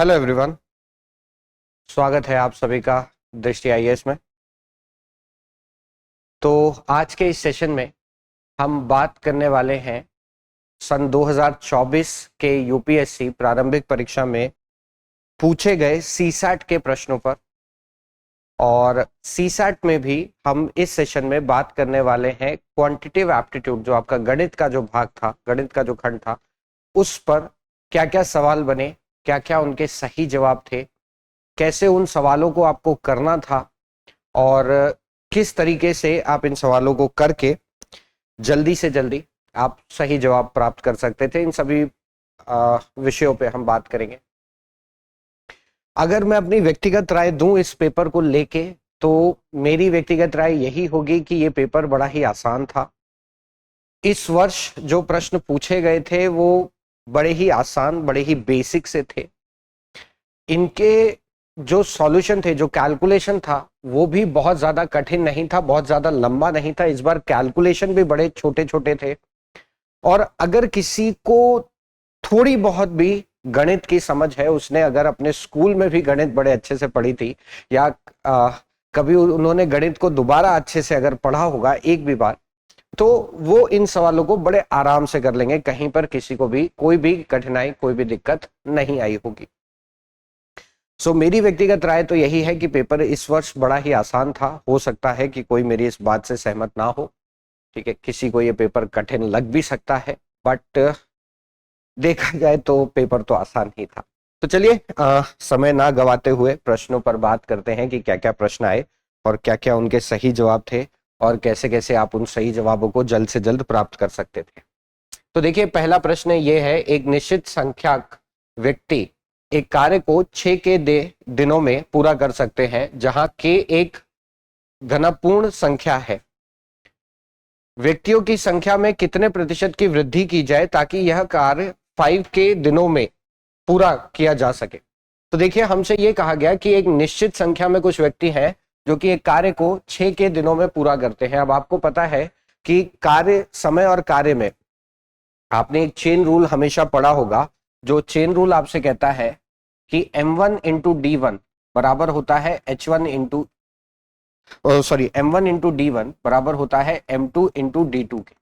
Hello everyone, स्वागत है आप सभी का दृष्टि आईएएस में। तो आज के इस सेशन में हम बात करने वाले हैं सन 2024 के यूपीएससी प्रारंभिक परीक्षा में पूछे गए सीसैट के प्रश्नों पर। और सीसैट में भी हम इस सेशन में बात करने वाले हैं क्वांटिटेटिव एप्टीट्यूड, जो आपका गणित का जो भाग था, गणित का जो खंड था, उस पर क्या क्या सवाल बने, क्या क्या उनके सही जवाब थे, कैसे उन सवालों को आपको करना था और किस तरीके से आप इन सवालों को करके जल्दी से जल्दी आप सही जवाब प्राप्त कर सकते थे। इन सभी विषयों पे हम बात करेंगे। अगर मैं अपनी व्यक्तिगत राय दूं इस पेपर को लेके, तो मेरी व्यक्तिगत राय यही होगी कि ये पेपर बड़ा ही आसान था। इस वर्ष जो प्रश्न पूछे गए थे वो बड़े ही आसान, बड़े ही बेसिक से थे। इनके जो सॉल्यूशन थे, जो कैलकुलेशन था, वो भी बहुत ज्यादा कठिन नहीं था, बहुत ज्यादा लंबा नहीं था। इस बार कैलकुलेशन भी बड़े छोटे छोटे थे। और अगर किसी को थोड़ी बहुत भी गणित की समझ है, उसने अगर अपने स्कूल में भी गणित बड़े अच्छे से पढ़ी थी या कभी उन्होंने गणित को दोबारा अच्छे से अगर पढ़ा होगा एक भी बार, तो वो इन सवालों को बड़े आराम से कर लेंगे। कहीं पर किसी को भी कोई भी कठिनाई, कोई भी दिक्कत नहीं आई होगी। मेरी व्यक्तिगत राय तो यही है कि पेपर इस वर्ष बड़ा ही आसान था। हो सकता है कि कोई मेरी इस बात से सहमत ना हो, ठीक है, किसी को ये पेपर कठिन लग भी सकता है, बट देखा जाए तो पेपर तो आसान ही था। तो चलिए समय ना गवाते हुए प्रश्नों पर बात करते हैं कि क्या क्या प्रश्न आए और क्या क्या उनके सही जवाब थे और कैसे कैसे आप उन सही जवाबों को जल्द से जल्द प्राप्त कर सकते थे। तो देखिए, पहला प्रश्न ये है, एक निश्चित संख्यक व्यक्ति एक कार्य को 6 के दिनों में पूरा कर सकते हैं, जहां के एक घनपूर्ण संख्या है। व्यक्तियों की संख्या में कितने प्रतिशत की वृद्धि की जाए ताकि यह कार्य 5 के दिनों में पूरा किया जा सके। तो देखिए, हमसे यह कहा गया कि एक निश्चित संख्या में कुछ व्यक्ति हैं जो कि एक कार्य को 6 के दिनों में पूरा करते हैं। अब आपको पता है कि कार्य, समय और कार्य में आपने एक चेन रूल हमेशा पढ़ा होगा। जो चेन रूल आपसे कहता है कि m1 इंटू d1 बराबर होता है h1 into m1 into d1 बराबर होता है m2 इंटू d2 के,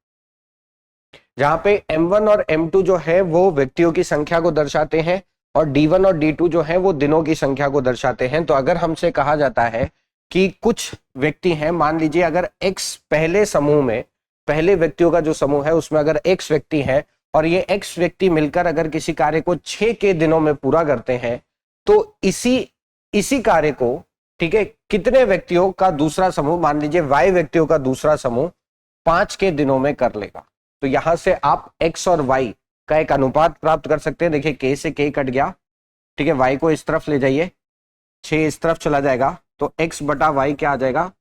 जहां पे m1 और m2 जो है वो व्यक्तियों की संख्या को दर्शाते हैं और d1 और d2 जो है वो दिनों की संख्या को दर्शाते हैं। तो अगर हमसे कहा जाता है कि कुछ व्यक्ति हैं, मान लीजिए अगर x पहले समूह में, पहले व्यक्तियों का जो समूह है उसमें अगर x व्यक्ति है और ये x व्यक्ति मिलकर अगर किसी कार्य को 6 के दिनों में पूरा करते हैं, तो इसी कार्य को, ठीक है, कितने व्यक्तियों का दूसरा समूह, मान लीजिए y व्यक्तियों का दूसरा समूह 5 के दिनों में कर लेगा। तो यहां से आप x और y का एक अनुपात प्राप्त कर सकते हैं। देखिए, k से k कट गया, ठीक है, y को इस तरफ ले जाइए, 6 इस तरफ चला जाएगा, तो x बटा y क्या आ जाएगा,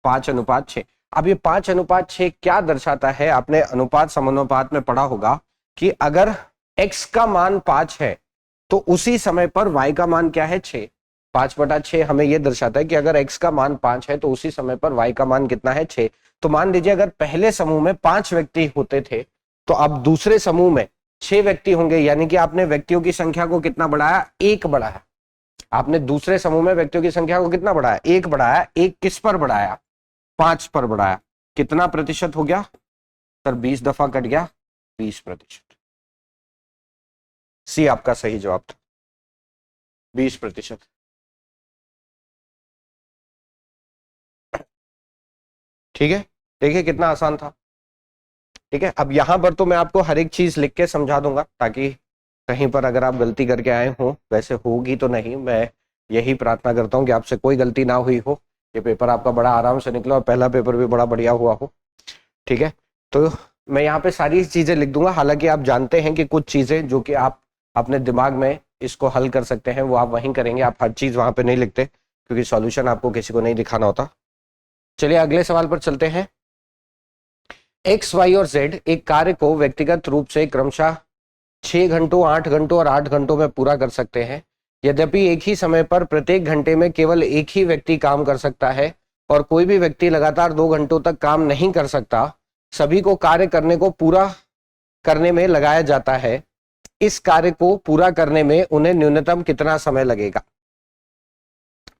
5:6। अब ये 5:6 क्या दर्शाता है? आपने अनुपात समानुपात में पढ़ा होगा कि अगर x का मान 5 है तो उसी समय पर y का मान क्या है, 6। 5/6 हमें यह दर्शाता है कि अगर x का मान 5 है तो उसी समय पर y का मान कितना है, 6। तो मान लीजिए अगर पहले समूह में 5 व्यक्ति होते थे तो अब दूसरे समूह में 6 व्यक्ति होंगे, यानी कि आपने व्यक्तियों की संख्या को कितना बढ़ाया, 1 बढ़ाया। आपने दूसरे समूह में व्यक्तियों की संख्या को कितना बढ़ाया, 1 बढ़ाया। 1 किस पर बढ़ाया, 5 पर बढ़ाया। कितना प्रतिशत हो गया सर, 20 दफा कट गया, 20%। सी आपका सही जवाब था, 20%। ठीक है, देखिए कितना आसान था। ठीक है, अब यहां पर तो मैं आपको हर एक चीज लिख के समझा दूंगा ताकि कहीं पर अगर आप गलती करके आए हो, वैसे होगी तो नहीं, मैं यही प्रार्थना करता हूं कि आपसे कोई गलती ना हुई हो, ये पेपर आपका बड़ा आराम से निकला और पहला पेपर भी बड़ा बढ़िया हुआ हो। ठीक है, तो मैं यहाँ पे सारी चीजें लिख दूंगा। हालांकि आप जानते हैं कि कुछ चीजें जो कि आप अपने दिमाग में इसको हल कर सकते हैं वो आप वहीं करेंगे, आप हर चीज वहां पे नहीं लिखते क्योंकि सॉल्यूशन आपको किसी को नहीं दिखाना होता। चलिए अगले सवाल पर चलते हैं। एक्स, वाई और जेड एक कार्य को व्यक्तिगत रूप से क्रमशः 6 घंटों, 8 घंटों और 8 घंटों में पूरा कर सकते हैं। यद्यपि एक ही समय पर प्रत्येक घंटे में केवल एक ही व्यक्ति काम कर सकता है और कोई भी व्यक्ति लगातार 2 घंटों तक काम नहीं कर सकता। सभी को कार्य करने को पूरा करने में लगाया जाता है। इस कार्य को पूरा करने में उन्हें न्यूनतम कितना समय लगेगा।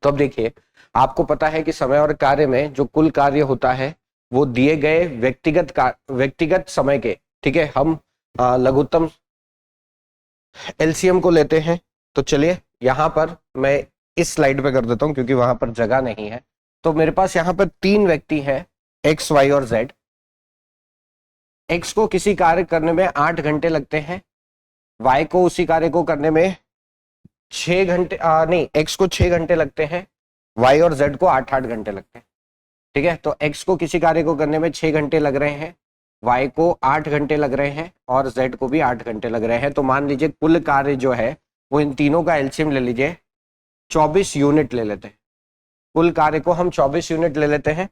तो अब देखिए, आपको पता है कि समय और कार्य में जो कुल कार्य होता है वो दिए गए व्यक्तिगत समय के, ठीक है, हम लघुत्तम एलसीएम को लेते हैं। तो चलिए यहां पर मैं इस स्लाइड पे कर देता हूं क्योंकि वहां पर जगह नहीं है। तो मेरे पास यहां पर 3 व्यक्ति हैं, एक्स, वाई और जेड। एक्स को किसी कार्य करने में 8 घंटे लगते हैं, वाई को उसी कार्य को करने में 6 घंटे, नहीं, एक्स को 6 घंटे लगते हैं, वाई और जेड को 8-8 घंटे लगते हैं। ठीक है, तो एक्स को किसी कार्य को करने में 6 घंटे लग रहे हैं, वाई को 8 घंटे लग रहे हैं और जेड को भी 8 घंटे लग रहे हैं। तो मान लीजिए कुल कार्य जो है वो इन तीनों का एलसीएम ले लीजिए, 24 यूनिट ले लेते हैं। कुल कार्य को हम 24 यूनिट ले लेते हैं।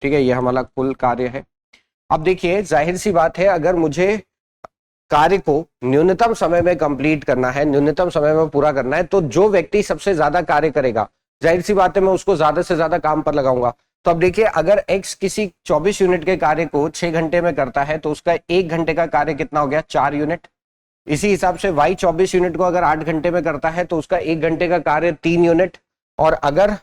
ठीक है, ये हमारा कुल कार्य है। अब देखिए, जाहिर सी बात है, अगर मुझे कार्य को न्यूनतम समय में कंप्लीट करना है, न्यूनतम समय में पूरा करना है, तो जो व्यक्ति सबसे ज्यादा कार्य करेगा, जाहिर सी बात है मैं उसको ज्यादा से ज्यादा काम पर लगाऊंगा। तो अब देखिए, अगर x किसी 24 यूनिट के कार्य को 6 घंटे में करता है तो उसका 1 घंटे का कार्य कितना हो गया, 4 यूनिट। इसी हिसाब से y 24 यूनिट को अगर 8 घंटे में करता है तो उसका 1 घंटे का कार्य 3 यूनिट। और अगर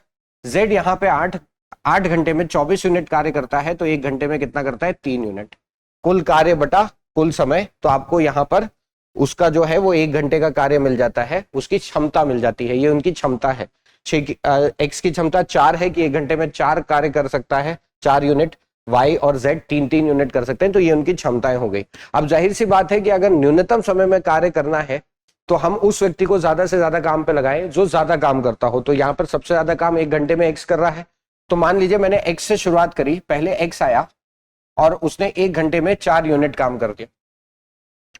z यहाँ पे 8 घंटे में 24 यूनिट कार्य करता है तो 1 घंटे में कितना करता है, 3 यूनिट। कुल कार्य बटा कुल समय, तो आपको यहाँ पर उसका जो है वो 1 घंटे का कार्य मिल जाता है, उसकी क्षमता मिल जाती है। ये उनकी क्षमता है। एक्स की क्षमता 4 है कि 1 घंटे में 4 कार्य कर सकता है, 4 यूनिट। वाई और जेड 3-3 यूनिट कर सकते हैं। तो ये उनकी क्षमताएं हो गई। अब जाहिर सी बात है कि अगर न्यूनतम समय में कार्य करना है तो हम उस व्यक्ति को ज्यादा से ज्यादा काम पे लगाएं जो ज्यादा काम करता हो। तो यहाँ पर सबसे ज्यादा काम 1 घंटे में एक्स कर रहा है। तो मान लीजिए मैंने एक्स से शुरुआत करी, पहले एक्स आया और उसने 1 घंटे में 4 यूनिट काम कर दिया।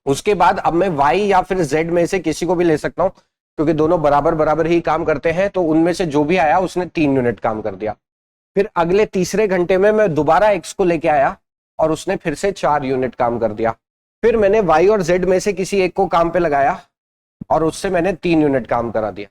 उसके बाद अब मैं वाई या फिर जेड में से किसी को भी ले सकता हूं क्योंकि दोनों बराबर बराबर ही काम करते हैं। तो उनमें से जो भी आया उसने 3 यूनिट काम कर दिया। फिर अगले तीसरे घंटे में मैं दोबारा एक्स को लेके आया और उसने फिर से 4 यूनिट काम कर दिया। फिर मैंने वाई और जेड में से किसी एक को काम पे लगाया और उससे मैंने 3 यूनिट काम करा दिया।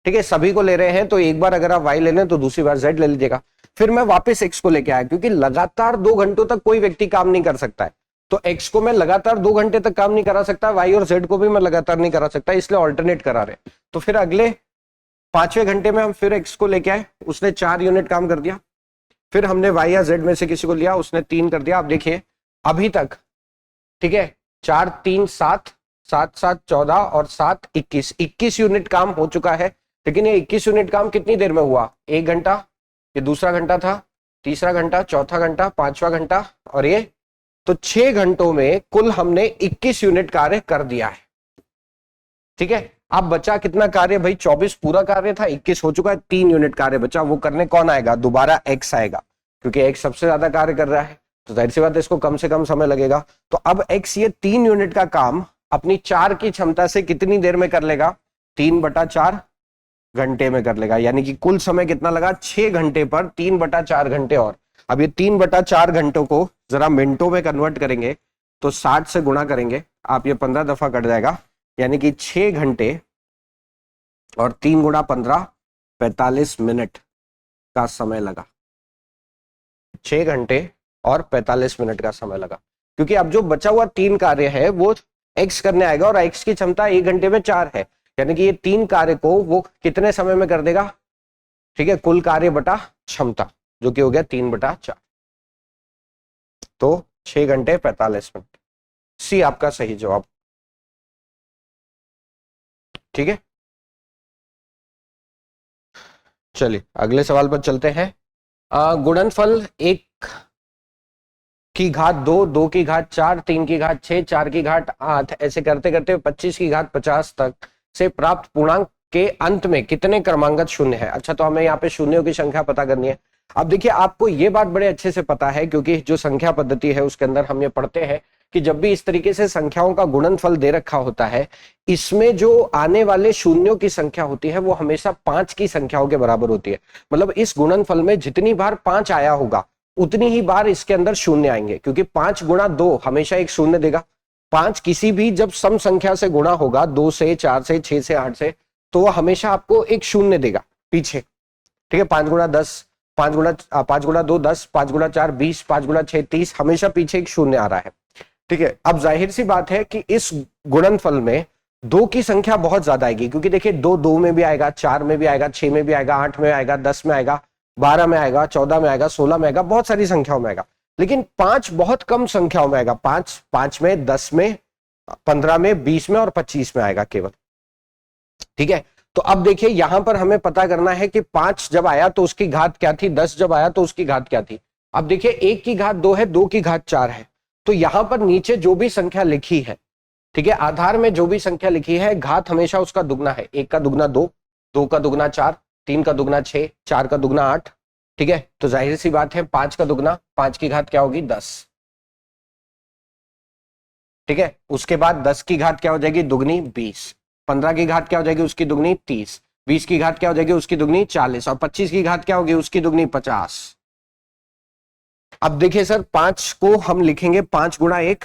ठीक है, सभी को ले रहे हैं तो एक बार अगर आप वाई ले लें तो दूसरी बार जेड ले लीजिएगा। फिर मैं वापस एक्स को लेके आया क्योंकि लगातार 2 घंटों तक कोई व्यक्ति काम नहीं कर सकता है। तो एक्स को मैं लगातार 2 घंटे तक काम नहीं करा सकता, वाई और जेड को भी मैं लगातार नहीं करा सकता, इसलिए ऑल्टरनेट करा रहे। तो फिर अगले 5वें घंटे में हम फिर एक्स को लेके आए, उसने 4 यूनिट काम कर दिया। फिर हमने वाई या जेड में से किसी को लिया, उसने 3 कर दिया। अब देखिए अभी तक, ठीक है, 4 3 7, 7 7 14 और 7 21 यूनिट काम हो चुका है। लेकिन ये 21 यूनिट काम कितनी देर में हुआ, 1 घंटा, ये दूसरा घंटा था, तीसरा घंटा, चौथा घंटा, 5वां घंटा और ये, तो 6 घंटों में कुल हमने 21 यूनिट कार्य कर दिया है। ठीक है, अब बचा कितना कार्य भाई, 24 पूरा कार्य था, 21 हो चुका है, 3 यूनिट कार्य बचा। वो करने कौन आएगा, दोबारा एक्स आएगा क्योंकि एक्स सबसे ज्यादा कार्य कर रहा है तो जाहिर सी बात है इसको कम से कम समय लगेगा। तो अब एक्स ये 3 यूनिट का काम अपनी 4 की क्षमता से कितनी देर में कर लेगा, 3/4 घंटे में कर लेगा। यानी कि कुल समय कितना लगा, 6 घंटे पर 3/4 घंटे। और अब ये 3/4 घंटों को जरा मिनटों में कन्वर्ट करेंगे तो 60 से गुणा करेंगे, आप ये 15 दफा कट जाएगा। यानी कि 6 घंटे और 3 गुणा 15, 45 मिनट का समय लगा। 6 घंटे और 45 मिनट का समय लगा क्योंकि अब जो बचा हुआ 3 कार्य है वो एक्स करने आएगा और एक्स की क्षमता 1 घंटे में 4 है। यानी कि ये 3 कार्य को वो कितने समय में कर देगा, ठीक है, कुल कार्य बटा क्षमता, जो कि हो गया 3/4, तो 6 घंटे 45 मिनट। सी आपका सही जवाब। ठीक है, चलिए अगले सवाल पर चलते हैं। गुणनफल 1 की घात 2, 2 की घात 4, 3 की घात 6, 4 की घात 8, ऐसे करते करते 25 की घात 50 तक से प्राप्त पूर्णांक के अंत में कितने क्रमांगत शून्य है। अच्छा, तो हमें यहाँ पे शून्यों की संख्या पता करनी है। अब देखिए, आपको ये बात बड़े अच्छे से पता है क्योंकि जो संख्या पद्धति है उसके अंदर हम ये पढ़ते हैं कि जब भी इस तरीके से संख्याओं का गुणनफल दे रखा होता है, इसमें जो आने वाले शून्यों की संख्या होती है वो हमेशा 5 की संख्याओं के बराबर होती है। मतलब इस गुणनफल में जितनी बार 5 आया होगा उतनी ही बार इसके अंदर शून्य आएंगे, क्योंकि 5 गुणा 2 हमेशा एक शून्य देगा। 5 किसी भी जब सम संख्या से गुणा होगा, 2 से, 4 से, 6 से, 8 से, तो वो हमेशा आपको एक शून्य देगा पीछे। ठीक है, 5 गुणा 10, 5 गुणा 2 10, 5 गुणा 4 20, 5 गुणा 6 30, हमेशा पीछे एक शून्य आ रहा है। ठीक है, अब जाहिर सी बात है कि इस गुणनफल में 2 की संख्या बहुत ज्यादा आएगी, क्योंकि देखिए 2 2 में भी आएगा, 4 में भी आएगा, 6 में भी आएगा, 8 में आएगा, 10 में आएगा, 12 में आएगा, 14 में आएगा, 16 में आएगा, बहुत सारी संख्याओं में आएगा। लेकिन 5 बहुत कम संख्याओं में आएगा। 5 में, 10 में, 15 में, 20 में और 25 में आएगा केवल। ठीक है, तो अब देखिए यहां पर हमें पता करना है कि 5 जब आया तो उसकी घात क्या थी, 10 जब आया तो उसकी घात क्या थी। अब देखिए 1 की घात 2 है, 2 की घात 4 है, तो यहां पर नीचे जो भी संख्या लिखी है, ठीक है, आधार में जो भी संख्या लिखी है, घात हमेशा उसका दुगना है। 1 का दुगना 2, 2 का दुगना 4, 3 का दुगना 6, 4 का दुगना 8। ठीक है, तो जाहिर सी बात है 5 का दुगना, 5 की घात क्या होगी, 10। ठीक है, उसके बाद 10 की घात क्या हो जाएगी, दुगनी 20। 15 की घात क्या हो जाएगी, उसकी दुगनी 30। 20 की घात क्या हो जाएगी, उसकी दुगनी 40। और 25 की घात क्या होगी, उसकी दुगनी 50। अब देखिए सर 5 को हम लिखेंगे 5 गुणा 1,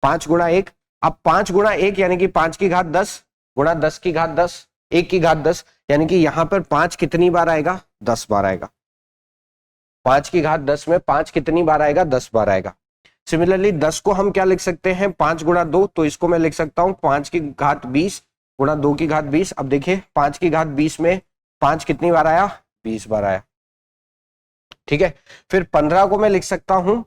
5 गुणा 1। अब 5 गुणा 1 यानी कि 5 की घात 10 गुणा 10 की घात 10, 1 की घात 10, यानी कि यहां पर 5 कितनी बार आएगा, 10 बार आएगा। 5 की घात 10 में 5 कितनी बार आएगा, 10 बार आएगा। सिमिलरली 10 को हम क्या लिख सकते हैं, 5 गुणा 2, तो इसको मैं लिख सकता हूं 5 की घात 20 गुणा 2 की घात 20। अब देखिए 5 की घात 20 में 5 कितनी बार आया, 20 बार आया। ठीक है, फिर 15 को मैं लिख सकता हूं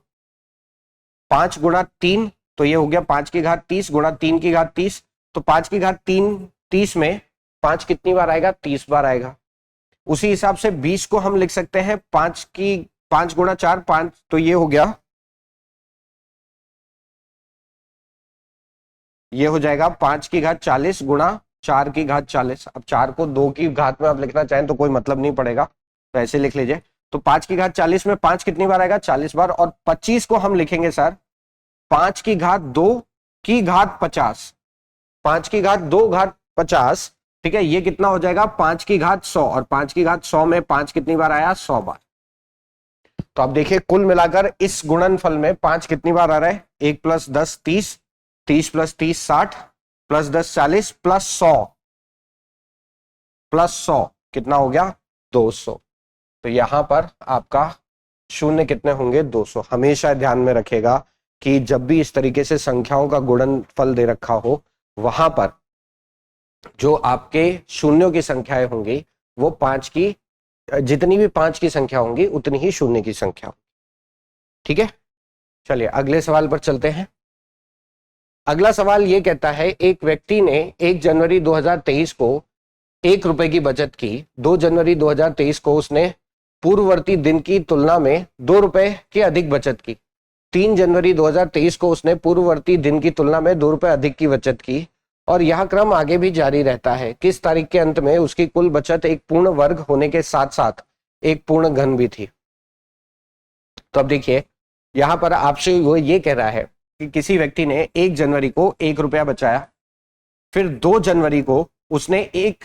5 गुणा 3, तो ये हो गया 5 की घात 30 गुणा 3 की घात 30। तो 5 की घात 30 में 5 कितनी बार आएगा, 30 बार आएगा। उसी हिसाब से 20 को हम लिख सकते हैं 5 गुणा 4, 5, तो ये हो गया, ये हो जाएगा 5 की घात 40 गुणा 4 की घात 40। अब 4 को 2 की घात में आप लिखना चाहें तो कोई मतलब नहीं पड़ेगा, तो ऐसे लिख लीजिए। तो 5 की घात 40 में 5 कितनी बार आएगा, 40 बार। और 25 को हम लिखेंगे सर 5 की घात 2 की घात 50, 5 की घात 2 घात 50। ठीक है, ये कितना हो जाएगा, 5 की घात 100। और 5 की घात 100 में 5 कितनी बार आया, 100 बार। तो अब देखिए कुल मिलाकर इस गुणनफल में 5 कितनी बार आ रहा है, 1 + 10 30, 30 + 30 60, + 10 40, +100 कितना हो गया, 200। तो यहां पर आपका शून्य कितने होंगे, 200। हमेशा ध्यान में रखेगा कि जब भी इस तरीके से संख्याओं का गुणनफल दे रखा हो, वहां पर जो आपके शून्यों की संख्याएं होंगी वो 5 की, जितनी भी 5 की संख्या होंगी उतनी ही शून्य की संख्या। ठीक है, चलिए अगले सवाल पर चलते हैं। अगला सवाल ये कहता है, एक व्यक्ति ने 1 जनवरी 2023 को 1 रुपए की बचत की। 2 जनवरी 2023 को उसने पूर्ववर्ती दिन की तुलना में 2 रुपए की अधिक बचत की। 3 जनवरी 2023 को उसने पूर्ववर्ती दिन की तुलना में 2 रुपए अधिक की बचत की, और यह क्रम आगे भी जारी रहता है। किस तारीख के अंत में उसकी कुल बचत एक पूर्ण वर्ग होने के साथ साथ एक पूर्ण घन भी थी। तो अब देखिए यहां पर आपसे वो ये कह रहा है कि किसी व्यक्ति ने 1 जनवरी को 1 रुपया बचाया, फिर 2 जनवरी को उसने 1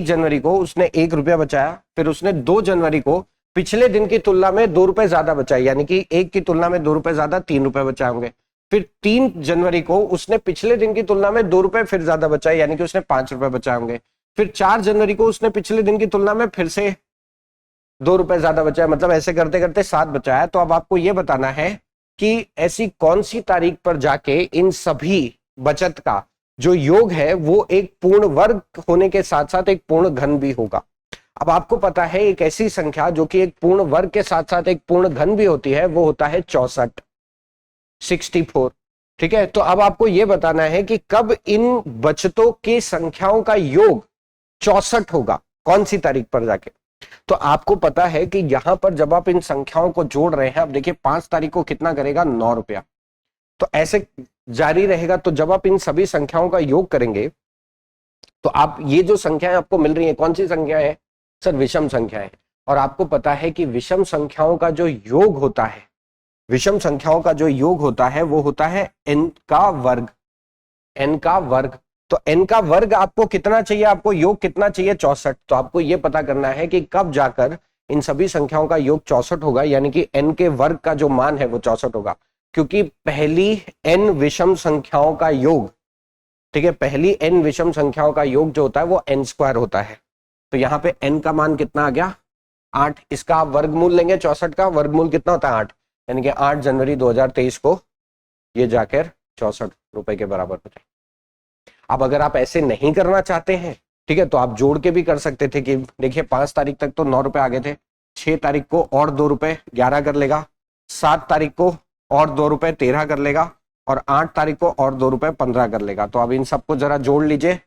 जनवरी को उसने 1 रुपया बचाया, फिर उसने 2 जनवरी को पिछले दिन की तुलना में 2 रुपए ज्यादा बचाए, यानी कि 1 की तुलना में 2 रुपए ज्यादा, 3 रुपए बचाए होंगे। फिर 3 जनवरी को उसने पिछले दिन की तुलना में 2 रुपए फिर ज्यादा बचाए, यानी कि उसने 5 रुपए बचाए होंगे। फिर 4 जनवरी को उसने पिछले दिन की तुलना में फिर से 2 रुपए ज्यादा बचाए, मतलब ऐसे करते करते 7 बचाया। तो अब आपको यह बताना है कि ऐसी कौन सी तारीख पर जाके इन सभी बचत का जो योग है वो एक पूर्ण वर्ग होने के साथ साथ एक पूर्ण घन भी होगा। अब आपको पता है एक ऐसी संख्या जो कि एक पूर्ण वर्ग के साथ साथ एक पूर्ण घन भी होती है, वो होता है 64। ठीक है, तो अब आपको यह बताना है कि कब इन बचतों की संख्याओं का योग 64 होगा, कौन सी तारीख पर जाके। तो आपको पता है कि यहां पर जब आप इन संख्याओं को जोड़ रहे हैं, अब देखिए 5 तारीख को कितना करेगा, 9 रुपया। तो ऐसे जारी रहेगा। तो जब आप इन सभी संख्याओं का योग करेंगे तो आप ये जो संख्याएं आपको मिल रही है, कौन सी संख्या है सर, विषम संख्या है। और आपको पता है कि विषम संख्याओं का जो योग होता है, विषम संख्याओं का जो योग होता है वो होता है n का वर्ग, n का वर्ग। तो n का वर्ग आपको कितना चाहिए, आपको योग कितना चाहिए, 64। तो आपको यह पता करना है कि कब जाकर इन सभी संख्याओं का योग 64 होगा, यानी कि n के वर्ग का जो मान है वो 64 होगा। क्योंकि पहली n विषम संख्याओं का योग, ठीक है, पहली n विषम संख्याओं का योग जो होता है वो n² होता है। तो यहाँ पे n का मान कितना आ गया, 8। इसका आप वर्गमूल लेंगे, 64 का वर्गमूल कितना होता है, 8। यानी कि 8 जनवरी 2023 को ये जाकर 64 रुपए के बराबर हो जाए। अब अगर आप ऐसे नहीं करना चाहते हैं, ठीक है, तो आप जोड़ के भी कर सकते थे कि देखिए 5 तारीख तक तो 9 रुपए आगे थे, 6 तारीख को और 2 रुपए 11 कर लेगा, 7 तारीख को और 2 रुपए 13 कर लेगा, और 8 तारीख को और 2 रुपए 15 कर लेगा। तो अब इन सबको जरा जोड़ लीजिए,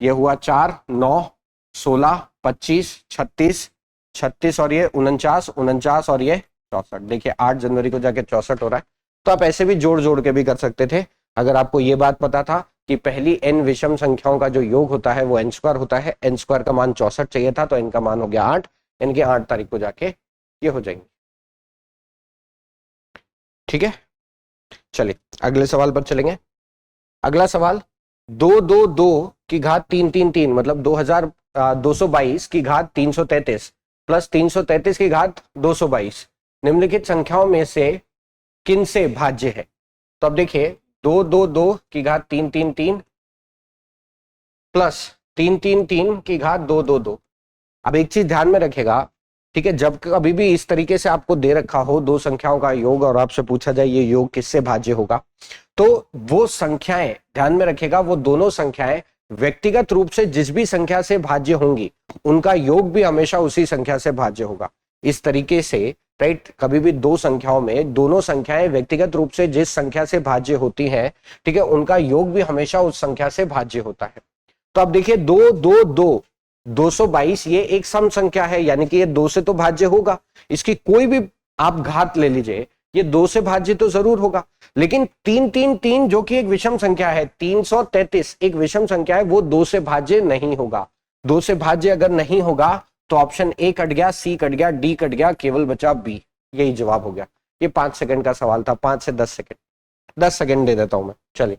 ये हुआ 4, 9, 16, 25, 36, 36 और ये 49, 49 और ये 64। देखिए 8 जनवरी को जाके 64 हो रहा है। तो आप ऐसे भी जोड़ जोड़ के भी कर सकते थे। अगर आपको ये बात पता था कि पहली n विषम संख्याओं का जो योग होता है वो n स्क्वायर होता है, n स्क्वायर का मान 64 चाहिए था, तो n का मान हो गया 8, यानी कि 8 तारीख को जाके ये हो जाएंगे। ठीक है, चलिए अगले सवाल पर चलेंगे। अगला सवाल 222 की घात 333 मतलब 222 की घात 333 प्लस 333 की घात 222 निम्नलिखित संख्याओं में से किन से भाज्य है? तो अब देखिए 222 की घात 333 प्लस 333 की घात 222। अब एक चीज ध्यान में रखेगा, ठीक है, जब कभी भी इस तरीके से आपको दे रखा हो दो संख्याओं का योग और आपसे पूछा जाए ये योग किससे भाज्य होगा, तो वो संख्याएं ध्यान में रखेगा, वो दोनों संख्याएं व्यक्तिगत रूप से जिस भी संख्या से भाज्य होंगी उनका योग भी हमेशा उसी संख्या से भाज्य होगा। इस तरीके से राइट, कभी भी दो संख्याओं में दोनों संख्याएं व्यक्तिगत रूप से जिस संख्या से भाज्य होती हैं, ठीक है, उनका योग भी हमेशा उस संख्या से भाज्य होता है। तो अब देखिए 222 ये एक सम संख्या है, यानी कि ये 2 से तो भाज्य होगा, इसकी कोई भी आप घात ले लीजिए ये 2 से भाज्य तो जरूर होगा। लेकिन 333 जो कि एक विषम संख्या है, 333 एक विषम संख्या है, वो 2 से भाज्य नहीं होगा। 2 से भाज्य अगर नहीं होगा तो ऑप्शन ए कट गया, सी कट गया, डी कट गया, केवल बचा बी। यही जवाब हो गया। ये 5 सेकंड का सवाल था, 5 से 10 सेकंड, 10 सेकंड दे देता हूं मैं। चलिए,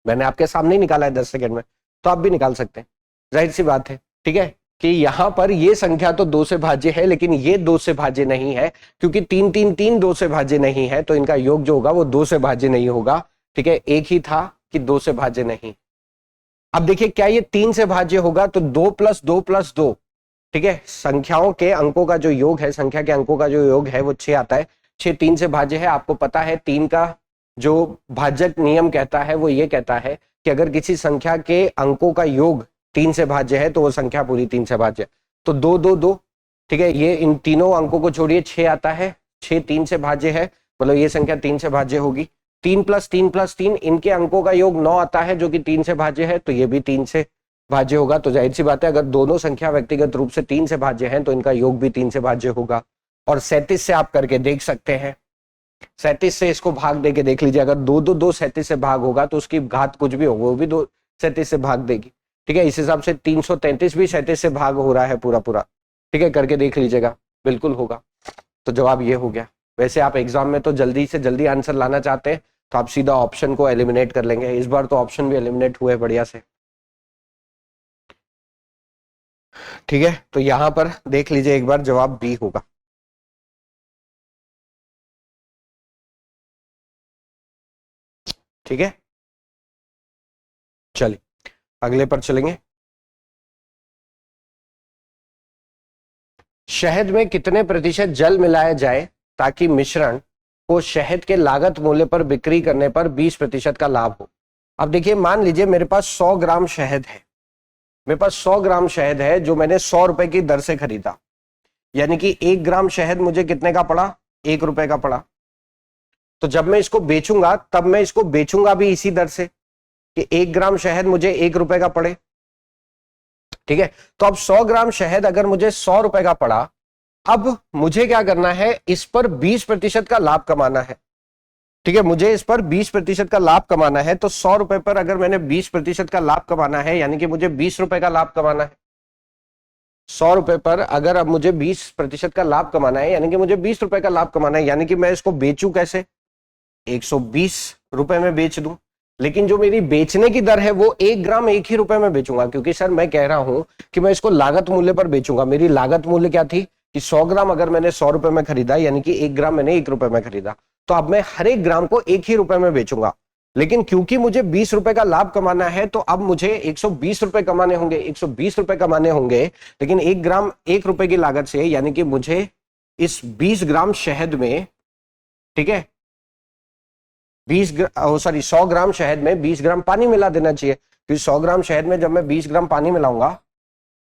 मैंने आपके सामने ही निकाला है 10 सेकंड में, तो आप भी निकाल सकते हैं, जाहिर सी बात है। ठीक है, कि यहां पर ये संख्या तो 2 से भाज्य है, लेकिन ये 2 से भाज्य नहीं है, क्योंकि 333 2 से भाज्य नहीं है, तो इनका योग जो होगा वो 2 से भाज्य नहीं होगा। ठीक है, एक ही था कि 2 से भाज्य नहीं। अब देखिए क्या ये 3 से भाज्य होगा, तो 2 + 2 + 2, ठीक है, संख्याओं के अंकों का जो योग है, संख्या के अंकों का जो योग है वो 6 आता है। 6 3 से भाज्य है। आपको पता है 3 का जो भाजक नियम कहता है वो ये कहता है कि अगर किसी संख्या के अंकों का योग 3 से भाज्य है तो वो संख्या पूरी 3 से भाज्य। तो 2 2 2, ठीक है, ये इन तीनों अंकों को छोड़िए, 6 आता है, 6 3 से भाज्य है, मतलब ये संख्या 3 से भाज्य होगी। 3 + 3 + 3 इनके अंकों का योग 9 आता है, जो कि 3 से भाज्य है, तो ये भी 3 से भाज्य होगा। तो जाहिर सी बात है, अगर दोनों संख्या व्यक्तिगत रूप से 3 से भाज्य हैं तो इनका योग भी 3 से भाज्य होगा। और 37 से आप करके देख सकते हैं, 37 से इसको भाग देके देख लीजिए, अगर 2 2 2 37 से भाग होगा तो उसकी घात कुछ भी होगा वो भी 2 37 से भाग देगी। ठीक है, इस हिसाब से 333 भी 37 से भाग हो रहा है पूरा पूरा। ठीक है, करके देख लीजिएगा, बिल्कुल होगा। तो जवाब ये हो गया। वैसे आप एग्जाम में तो जल्दी से जल्दी आंसर लाना चाहते हैं तो आप सीधा ऑप्शन को एलिमिनेट कर लेंगे। इस बार तो ऑप्शन भी एलिमिनेट हुए बढ़िया से। ठीक है, तो यहां पर देख लीजिए एक बार, जवाब बी होगा। ठीक है, चलिए अगले पर चलेंगे। शहद में कितने प्रतिशत जल मिलाया जाए ताकि मिश्रण को शहद के लागत मूल्य पर बिक्री करने पर 20% का लाभ हो? अब देखिए, मान लीजिए मेरे पास 100 ग्राम शहद है, मेरे पास 100 ग्राम शहद है जो मैंने 100 रुपए की दर से खरीदा, यानी कि 1 ग्राम शहद मुझे कितने का पड़ा? 1 रुपए का पड़ा। तो जब मैं इसको बेचूंगा तब मैं इसको बेचूंगा भी इसी दर से कि 1 ग्राम शहद मुझे 1 रुपए का पड़े। ठीक है, तो अब 100 ग्राम शहद अगर मुझे 100 रुपए का पड़ा, अब मुझे क्या करना है? इस पर 20% का लाभ कमाना है। ठीक है, मुझे इस पर 20% का लाभ कमाना है। तो 100 रुपए पर अगर मैंने 20% का लाभ कमाना है, यानी कि मुझे 20 रुपए का लाभ कमाना है। 100 रुपए पर अगर अब मुझे 20% का लाभ कमाना है, यानी कि मुझे 20 रुपए का लाभ कमाना है, यानी कि मैं इसको बेचूं कैसे? 120 रुपए में बेच दूं। लेकिन जो मेरी बेचने की दर है वो 1 ग्राम 1 ही रुपए में बेचूंगा, क्योंकि सर मैं कह रहा हूं कि मैं इसको लागत मूल्य पर बेचूंगा। मेरी लागत मूल्य क्या थी कि 100 ग्राम अगर मैंने 100 रुपए में खरीदा, यानी कि 1 ग्राम मैंने 1 रुपए में खरीदा, तो अब मैं हर एक ग्राम को 1 ही रुपए में बेचूंगा। लेकिन क्योंकि मुझे 20 रुपए का लाभ कमाना है, तो अब मुझे 120 रुपए कमाने होंगे, 120 रुपए कमाने होंगे। लेकिन 1 ग्राम 1 रुपए की लागत से, यानी कि मुझे इस 20 ग्राम शहद में ठीक है, 100 ग्राम शहद में 20 ग्राम पानी मिला देना चाहिए, क्योंकि 100 ग्राम शहद में जब मैं 20 ग्राम पानी मिलाऊंगा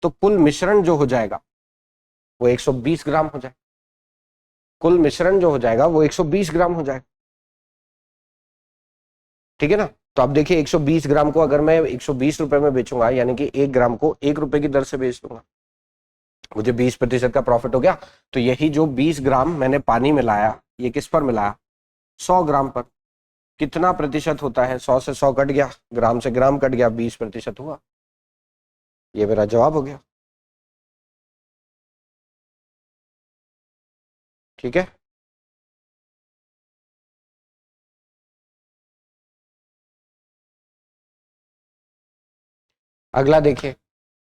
तो कुल मिश्रण जो हो जाएगा वो 120 ग्राम हो जाएगा, कुल मिश्रण जो हो जाएगा वो 120 ग्राम हो जाएगा। ठीक है ना, तो अब देखिए 120 ग्राम को अगर मैं 120 रुपए में बेचूंगा, यानी कि 1 ग्राम को 1 रुपए की दर से बेच दूंगा, मुझे 20% का प्रॉफिट हो गया। तो यही जो 20 ग्राम मैंने पानी मिलाया, ये किस पर मिलाया, 100 ग्राम पर। कितना प्रतिशत होता है, 100 से 100 कट गया, ग्राम से ग्राम कट गया, 20% हुआ। ये मेरा जवाब हो गया। ठीक है, अगला देखिए,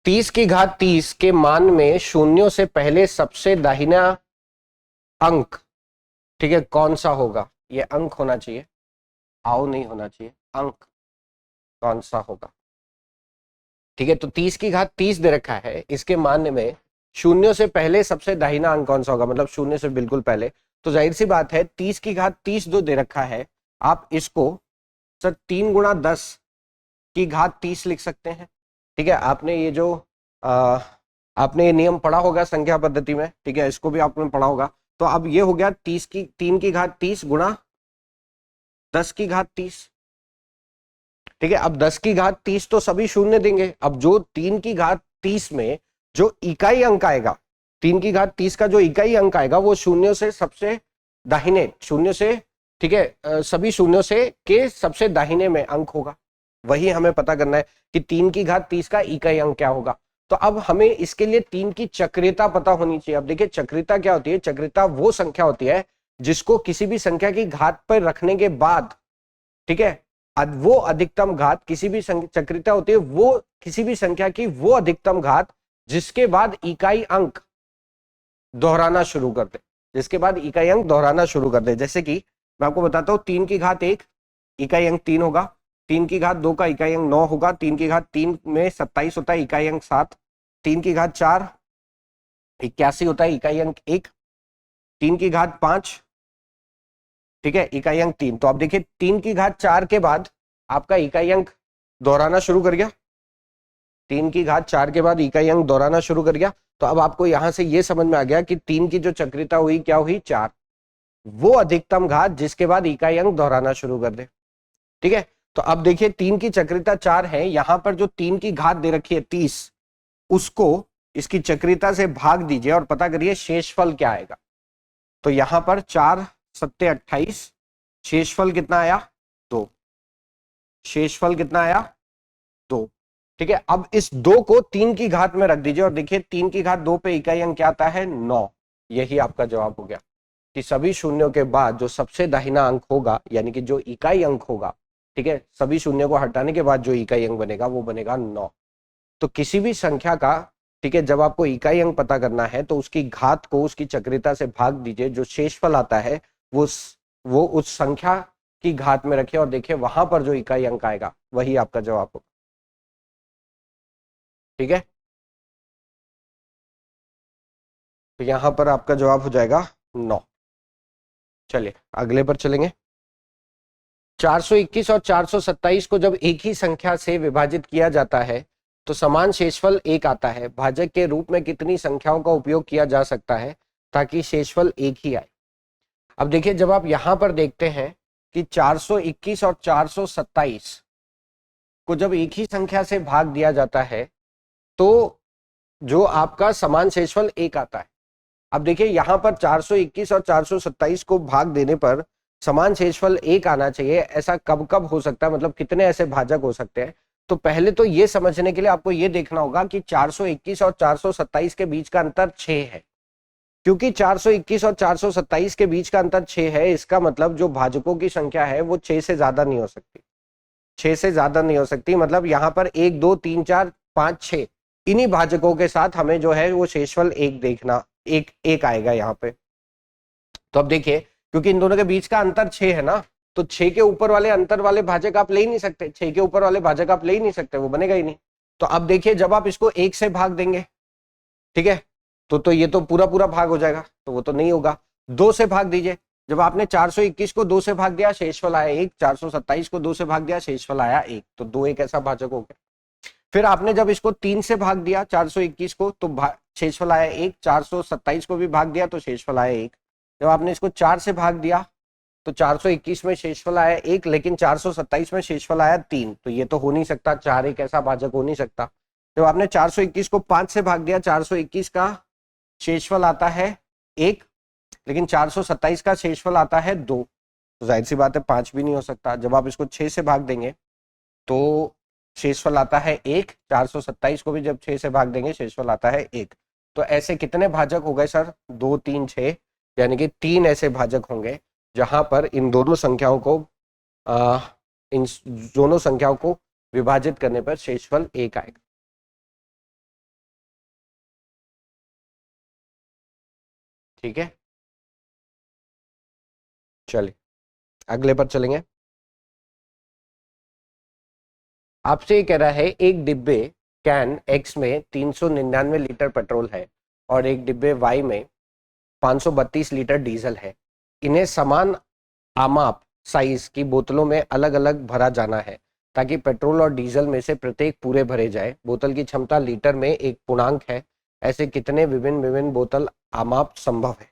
30 की घात 30 के मान में शून्यों से पहले सबसे दाहिना अंक, ठीक है, कौन सा होगा। ये अंक होना चाहिए, आओ नहीं होना चाहिए, अंक कौन सा होगा। ठीक है, तो 30 की घात 30 दे रखा है, इसके मान में शून्यों से पहले सबसे दाहिना अंक कौन सा होगा, मतलब शून्य से बिल्कुल पहले। तो जाहिर सी बात है 30 की घात 30 जो दे रखा है, आप इसको सर 3 गुणा 10 की घात 30 लिख सकते हैं। ठीक है, आपने ये जो आपने ये नियम पढ़ा होगा संख्या पद्धति में, ठीक है, इसको भी आपने पढ़ा होगा। तो अब ये हो गया 3 की घात 30 गुणा 10 की घात 30। ठीक है, अब 10 की घात 30 तो सभी शून्य देंगे। अब जो 3 की घात 30 में जो इकाई अंक आएगा, 3 की घात 30 का जो इकाई अंक आएगा वो शून्यों से सबसे दाहिने, शून्य से, ठीक है, सभी शून्यों से के सबसे दाहिने में अंक होगा। वही हमें पता करना है कि 3 की घात 30 का इकाई अंक क्या होगा। तो अब हमें इसके लिए 3 की चक्रियता पता होनी चाहिए। अब देखिए चक्रियता क्या होती है, चक्रियता वो संख्या होती है जिसको किसी भी संख्या की घात पर रखने के बाद, ठीक है, वो अधिकतम घात, किसी भी चक्रियता होती है वो किसी भी संख्या की वो अधिकतम घात जिसके बाद इकाई अंक दोहराना शुरू कर दे, जिसके बाद इकाई अंक दोहराना शुरू कर दे। जैसे कि मैं आपको बताता हूं, 3 की घात 1 इकाई अंक 3 होगा, 3 की घात 2 का इकाई अंक 9 होगा, 3 की घात 3 में 27 होता है, इकाई अंक 7, 3 की घात 4 81 होता है, इकाई अंक 1, 3 की घात 5, ठीक है, इकाई अंक 3। तो आप देखिए 3 की घात 4 के बाद आपका इकाई अंक दोहराना शुरू कर गया, 3 की घात 4 के बाद इकाई अंक दोहराना शुरू कर गया। तो अब आपको यहां से यह समझ में आ गया कि 3 की जो चक्रियता हुई क्या हुई, 4, वो अधिकतम घात जिसके बाद इकाई अंक दोहराना शुरू कर दे। ठीक है, तो अब देखिए 3 की चक्रियता 4 है, यहां पर जो 3 की घात दे रखी है 30, उसको इसकी चक्रियता से भाग दीजिए और पता करिए शेषफल क्या आएगा। तो यहां पर 4 सत्ते 28, शेषफल कितना आया, 2, शेषफल कितना आया, 2। ठीक है, अब इस 2 को 3 की घात में रख दीजिए और देखिए 3 की घात 2 पे इकाई अंक क्या आता है, 9। यही आपका जवाब हो गया कि सभी शून्यों के बाद जो सबसे दाहिना अंक होगा, यानी कि जो इकाई अंक होगा, ठीक है, सभी शून्यों को हटाने के बाद जो इकाई अंक बनेगा वो बनेगा 9। तो किसी भी संख्या का, ठीक है, जब आपको इकाई अंक पता करना है तो उसकी घात को उसकी चक्रियता से भाग दीजिए, जो शेषफल आता है वो उस संख्या की घात में रखिए और देखिए वहां पर जो इकाई अंक आएगा वही आपका जवाब होगा। ठीक है, तो यहां पर आपका जवाब हो जाएगा 9। चलिए अगले पर चलेंगे। 421 और 427 को जब एक ही संख्या से विभाजित किया जाता है तो समान शेषफल 1 आता है। भाजक के रूप में कितनी संख्याओं का उपयोग किया जा सकता है ताकि शेषफल 1 ही आए। अब देखिए जब आप यहां पर देखते हैं कि 421 और 427 को जब एक ही संख्या से भाग दिया जाता है तो जो आपका समान शेषफल 1 आता है। अब देखिए यहां पर 421 और 427 को भाग देने पर समान शेषफल 1 आना चाहिए। ऐसा कब कब हो सकता है, मतलब कितने ऐसे भाजक हो सकते हैं। तो पहले तो ये समझने के लिए आपको ये देखना होगा कि 421 और 427 के बीच का अंतर 6 है। क्योंकि 421 और 427 के बीच का अंतर 6 है, इसका मतलब जो भाजकों की संख्या है वो 6 से ज्यादा नहीं हो सकती, 6 से ज्यादा नहीं हो सकती। मतलब यहाँ पर 1 2 3 4 5 6 इन्हीं भाजकों के साथ हमें जो है वो शेषफल 1 देखना, एक आएगा यहाँ पे। तो अब देखिए क्योंकि इन दोनों के बीच का अंतर 6 है ना, तो 6 के ऊपर वाले अंतर वाले भाजक आप ले ही नहीं सकते, 6 के ऊपर वाले भाजक आप ले ही नहीं सकते, वो बनेगा ही नहीं। तो अब देखिए जब आप इसको 1 से भाग देंगे, ठीक है, तो ये तो पूरा पूरा भाग हो जाएगा, तो वो तो नहीं होगा। 2 से भाग दीजिए, जब आपने 421 को 2 से भाग दिया शेषफल आया 1, 427 को 2 से भाग दिया शेषफल आया 1, तो 2 एक ऐसा भाजक हो गया। फिर आपने जब इसको 3 से भाग दिया 421 को तो शेषफल आया 1, 427 को भी भाग दिया तो शेषफल आया 1। जब आपने इसको 4 से भाग दिया तो 421 में शेषफल आया 1, लेकिन 427 में शेषफल आया 3, तो ये तो हो नहीं सकता, 4 एक ऐसा भाजक हो नहीं सकता। जब आपने 421 को 5 से भाग दिया 421 का शेषफल आता है 1, लेकिन 427 का शेषफल आता है 2, तो जाहिर सी बात है 5 भी नहीं हो सकता। जब आप इसको 6 से भाग देंगे तो शेषफल आता है 1, 427 को भी जब 6 से भाग देंगे शेषफल आता है 1। तो ऐसे कितने भाजक हो गए सर? 2, 3, 6, यानी कि 3 ऐसे भाजक होंगे जहां पर इन दोनों संख्याओं को विभाजित करने पर शेषफल 1 आएगा। ठीक है, चलिए अगले पर चलेंगे। आपसे ये कह रहा है एक डिब्बे कैन एक्स में 399 लीटर पेट्रोल है और एक डिब्बे वाई में 532 लीटर डीजल है। इन्हें समान आमाप साइज की बोतलों में अलग अलग भरा जाना है ताकि पेट्रोल और डीजल में से प्रत्येक पूरे भरे जाए। बोतल की क्षमता लीटर में एक पूर्णांक है। ऐसे कितने विभिन्न विभिन्न बोतल आमाप संभव है?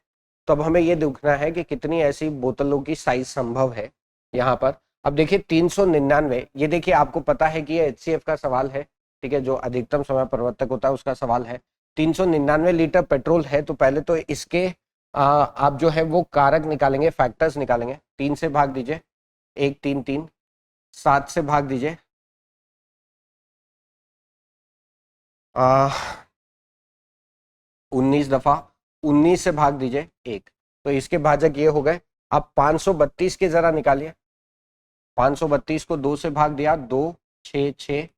तो अब हमें यह देखना है कि कितनी ऐसी बोतलों की साइज संभव है यहाँ पर। अब देखिए 399, ये देखिए आपको पता है कि ये HCF का सवाल है, ठीक है, जो अधिकतम समय परिवर्तक होता है उसका सवाल है। 399 लीटर पेट्रोल है, तो पहले तो इसके आप जो है वो कारक निकालेंगे, फैक्टर्स निकालेंगे। 3 से भाग दीजिए 1, 3, 3, 7 से भाग दीजिए 19 दफा, 19 से भाग दीजिए 1, तो इसके भाजक ये हो गए। अब 532 के जरा निकालिए। 532 को 2 से भाग दिया 2, 6, 6,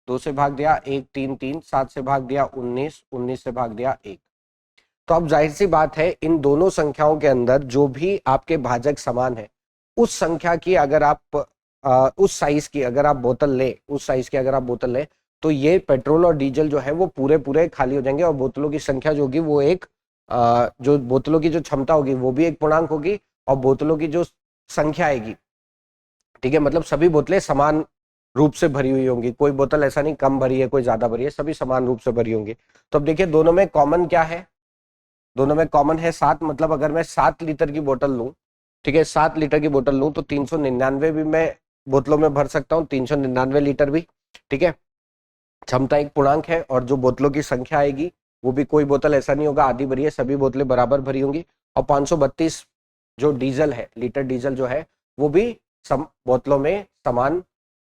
2 से भाग दिया 1, 3, 3, 7 से भाग दिया 19, 19 से भाग दिया 1। तो अब जाहिर सी बात है इन दोनों संख्याओं के अंदर जो भी आपके भाजक समान है उस संख्या की अगर आप उस साइज की अगर आप बोतल ले, उस साइज की अगर आप बोतल ले, तो ये पेट्रोल और डीजल जो है वो पूरे पूरे खाली हो जाएंगे और बोतलों की संख्या जो होगी वो एक जो बोतलों की जो क्षमता होगी वो भी एक पूर्णांक होगी और बोतलों की जो संख्या आएगी, ठीक है, मतलब सभी बोतलें समान रूप से भरी हुई होंगी। कोई बोतल ऐसा नहीं कम भरी है कोई ज्यादा भरी है, सभी समान रूप से भरी होंगी। तो अब देखिए दोनों में कॉमन क्या है? दोनों में कॉमन है 7, मतलब अगर मैं 7 लीटर की बोतल लूं, ठीक है, 7 लीटर की बोतल लूं तो 399 भी मैं बोतलों में भर सकता हूं, 399 लीटर भी, ठीक है। क्षमता एक पूर्णांक है और जो बोतलों की संख्या आएगी वो भी कोई बोतल ऐसा नहीं होगा आधी भरी है, सभी बोतलें बराबर भरी होंगी। और 532 जो डीजल है, लीटर डीजल जो है वो भी बोतलों में समान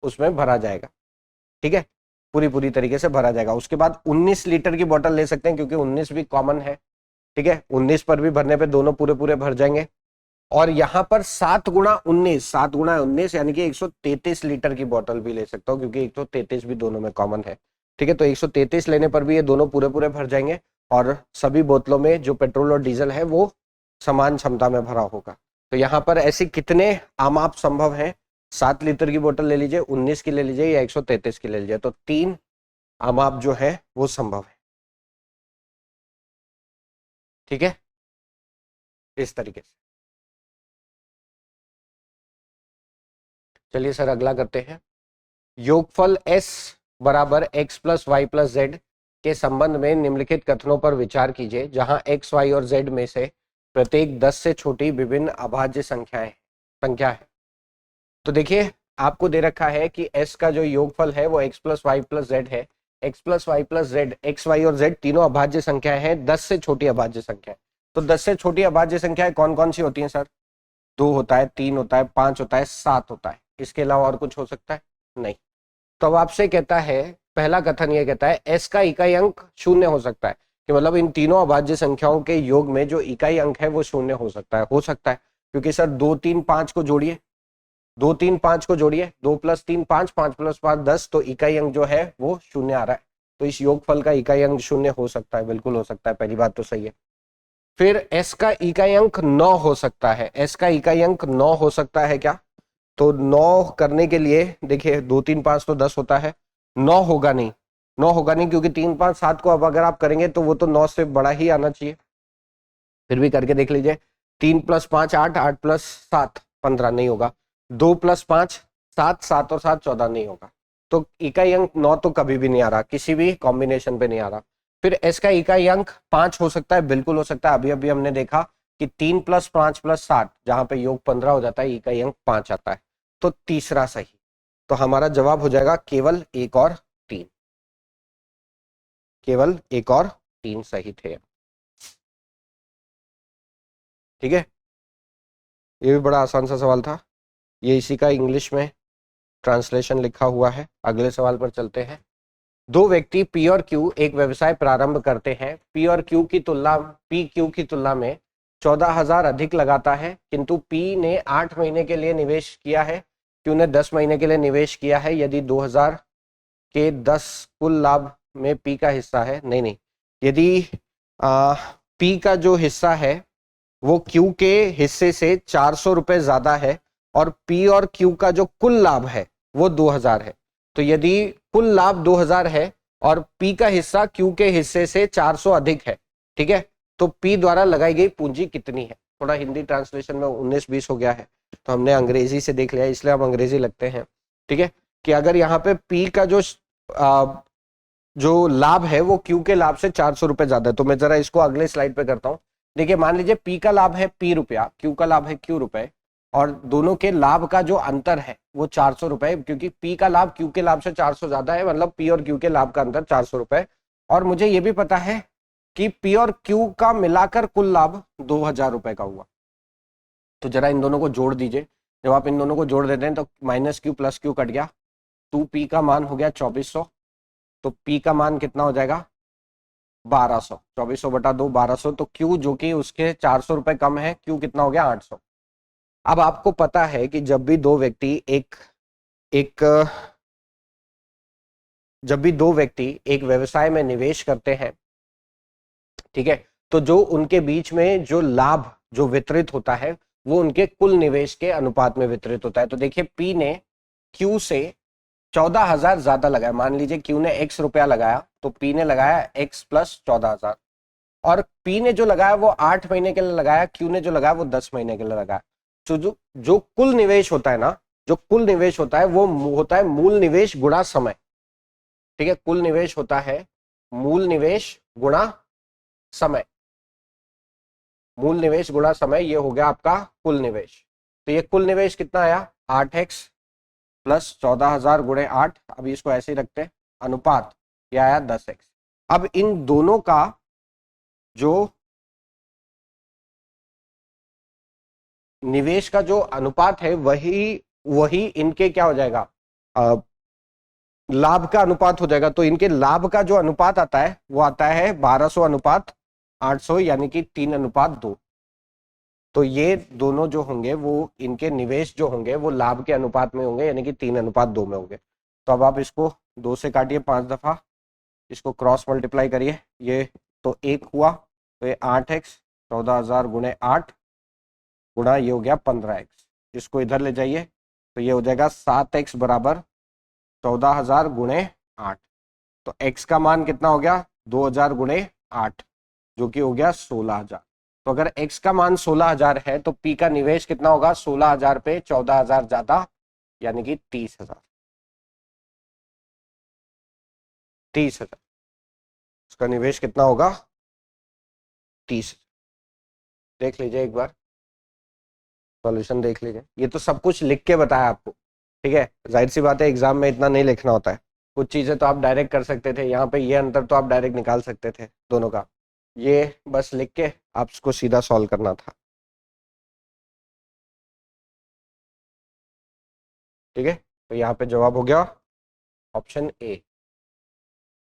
उसमें भरा जाएगा, ठीक है, पूरी पूरी तरीके से भरा जाएगा। उसके बाद 19 लीटर की बोतल ले सकते हैं क्योंकि 19 भी कॉमन है, ठीक है, 19 पर भी भरने पे दोनों पूरे पूरे भर जाएंगे। और यहाँ पर 7 गुणा 19, 7 गुणा 19 यानी कि 133 लीटर की बोतल भी ले सकता हूँ क्योंकि 133 भी दोनों में कॉमन है, ठीक है। तो 133 लेने पर भी ये दोनों पूरे पूरे भर जाएंगे और सभी बोतलों में जो पेट्रोल और डीजल है वो समान क्षमता में भरा होगा। तो यहाँ पर ऐसे कितने आमाप संभव है? 7 लीटर की बोतल ले लीजिए, 19 की ले लीजिए या 133 की ले लीजिए, तो 3 आमाप जो है वो संभव है, ठीक है, इस तरीके से। चलिए सर अगला करते हैं। योगफल s बराबर x plus y plus z के संबंध में निम्नलिखित कथनों पर विचार कीजिए जहां x, y और z में से प्रत्येक 10 से छोटी विभिन्न अभाज्य संख्या है। तो देखिए आपको दे रखा है कि s का जो योगफल है वो x plus y plus z है। x plus y plus z, x, y और z तीनों अभाज्य संख्याएं हैं, 10 से छोटी अभाज्य संख्या है। तो 10 से छोटी अभाज्य संख्याएं कौन कौन सी होती हैं सर? 2 होता है, 3 होता है, 5 होता है, 7 होता है। इसके अलावा और कुछ हो सकता है? नहीं। तो अब आपसे कहता है, पहला कथन ये कहता है s का इकाई अंक 0 हो सकता है, कि मतलब इन तीनों अभाज्य संख्याओं के योग में जो इकाई अंक है वो 0 हो सकता है। हो सकता है क्योंकि सर 2, 3, 5 को जोड़िए, 2, 3, 5 को जोड़िए, 2 + 3 5, 5 + 5 10, तो इकाई अंक जो है वो 0 आ रहा है। तो इस योगफल का इकाई अंक 0 हो सकता है, बिल्कुल हो सकता है, पहली बात तो सही है। फिर s का इकाई अंक 9 हो सकता है। s का इकाई अंक 9 हो सकता है क्या? तो 9 करने के लिए देखिए 2, 3, 5 तो 10 होता है, 9 होगा नहीं, 9 होगा नहीं क्योंकि 3, 5, 7 को अब अगर आप करेंगे तो वो तो 9 से बड़ा ही आना चाहिए। फिर भी करके देख लीजिए, 3 + 5 8, 8 + 7 15 नहीं होगा, 2 + 5 7, 7 और 7 14 नहीं होगा। तो इकाई अंक 9 तो कभी भी नहीं आ रहा, किसी भी कॉम्बिनेशन पे नहीं आ रहा। फिर एस का इकाई अंक 5 हो सकता है, बिल्कुल हो सकता है। अभी अभी हमने देखा कि 3 + 5 + 7 जहां पे योग 15 हो जाता है, इकाई अंक 5 आता है। तो तीसरा सही। तो हमारा जवाब हो जाएगा केवल 1 और 3, केवल 1 और 3 सही थे। ठीक है, ये भी बड़ा आसान सा सवाल था। ये इसी का इंग्लिश में ट्रांसलेशन लिखा हुआ है। अगले सवाल पर चलते हैं। दो व्यक्ति पी और क्यू एक व्यवसाय प्रारंभ करते हैं। पी क्यू की तुलना में 14,000 अधिक लगाता है, किंतु पी ने 8 महीने के लिए निवेश किया है, क्यू ने 10 महीने के लिए निवेश किया है। यदि 2000 के 10 कुल लाभ में पी का हिस्सा है, नहीं, यदि पी का जो हिस्सा है वो क्यू के हिस्से से 400 रुपए ज्यादा है और पी और क्यू का जो कुल लाभ है वो 2000 है। तो यदि कुल लाभ 2000 है और पी का हिस्सा क्यू के हिस्से से 400 अधिक है, ठीक है, तो पी द्वारा लगाई गई पूंजी कितनी है। थोड़ा हिंदी ट्रांसलेशन में 19-20 हो गया है, तो हमने अंग्रेजी से देख लिया, इसलिए हम अंग्रेजी लगते हैं। ठीक है, कि अगर यहाँ पे पी का जो लाभ है वो क्यू के लाभ से 400 रुपए ज्यादा है। तो मैं जरा इसको अगले स्लाइड पे करता हूं। देखिए, मान लीजिए पी का लाभ है पी रुपया, क्यू का लाभ है क्यू रुपए, और दोनों के लाभ का जो अंतर है वो 400 रुपए, क्योंकि पी का लाभ क्यू के लाभ से 400 ज्यादा है, मतलब पी और क्यू के लाभ का अंतर 400 रुपए। और मुझे ये भी पता है कि पी और क्यू का मिलाकर कुल लाभ 2000 रुपए का हुआ। तो जरा इन दोनों को जोड़ दीजिए। जब आप इन दोनों को जोड़ देते हैं तो -q + q कट गया, 2p का मान हो गया 2400, तो p का मान कितना हो जाएगा 1200, 2400 बटा 2 1200। तो q जो कि उसके 400 रुपए कम है, q कितना हो गया 800। अब आपको पता है कि जब भी दो व्यक्ति एक व्यवसाय में निवेश करते हैं, ठीक है, तो जो उनके बीच में जो लाभ जो वितरित होता है वो उनके कुल निवेश के अनुपात में वितरित होता है। तो देखिए, पी ने क्यू से 14,000 ज्यादा लगाया। मान लीजिए क्यू ने x रुपया लगाया, तो पी ने लगाया x + 14,000, और पी ने जो लगाया वो 8 महीने के लिए लगाया, क्यू ने जो लगाया वो 10 महीने के लिए लगाया। तो जो कुल निवेश होता है ना, जो कुल निवेश होता है वो होता है मूल निवेश गुणा समय। ठीक है, कुल निवेश होता है मूल निवेश गुणा समय। मूल निवेश गुणा समय, ये हो गया आपका कुल निवेश। तो ये कुल निवेश कितना आया 8x + 14,000 × 8। अभी इसको ऐसे ही रखते हैं, अनुपात ये आया 10x। अब इन दोनों का जो निवेश का जो अनुपात है वही इनके क्या हो जाएगा, लाभ का अनुपात हो जाएगा। तो इनके लाभ का जो अनुपात आता है वो आता है 1200/800, यानी कि 3:2। तो ये दोनों जो होंगे वो इनके निवेश जो होंगे वो लाभ के अनुपात में होंगे, यानी कि 3:2 में होंगे। तो अब आप इसको 2 से काटिए 5 दफा, इसको क्रॉस मल्टीप्लाई करिए, ये तो 1 हुआ, तो ये 8x 14,000 × 8 गुणा ये हो गया 15x। इसको इधर ले जाइए तो ये हो जाएगा 7x = 14,000 × 8। तो x का मान कितना हो गया 2000 × 8, जो कि हो गया 16,000। तो अगर x का मान 16,000 है तो p का निवेश कितना होगा 16,000 पे 14,000 ज्यादा, यानी कि 30,000। 30,000 उसका निवेश कितना होगा 30। देख लीजिए एक बार, सॉल्यूशन देख लीजिए। ये तो सब कुछ लिख के बताया आपको, ठीक है। जाहिर सी बात है एग्जाम में इतना नहीं लिखना होता है। कुछ चीजें तो आप डायरेक्ट कर सकते थे, यहाँ पे ये अंतर तो आप डायरेक्ट निकाल सकते थे दोनों का। ये बस लिख के आपको सीधा सॉल्व करना था, ठीक है। तो यहाँ पे जवाब हो गया ऑप्शन ए।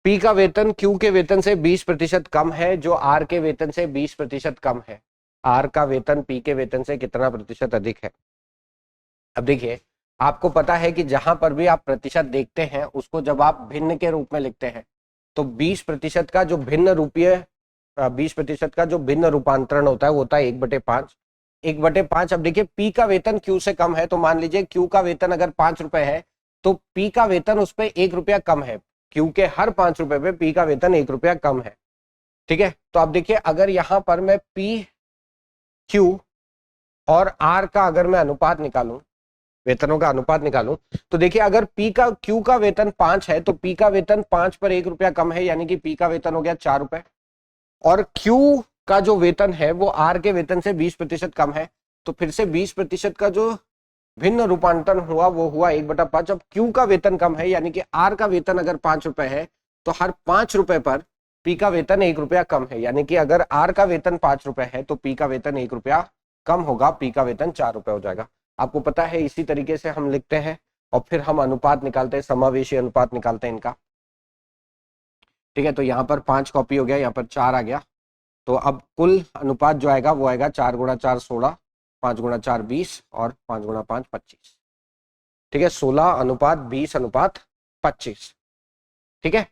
पी का वेतन क्यू के वेतन से 20% कम है, जो आर के वेतन से 20% कम है। आर का वेतन पी के वेतन से कितना प्रतिशत अधिक है। अब देखिए, आपको पता है कि जहां पर भी आप प्रतिशत देखते हैं उसको जब आप भिन्न के रूप में लिखते हैं तो 20% का जो भिन्न रूपीय 20% का जो भिन्न रूपांतरण होता है वो होता है 1/5। 1/5। अब देखिए, पी का वेतन क्यू से कम है, तो मान लीजिए क्यू का वेतन अगर 5 रुपए है तो पी का वेतन उस पर 1 रुपया कम है। क्यू के हर 5 रुपए पे पी का वेतन 1 रुपया कम है, ठीक है। तो आप देखिए, अगर यहां पर मैं पी क्यू और आर का अगर मैं अनुपात निकालूं, वेतनों का अनुपात निकालूं, तो देखिए अगर पी का क्यू का वेतन 5 है तो पी का वेतन 5 पर 1 रुपया कम है, यानी कि पी का वेतन हो गया 4 रुपए, और क्यू का जो वेतन है वो आर के वेतन से 20% कम है, तो फिर से 20% का जो भिन्न रूपांतरण हुआ वो हुआ 1/5। अब क्यू का वेतन कम है, यानी कि आर का वेतन अगर 5 रुपए है तो हर 5 रुपए पर पी का वेतन 1 रुपया कम है, यानी कि अगर आर का वेतन 5 रुपए है तो पी का वेतन 1 रुपया कम होगा, पी का वेतन 4 रुपए हो जाएगा। आपको पता है इसी तरीके से हम लिखते हैं और फिर हम अनुपात निकालते हैं, समावेशी अनुपात निकालते हैं इनका। ठीक है, तो यहाँ पर 5 कॉपी हो गया, यहाँ पर 4 आ गया, तो अब कुल अनुपात जो आएगा वो आएगा 4 गुणा 4 16, 5 गुणा 4 20 और 5 गुणा 5 25। ठीक है, 16:20:25। ठीक है,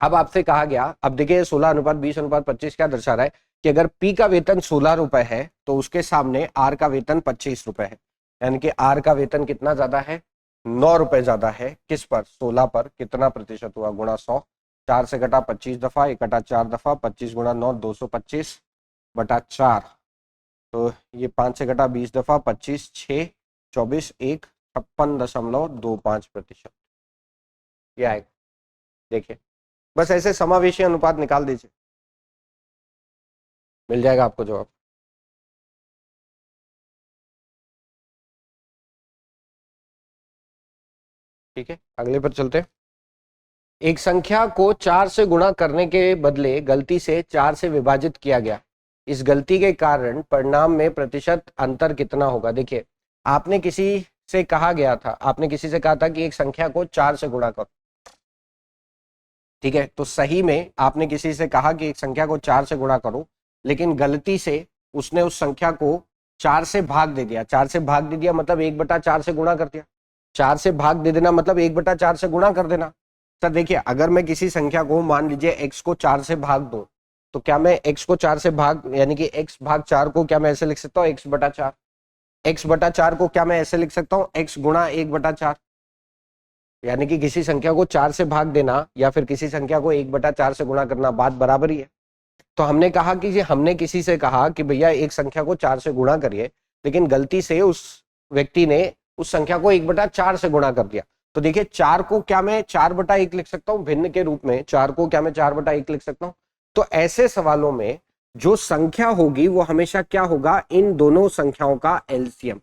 अब आपसे कहा गया, अब देखिए 16:20:25 क्या दर्शा रहा है कि अगर पी का वेतन 16 रुपए है तो उसके सामने आर का वेतन 25 रुपए है, यानी कि आर का वेतन कितना ज्यादा है, 9 रुपए ज्यादा है। किस पर, 16 पर, कितना प्रतिशत हुआ, गुणा 100, 4 से घटा 25 दफा, 1 घटा 4 दफा, 25 गुणा 9 225 बटा 4, तो ये 5 से घटा 20 दफा, 25 6 24 1 56.25%। ये आएगा, देखिए बस ऐसे समावेशी अनुपात निकाल दीजिए, मिल जाएगा आपको जवाब। ठीक है, अगले पर चलते हैं। एक संख्या को 4 से गुणा करने के बदले गलती से 4 से विभाजित किया गया, इस गलती के कारण परिणाम में प्रतिशत अंतर कितना होगा। देखिए आपने किसी से कहा गया था, आपने किसी से कहा था कि एक संख्या को 4 से गुणा करो, ठीक है, तो सही में आपने किसी से कहा कि एक संख्या को 4 से गुणा करो, लेकिन गलती से उसने उस संख्या को 4 से भाग दे दिया। 4 से भाग दे दिया मतलब 1/4 से गुणा कर दिया। 4 से भाग दे देना मतलब 1/4 से गुणा कर देना। सर देखिए अगर मैं किसी संख्या को, मान लीजिए x को 4 से भाग दूं, तो क्या मैं x को 4 से भाग, यानी कि x भाग 4 को क्या मैं ऐसे लिख सकता हूँ, x/4। x/4 को क्या मैं ऐसे लिख सकता हूँ, x गुणा 1/4। यानी कि किसी संख्या को 4 से भाग देना या फिर किसी संख्या को 1/4 से गुणा करना, बात बराबर ही है। तो हमने कहा कि हमने किसी से कहा कि भैया एक संख्या को 4 से गुणा करिए, लेकिन गलती से उस व्यक्ति ने उस संख्या को 1/4 से गुणा कर दिया। तो देखिए 4 को क्या मैं 4/1 लिख सकता हूँ भिन्न के रूप में, 4 को क्या मैं 4/1 लिख सकता हूँ। तो ऐसे सवालों में जो संख्या होगी वो हमेशा क्या होगा, इन दोनों संख्याओं का एलसीएम।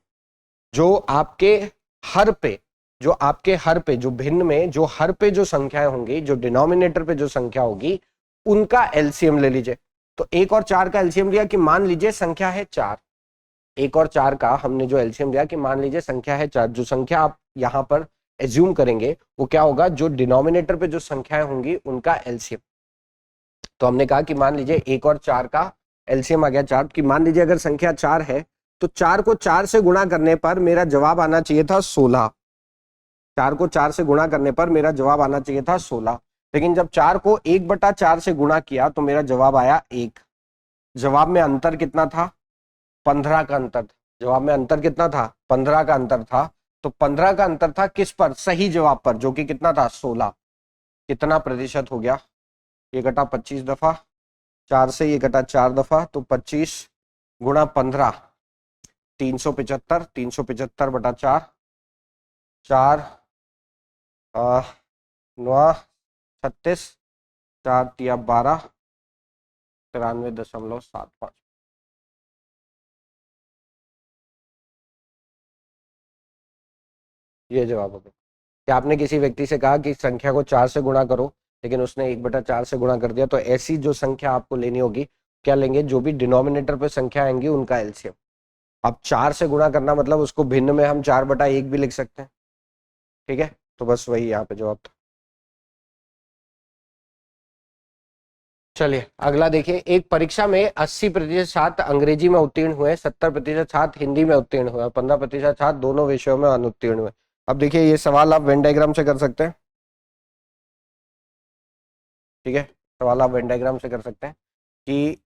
जो आपके हर पे, जो आपके हर पे, जो भिन्न में जो हर पे जो संख्याएं होंगी, जो डिनोमिनेटर पे जो संख्या होगी, उनका एलसीएम ले लीजिए। तो 1 और 4 का एलसीएम लिया कि मान लीजिए संख्या है 4, 1 और 4 का हमने जो एलसीएम लिया कि मान लीजिए संख्या है 4, जो संख्या आप यहां पर एज्यूम करेंगे वो क्या होगा, जो डिनोमिनेटर पे जो संख्याएं होंगी उनका एलसीएम। तो हमने कहा कि मान लीजिए 1 और 4 का एलसीएम आ गया 4, कि मान लीजिए अगर संख्या 4 है तो 4 को 4 से गुणा करने पर मेरा जवाब आना चाहिए था 16। 4 को 4 से गुणा करने पर मेरा जवाब आना चाहिए था 16, लेकिन जब 4 को 1/4 से गुणा किया तो मेरा जवाब आया 1। जवाब में अंतर कितना था, 15 का अंतर था। जवाब में अंतर कितना था, 15 का अंतर था। तो 15 का अंतर था किस पर, सही जवाब पर, जो कि कितना था 16। कितना प्रतिशत हो गया, ये घटा 25 दफा, 4 से ये घटा 4 दफा, तो 25 गुणा 15 375, 375/4, 4 9 36, 4 तिया 12, 93.75। ये जवाब हो गया कि आपने किसी व्यक्ति से कहा कि संख्या को 4 से गुणा करो, लेकिन उसने 1/4 से गुणा कर दिया। तो ऐसी जो संख्या आपको लेनी होगी, क्या लेंगे, जो भी डिनोमिनेटर पे संख्या आएंगी उनका एलसीएम। अब 4 से गुणा करना मतलब उसको भिन्न में हम 4/1 भी लिख सकते हैं। ठीक है, तो बस वही यहाँ पे जवाब था। चलिए अगला देखिए, एक परीक्षा में 80% छात्र अंग्रेजी में उत्तीर्ण हुए, 70% छात्र हिंदी में उत्तीर्ण हुए, 15% छात्र दोनों विषयों में अनुत्तीर्ण हुए। अब देखिए ये सवाल आप वेन डायग्राम से कर सकते हैं। ठीक है, सवाल आप वेन डायग्राम से कर सकते हैं कि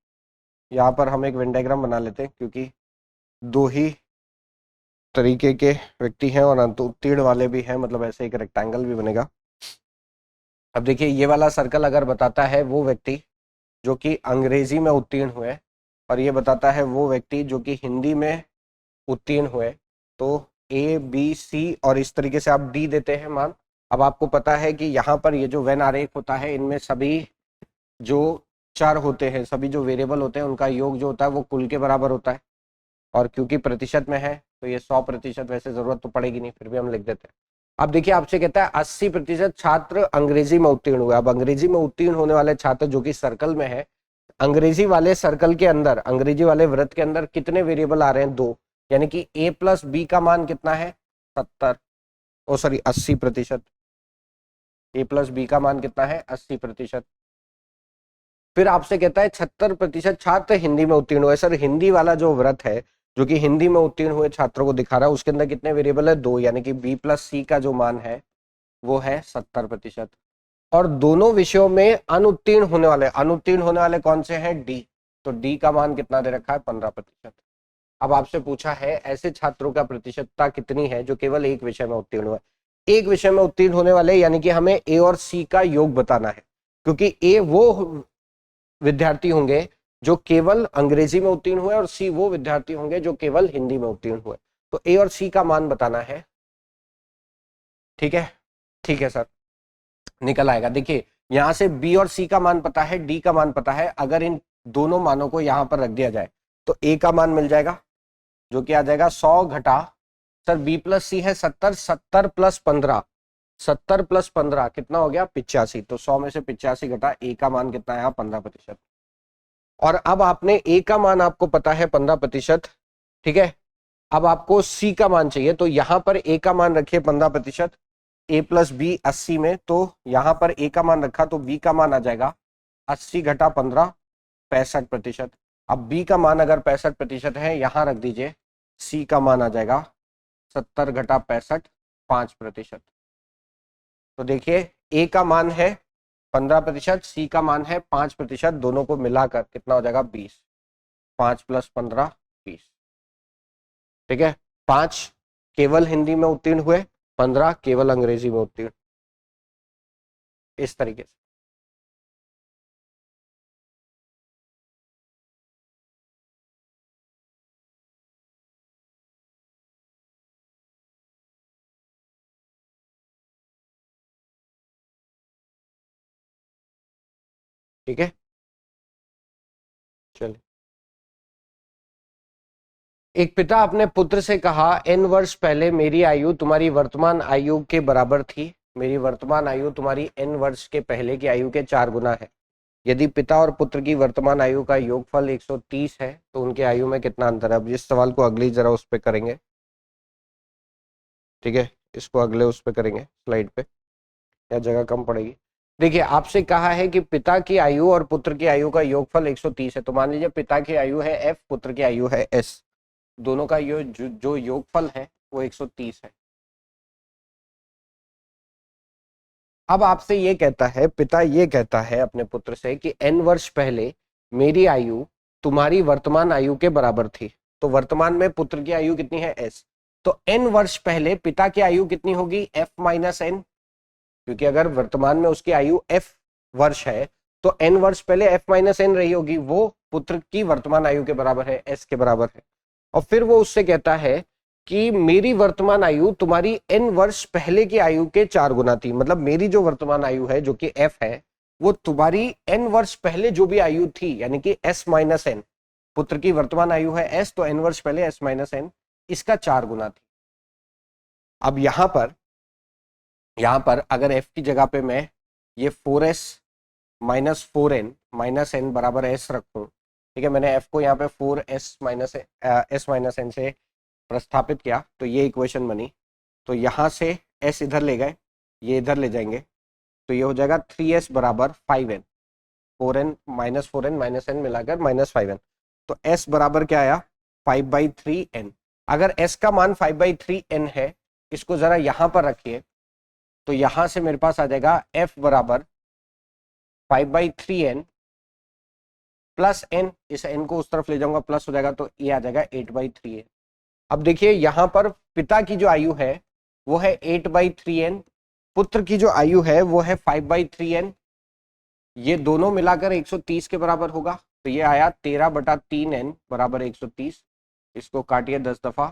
यहाँ पर हम एक वेन डायग्राम बना लेते हैं, क्योंकि दो ही तरीके के व्यक्ति हैं और उत्तीर्ण वाले भी हैं, मतलब ऐसे एक रेक्टेंगल भी बनेगा। अब देखिए ये वाला सर्कल अगर बताता है वो व्यक्ति जो कि अंग्रेजी में उत्तीर्ण हुए और ये बताता है वो व्यक्ति जो कि हिंदी में उत्तीर्ण हुए। तो ए बी सी और इस तरीके से आप डी देते हैं मान। अब आपको पता है कि यहाँ पर ये जो वेन आरेख होता है इनमें सभी जो चर होते हैं, सभी जो वेरिएबल होते हैं उनका योग जो होता है वो कुल के बराबर होता है। और क्योंकि प्रतिशत में है तो ये 100%, वैसे जरूरत तो पड़ेगी नहीं फिर भी हम लिख देते हैं। अब देखिए आपसे कहता है 80% छात्र अंग्रेजी में उत्तीर्ण हुए। अब अंग्रेजी में उत्तीर्ण होने वाले छात्र जो कि सर्कल में है, अंग्रेजी वाले सर्कल के अंदर, अंग्रेजी वाले वृत्त के अंदर कितने वेरिएबल आ रहे हैं? 2, यानी कि a प्लस बी का मान कितना है? 70, ओ सॉरी 80%। a प्लस बी का मान कितना है? 80%। फिर आपसे कहता है 76% छात्र हिंदी में उत्तीर्ण हुए। सर हिंदी वाला जो व्रत है जो कि हिंदी में उत्तीर्ण हुए छात्रों को दिखा रहा है उसके अंदर कितने वेरिएबल है? 2, यानी कि b प्लस सी का जो मान है वो है 70%। और दोनों विषयों में अनुत्तीर्ण होने वाले कौन से हैं? डी। तो डी का मान कितना दे रखा है? 15%। अब आपसे पूछा है ऐसे छात्रों का प्रतिशतता कितनी है जो केवल एक विषय में उत्तीर्ण हुआ। एक विषय में उत्तीर्ण होने वाले यानी कि हमें ए और सी का योग बताना है, क्योंकि ए वो विद्यार्थी होंगे जो केवल अंग्रेजी में उत्तीर्ण हुए और सी वो विद्यार्थी होंगे जो केवल हिंदी में उत्तीर्ण हुए। तो ए और सी का मान बताना है। ठीक है, ठीक है सर, निकल आएगा। देखिए यहां से बी और सी का मान पता है, डी का मान पता है। अगर इन दोनों मानों को यहां पर रख दिया जाए तो ए का मान मिल जाएगा जो कि आ जाएगा 100 घटा, सर बी प्लस सी है 70, 70 प्लस 15, 70 प्लस 15 कितना हो गया? 85। तो 100 में से 85 घटा ए का मान कितना है? 15%। और अब आपने ए का मान आपको पता है 15%, ठीक है। अब आपको सी का मान चाहिए, तो यहां पर ए का मान रखिए 15%, ए प्लस बी 80 में, तो यहां पर ए का मान रखा तो बी का मान आ जाएगा 80 घटा 15, 65%। अब बी का मान अगर 65% है यहां रख दीजिए, सी का मान आ जाएगा 70 घटा 65, 5%। तो देखिए ए का मान है 15%, सी का मान है 5%, दोनों को मिलाकर कितना हो जाएगा? 20। 5 प्लस 15 20। ठीक है, 5 केवल हिंदी में उत्तीर्ण हुए, 15 केवल अंग्रेजी में उत्तीर्ण, इस तरीके से। ठीक है, चलिए। एक पिता अपने पुत्र से कहा, n वर्ष पहले मेरी आयु तुम्हारी वर्तमान आयु के बराबर थी। मेरी वर्तमान आयु तुम्हारी n वर्ष के पहले की आयु के 4 गुना है। यदि पिता और पुत्र की वर्तमान आयु का योगफल 130 है तो उनके आयु में कितना अंतर है? अब इस सवाल को अगली जरा उस पे करेंगे, ठीक है, इसको अगले उस पे करेंगे स्लाइड पे, या जगह कम पड़ेगी। देखिए आपसे कहा है कि पिता की आयु और पुत्र की आयु का योगफल 130 है। तो मान लीजिए पिता की आयु है f, पुत्र की आयु है s, दोनों का जो योगफल है वो 130 है। अब आपसे ये कहता है, पिता ये कहता है अपने पुत्र से कि n वर्ष पहले मेरी आयु तुम्हारी वर्तमान आयु के बराबर थी। तो वर्तमान में पुत्र की आयु कितनी है? s। तो n वर्ष पहले पिता की आयु कितनी होगी? f माइनस n, क्योंकि अगर वर्तमान में उसकी आयु f वर्ष है तो n वर्ष पहले f माइनस n रही होगी, वो पुत्र की वर्तमान आयु के बराबर है, s के बराबर है। और फिर वो उससे कहता है कि मेरी वर्तमान आयु तुम्हारी n वर्ष पहले की आयु के 4 गुना थी। मतलब मेरी जो वर्तमान आयु है जो कि f है वो तुम्हारी n वर्ष पहले जो भी आयु थी, यानी कि s माइनस n, पुत्र की वर्तमान आयु है s, तो n वर्ष पहले s माइनस n इसका 4 गुना थी। अब यहां पर अगर f की जगह पे मैं ये 4s minus 4n minus n बराबर s रखूं, ठीक है, मैंने f को यहाँ पे 4s minus s minus n से प्रस्थापित किया तो ये इक्वेशन बनी। तो यहां से s इधर ले गए, ये इधर ले जाएंगे, तो ये हो जाएगा 3s बराबर 5n, 4n माइनस n मिलाकर माइनस 5n। तो s बराबर क्या आया? 5/3n। अगर s का मान 5/3n है, इसको जरा यहां पर रखिए, तो यहां से मेरे पास आ जाएगा f बराबर 5/3n प्लस n, इस n को उस तरफ ले जाऊंगा प्लस हो जाएगा, तो ये आ जाएगा 8/3n। अब देखिए यहां पर पिता की जो आयु है वो है 8/3n, पुत्र की जो आयु है वो है 5/3n, ये दोनों मिलाकर 130 के बराबर होगा। तो ये आया 13/3n बराबर 130। इसको काटिए 10 दफा,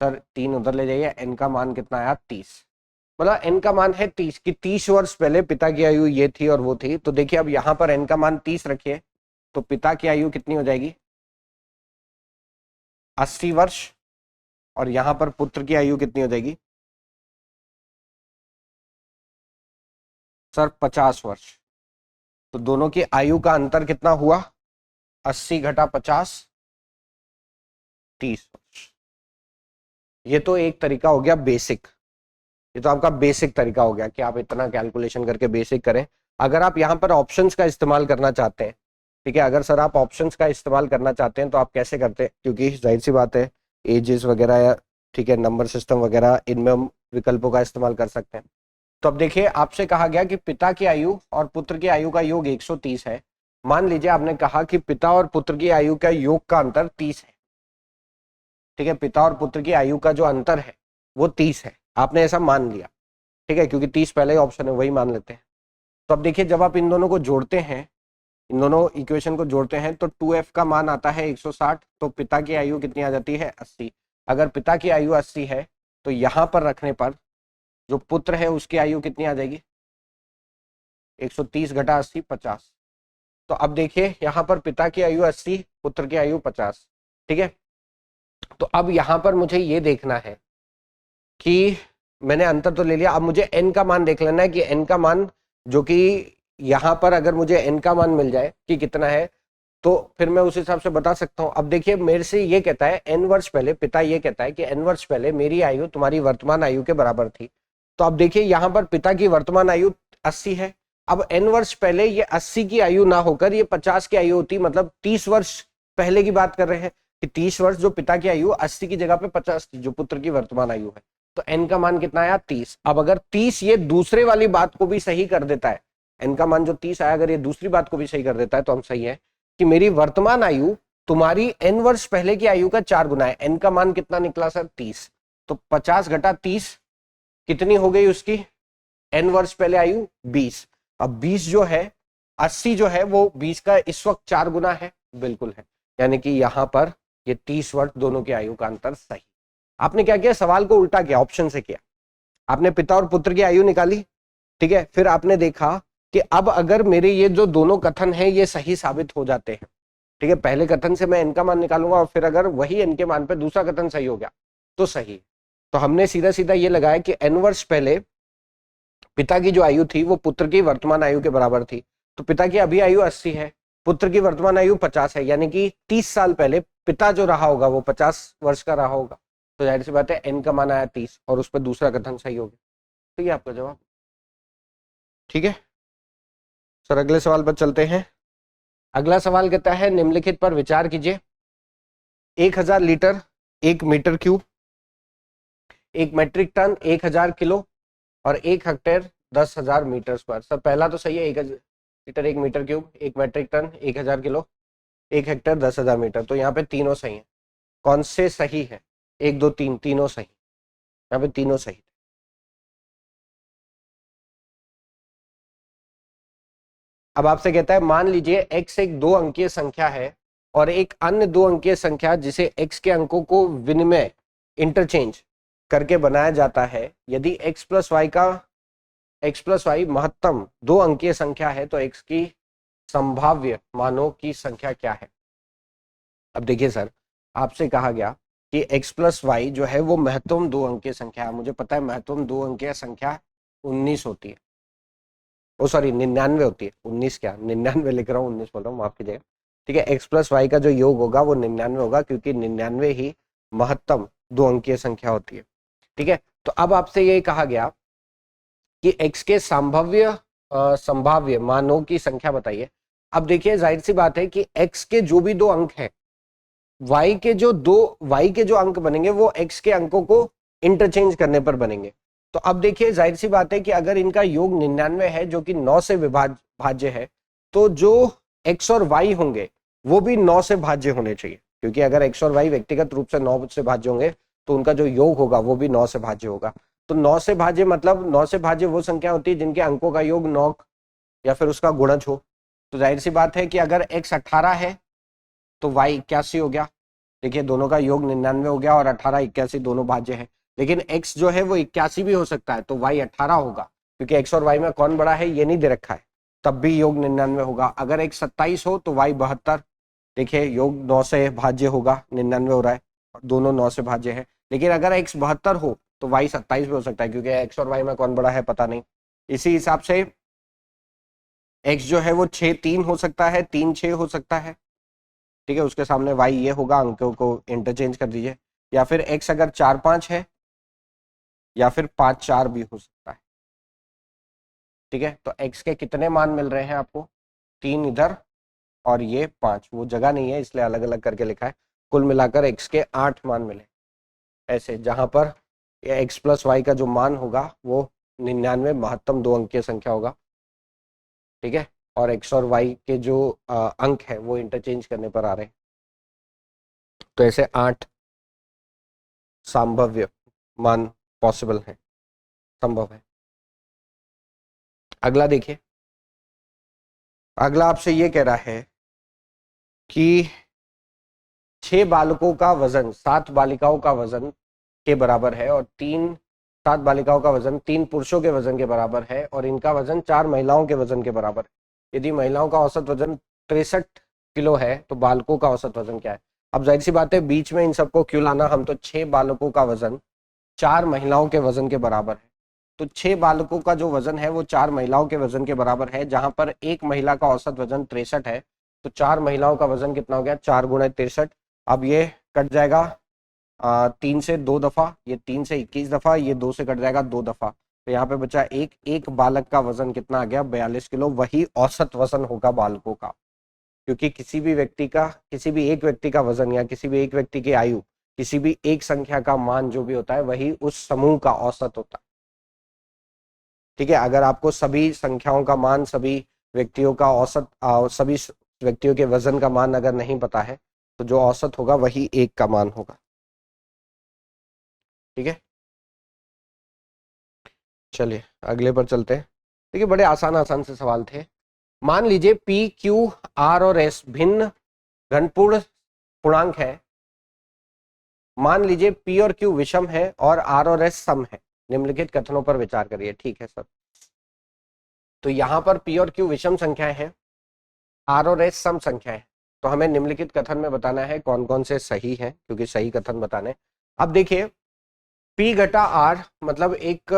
सर 3 उधर ले जाइए, n का मान कितना आया 30। मतलब n का मान है 30 कि 30 वर्ष पहले पिता की आयु ये थी और वो थी। तो देखिए अब यहाँ पर n का मान 30 रखिए तो पिता की आयु कितनी हो जाएगी 80 वर्ष, और यहाँ पर पुत्र की आयु कितनी हो जाएगी सर 50 वर्ष। तो दोनों की आयु का अंतर कितना हुआ 80 घटा 50, 30 वर्ष। ये तो एक तरीका हो गया बेसिक, ये तो आपका बेसिक तरीका हो गया कि आप इतना कैलकुलेशन करके बेसिक करें। अगर आप यहाँ पर ऑप्शंस का इस्तेमाल करना चाहते हैं, ठीक है, अगर सर आप ऑप्शंस का इस्तेमाल करना चाहते हैं तो आप कैसे करते हैं, क्योंकि जाहिर सी बात है एजेस वगैरह या ठीक है नंबर सिस्टम वगैरह इनमें हम विकल्पों का इस्तेमाल कर सकते हैं। तो अब देखिए आपसे कहा गया कि पिता की आयु और पुत्र की आयु का योग 130 है। मान लीजिए आपने कहा कि पिता और पुत्र की आयु का योग का अंतर 30 है, ठीक है, पिता और पुत्र की आयु का जो अंतर है वो 30 है, आपने ऐसा मान लिया, ठीक है, क्योंकि 30 पहले ही ऑप्शन है वही मान लेते हैं। तो अब देखिए जब आप इन दोनों को जोड़ते हैं, इन दोनों इक्वेशन को जोड़ते हैं तो 2f का मान आता है 160, तो पिता की आयु कितनी आ जाती है 80। अगर पिता की आयु 80 है तो यहाँ पर रखने पर जो पुत्र है उसकी आयु कितनी आ जाएगी 130 घटा 80 50। तो अब देखिए यहाँ पर पिता की आयु 80, पुत्र की आयु 50, ठीक है। तो अब यहाँ पर मुझे ये देखना है कि मैंने अंतर तो ले लिया, अब मुझे n का मान देख लेना है कि n का मान जो कि यहाँ पर अगर मुझे n का मान मिल जाए कि कितना है तो फिर मैं उस हिसाब से बता सकता हूँ। अब देखिए मेरे से ये कहता है n वर्ष पहले, पिता ये कहता है कि n वर्ष पहले मेरी आयु तुम्हारी वर्तमान आयु के बराबर थी। तो अब देखिए यहाँ पर पिता की वर्तमान आयु 80 है, अब n वर्ष पहले ये 80 की आयु ना होकर ये 50 की आयु होती, मतलब 30 वर्ष पहले की बात कर रहे हैं कि 30 वर्ष जो पिता की आयु 80 की जगह पे 50 थी जो पुत्र की वर्तमान आयु है। तो n का मान कितना आया 30। अब अगर 30 ये दूसरे वाली बात को भी सही कर देता है, n का मान जो 30 आया अगर ये दूसरी बात को भी सही कर देता है तो हम सही है कि मेरी वर्तमान आयु तुम्हारी n वर्ष पहले की आयु का 4 गुना है। n का मान कितना निकला सर 30, तो 50 घटा 30 कितनी हो गई उसकी n वर्ष पहले आयु 20। अब 20 जो है 80 जो है वो 20 का इस वक्त 4 गुना है, बिल्कुल है, यानी कि यहाँ पर ये 30 वर्ष दोनों की आयु का अंतर सही। आपने क्या किया सवाल को उल्टा किया, ऑप्शन से किया, आपने पिता और पुत्र की आयु निकाली, ठीक है, फिर आपने देखा कि अब अगर मेरे ये जो दोनों कथन हैं ये सही साबित हो जाते हैं, ठीक है, पहले कथन से मैं n का मान निकालूंगा और फिर अगर वही n के मान पे दूसरा कथन सही हो गया तो सही। तो हमने सीधा सीधा ये लगाया कि n वर्ष पहले पिता की जो आयु थी वो पुत्र की वर्तमान आयु के बराबर थी, तो पिता की अभी आयु 80 है, पुत्र की वर्तमान आयु 50 है, यानी कि 30 साल पहले पिता जो रहा होगा वो 50 वर्ष का रहा होगा। तो जाहिर सी बात है n का मान आया 30 और उस पर दूसरा कथन सही हो गया, तो ये आपका जवाब, ठीक है। सर अगले सवाल पर चलते हैं। अगला सवाल कहता है निम्नलिखित पर विचार कीजिए, 1000 litre 1 metre cube, 1 metric ton 1000 kilo और 1 हेक्टेयर 10,000 मीटर स्क्वायर। सर पहला तो सही है, 1000 litre 1 metre cube, 1 metric ton 1000 kilo, 1 hectare 10,000 metre, तो यहाँ पे तीनों सही है। कौन से सही है 1 2 3, तीनों सही, यहाँ पे तीनों सही। अब आपसे कहता है मान लीजिए x एक 2 अंकीय संख्या है और एक अन्य 2 अंकीय संख्या जिसे x के अंकों को विनिमय इंटरचेंज करके बनाया जाता है, यदि x प्लस वाई महत्तम 2 अंकीय संख्या है तो x की संभाव्य मानों की संख्या क्या है। अब देखिए सर आपसे कहा गया कि x प्लस वाई जो है वो महत्तम 2 अंकीय संख्या है, मुझे पता है महत्तम 2 अंकीय संख्या 19 होती है, ओ सॉरी 99 होती है, 19 क्या 99 लिख रहा हूँ, 19 बोल रहा हूँ, माफ कीजिएगा, ठीक है। x प्लस वाई का जो योग होगा वो 99 होगा क्योंकि 99 ही महत्तम 2 अंकीय संख्या होती है, ठीक है। तो अब आपसे ये कहा गया कि x के संभाव्य मानों की संख्या बताइए। अब देखिए जाहिर सी बात है कि x के जो भी 2 अंक हैं, y के जो अंक बनेंगे वो x के अंकों को इंटरचेंज करने पर बनेंगे। तो अब देखिए जाहिर सी बात है कि अगर इनका योग 99 है जो कि 9 से भाज्य है, तो जो x और y होंगे वो भी 9 से भाज्य होने चाहिए, क्योंकि अगर x और y व्यक्तिगत रूप से 9 से भाज्य होंगे तो उनका जो योग होगा वो भी 9 से भाज्य होगा। तो 9 से भाज्य मतलब 9 से भाज्य वो संख्या होती है जिनके अंकों का योग 9 या फिर उसका गुणज हो। तो जाहिर सी बात है कि अगर x 18 है तो y 81 हो गया। देखिए दोनों का योग 99 हो गया और 18 81 दोनों भाज्य है, लेकिन x जो है वो 81 भी हो सकता है, तो y 18 होगा, क्योंकि x और y में कौन बड़ा है ये नहीं दे रखा है, तब भी योग 99 होगा। अगर x 27 हो तो y 72, देखिए योग 9 से भाज्य होगा, 99 हो रहा है, दोनों 9 से भाज्य है। लेकिन अगर x 72 हो तो y 27 भी हो सकता है, क्योंकि x और y में कौन बड़ा है पता नहीं। इसी हिसाब से x जो है वो 6 3 हो सकता है, 3 6 हो सकता है, ठीक है, उसके सामने y ये होगा, अंकों को इंटरचेंज कर दीजिए। या फिर x अगर 4 5 है, या फिर 5 4 भी हो सकता है, ठीक है। तो x के कितने मान मिल रहे हैं आपको, 3 इधर और ये 5, वो जगह नहीं है इसलिए अलग अलग करके लिखा है। कुल मिलाकर x के 8 मान मिले, ऐसे, जहां पर x प्लस वाई का जो मान होगा वो 99 महत्तम 2 अंकीय संख्या होगा, ठीक है, और x और y के जो अंक है वो इंटरचेंज करने पर आ रहे हैं। तो ऐसे 8 संभाव्य मान पॉसिबल है, संभव है। अगला देखिए, अगला आपसे ये कह रहा है कि 6 बालकों का वजन 7 बालिकाओं का वजन के बराबर है, और 7 बालिकाओं का वजन 3 पुरुषों के वजन के बराबर है, और इनका वजन 4 महिलाओं के वजन के बराबर है। यदि महिलाओं का औसत वजन 63 किलो है तो बालकों का औसत वजन क्या है। अब जाहिर सी बात है बीच में इन सबको क्यों लाना, हम तो 6 बालकों का वजन 4 महिलाओं के वजन के बराबर है, तो 6 बालकों का जो वजन है वो 4 महिलाओं के वजन के बराबर है, जहां पर एक महिला का औसत वजन 63 है, तो 4 महिलाओं का वजन कितना हो गया, 4 गुणा 63। अब ये कट जाएगा 3 से 2 दफा, ये 3 से 21 दफा, ये 2 से कट जाएगा 2 दफा, तो यहाँ पे बचा एक बालक का वजन कितना आ गया, 42 किलो। वही औसत वजन होगा बालकों का, क्योंकि किसी भी एक व्यक्ति का वजन या किसी भी एक व्यक्ति की आयु, किसी भी एक संख्या का मान जो भी होता है वही उस समूह का औसत होता है, ठीक है। अगर आपको सभी संख्याओं का मान, सभी व्यक्तियों का औसत, सभी व्यक्तियों के वजन का मान अगर नहीं पता है, तो जो औसत होगा वही एक का मान होगा, ठीक है। चलिए अगले पर चलते हैं। देखिए बड़े आसान आसान से सवाल थे। मान लीजिए पी क्यू आर और एस भिन्न घनपूर्ण पूर्णांक है। मान लीजिए पी और क्यू विषम है और आर और एस सम है। निम्नलिखित कथनों पर विचार करिए, ठीक है सर। तो यहां पर पी और क्यू विषम संख्याएं हैं, आर और एस सम संख्या है, तो हमें निम्नलिखित कथन में बताना है कौन कौन से सही हैं, क्योंकि सही कथन बताने। अब देखिए पी घटा आर मतलब एक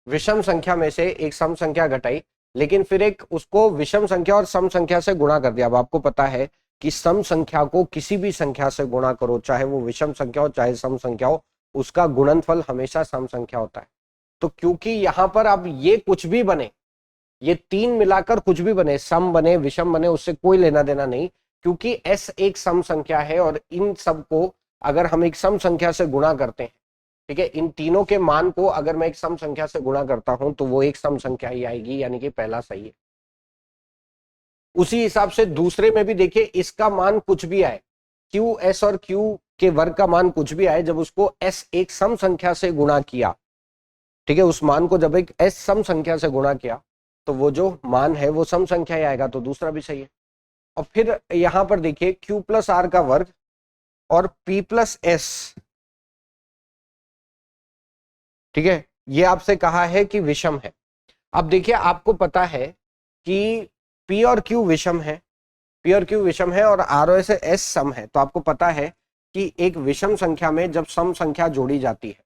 विषम संख्या में से एक सम संख्या घटाई, लेकिन फिर एक उसको विषम संख्या और सम संख्या से गुणा कर दिया। अब आपको पता है कि सम संख्या को किसी भी संख्या से गुणा करो, चाहे वो विषम संख्या हो चाहे सम संख्या हो, उसका गुणनफल हमेशा सम संख्या होता है। तो क्योंकि यहां पर अब ये कुछ भी बने, ये तीन मिलाकर कुछ भी बने, सम बने विषम बने, उससे कोई लेना देना नहीं, क्योंकि s एक सम संख्या है और इन सब को अगर हम एक सम संख्या से गुणा करते हैं, ठीक है, इन तीनों के मान को अगर मैं एक सम संख्या से गुणा करता हूं तो वो एक सम संख्या ही आएगी, यानी कि पहला सही है। उसी हिसाब से दूसरे में भी देखिए इसका मान कुछ भी आए, क्यू एस और क्यू के वर्ग का मान कुछ भी आए, जब उसको एस एक सम संख्या से गुणा किया, ठीक है, उस मान को जब एक एस सम संख्या से गुणा किया तो वो जो मान है वो सम संख्या ही आएगा, तो दूसरा भी सही है। और फिर यहां पर देखिए क्यू प्लस आर का वर्ग और पी प्लस एस, ठीक है, ये आपसे कहा है कि विषम है। अब देखिए आपको पता है कि पी और क्यू विषम है, पी और क्यू विषम है और आर और एस सम है, तो आपको पता है कि एक विषम संख्या में जब सम संख्या जोड़ी जाती है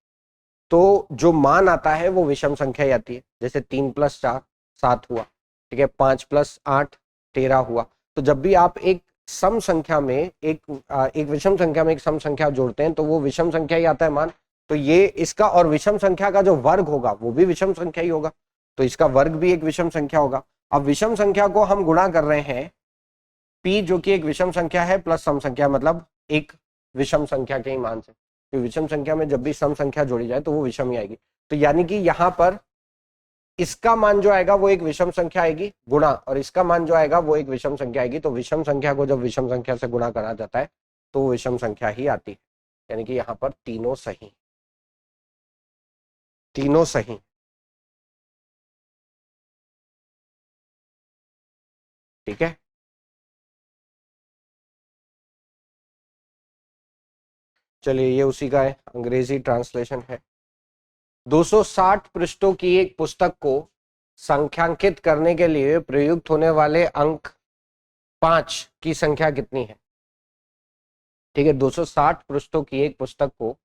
तो जो मान आता है वो विषम संख्या ही आती है। जैसे 3 + 4 7 हुआ, ठीक है, 5 + 8 13 हुआ। तो जब भी आप एक सम संख्या में एक विषम संख्या में एक सम संख्या जोड़ते हैं तो वो विषम संख्या ही आता है मान। तो ये इसका, और विषम संख्या का जो वर्ग होगा वो भी विषम संख्या ही होगा, तो इसका वर्ग भी एक विषम संख्या होगा। अब विषम संख्या को हम गुणा कर रहे हैं, पी जो कि एक विषम संख्या है प्लस सम संख्या, मतलब एक विषम संख्या के ही मान से, तो विषम संख्या में जब भी सम संख्या जोड़ी जाए तो वो विषम ही आएगी। तो यानी कि यहां पर इसका मान जो आएगा वो एक विषम संख्या आएगी गुणा, और इसका मान जो आएगा वो एक विषम संख्या आएगी। तो विषम संख्या को जब विषम संख्या से गुणा करा जाता है तो वो विषम संख्या ही आती है, यानी कि यहां पर तीनों सही, तीनों सही, ठीक है। चलिए ये उसी का है, अंग्रेजी ट्रांसलेशन है। 260 पृष्ठों की एक पुस्तक को संख्यांकित करने के लिए प्रयुक्त होने वाले अंक 5 की संख्या कितनी है? ठीक है, 260 पृष्ठों की एक पुस्तक को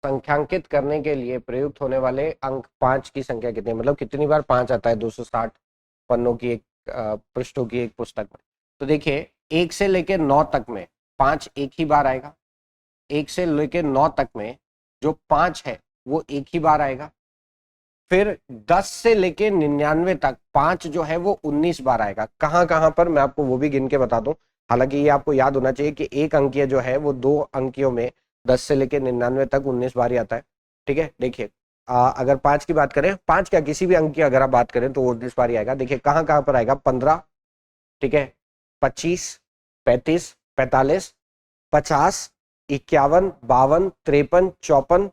संख्यांकित करने के लिए प्रयुक्त होने वाले अंक 5 की संख्या कितनी है? मतलब कितनी बार 5 आता है 260 पन्नों की एक पृष्ठों की एक पुस्तक में? तो देखिए 1 से लेकर 9 तक में 5 एक ही बार आएगा। 1 से लेकर 9 तक में जो 5 है वो एक ही बार आएगा। फिर 10 से लेकर 99 तक 5 जो है वो 19 बार आएगा। कहाँ कहाँ पर मैं आपको वो भी गिन के बता दूं। हालांकि ये आपको याद होना चाहिए कि एक अंकीय जो है वो 2 अंकियों में 10 से लेकर 99 तक 19 बार ही आता है। ठीक है, देखिए अगर 5 की बात करें, 5 क्या किसी भी अंक की अगर आप बात करें तो 19 बार ही आएगा। देखिए कहाँ कहाँ पर आएगा, 15, ठीक है, 25, 35, 45, 50, 51, 52, 53, 54,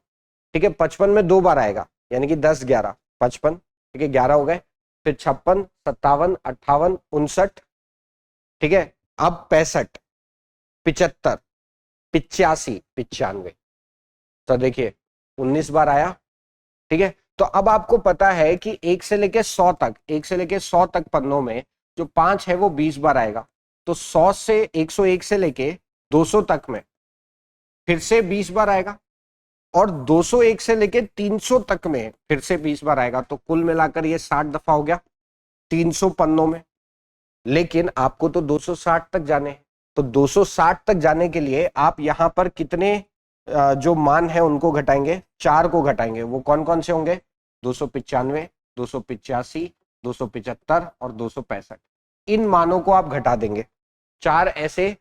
ठीक है, 55 में 2 बार आएगा, यानी कि 10, 11, 55, ठीक है, 11 हो गए। फिर 56, 57, 58, 59, ठीक है, अब 65, 75, 85, 95, तो देखिए 19 बार आया। ठीक है, तो अब आपको पता है कि 1 से लेके 100 तक, 1 से लेके 100 तक पन्नों में जो 5 है वो 20 बार आएगा। तो 100 से 101 से लेके 200 तक में फिर से 20 बार आएगा, और 201 से लेके 300 तक में फिर से 20 बार आएगा। तो कुल मिलाकर ये 60 दफा हो गया 300 पन्नों में। लेकिन आपको तो 260 तक जाने हैं, तो 260 तक जाने के लिए आप यहां पर कितने जो मान है उनको घटाएंगे, 4 को घटाएंगे। वो कौन कौन से होंगे? 295, 285, 275 और 265। इन मानों को आप घटा देंगे। 4 ऐसे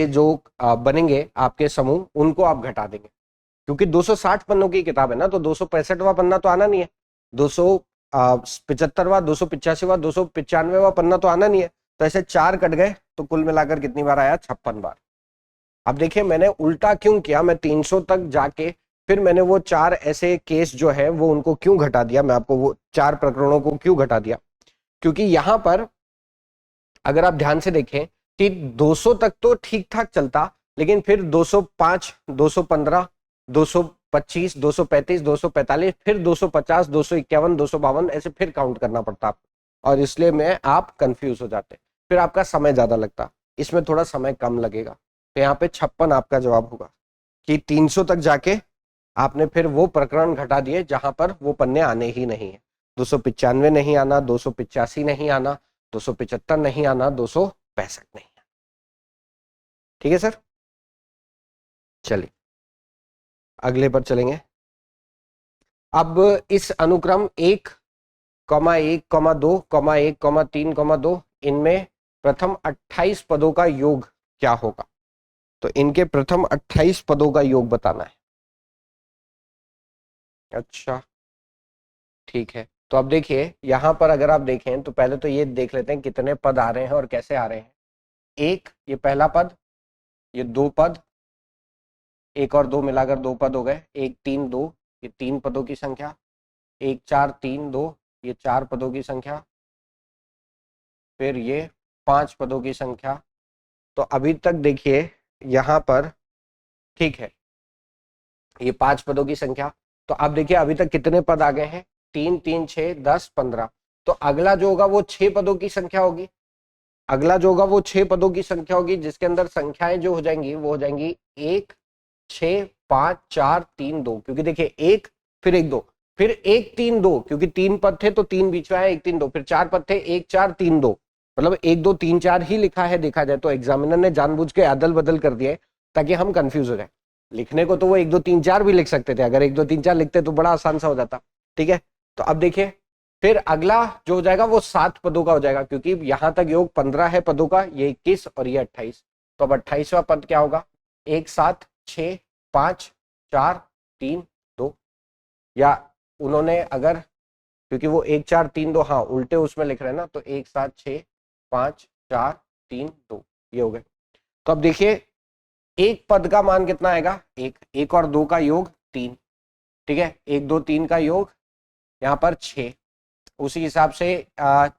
जो बनेंगे आपके समूह, उनको आप घटा देंगे। क्योंकि 260 पन्नों की किताब है ना, तो 265वां पन्ना तो आना नहीं है, 275वां, 285वां, 295वां पन्ना तो आना नहीं है। तो ऐसे 4 कट गए, तो कुल मिलाकर कितनी बार आया? 56 बार। अब देखिए मैंने उल्टा क्यों किया, मैं 300 तक जाके फिर मैंने वो 4 ऐसे केस जो है वो उनको क्यों घटा दिया, मैं आपको वो 4 प्रकरणों को क्यों घटा दिया, क्योंकि यहां पर अगर आप ध्यान से देखें कि 200 तक तो ठीक ठाक चलता, लेकिन फिर 205, 215, 225, 235, 245, फिर 250, 251, 252 ऐसे फिर काउंट करना पड़ता आपको, और इसलिए में आप कंफ्यूज हो जाते, फिर आपका समय ज्यादा लगता। इसमें थोड़ा समय कम लगेगा, तो यहाँ पे 56 आपका जवाब होगा कि 300 तक जाके आपने फिर वो प्रकरण घटा दिए जहां पर वो पन्ने आने ही नहीं है। 295 नहीं आना, 285 नहीं आना, 275 नहीं आना, 265 नहीं आना। ठीक है सर, चलिए अगले पर चलेंगे। अब इस अनुक्रम 1, 1, 2, 1, 3, 2 इनमें प्रथम 28 पदों का योग क्या होगा? तो इनके प्रथम 28 पदों का योग बताना है। अच्छा ठीक है, तो अब देखिए यहां पर अगर आप देखें तो पहले तो ये देख लेते हैं कितने पद आ रहे हैं और कैसे आ रहे हैं। 1 ये पहला पद, ये 2 पद, 1 और 2 मिलाकर 2 पद हो गए। 1, 3, 2 ये 3 पदों की संख्या। 1, 4, 3, 2 ये 4 पदों की संख्या। फिर ये 5 पदों की संख्या। तो अभी तक देखिए यहाँ पर ठीक है, ये 5 पदों की संख्या। तो अब देखिए अभी तक कितने पद आ गए हैं? 3, 3, 6, 10, 15। तो अगला जो होगा वो 6 पदों की संख्या होगी। अगला जो होगा वो 6 पदों की संख्या होगी, जिसके अंदर संख्याएं जो हो जाएंगी वो हो जाएंगी 1, 6, 5, 4, 3, 2, क्योंकि देखिए 1 फिर 1, 2, फिर 1, 3, 2, क्योंकि 3 पद थे तो 3 बीच में आया, 1, 3, 2, फिर 4 पद थे, 1, 4, 3, 2, मतलब 1, 2, 3, 4 ही लिखा है। देखा जाए तो एग्जामिनर ने जानबूझ के अदल बदल कर दिया ताकि हम कंफ्यूज हो जाए। लिखने को तो वो 1, 2, 3, 4 भी लिख सकते थे, अगर 1, 2, 3, 4 लिखते तो बड़ा आसान सा हो जाता। ठीक है, तो अब देखिए फिर अगला जो हो जाएगा वो 7 पदों का हो जाएगा, क्योंकि यहां तक योग 15 है पदों का, ये 21 और ये 28। तो अब 28वां पद क्या होगा? 1, 7, 6, 5, 4, 3, 2, या उन्होंने अगर, क्योंकि वो 1, 4, 3, 2 हाँ उल्टे उसमें लिख रहे हैं ना, तो 1, 7, 6, 5, 4, 3, 2 ये हो गए। तो अब देखिए एक पद का मान कितना आएगा? 1, 1 और 2 का योग 3, ठीक है, 1, 2, 3 का योग यहाँ पर 6, उसी हिसाब से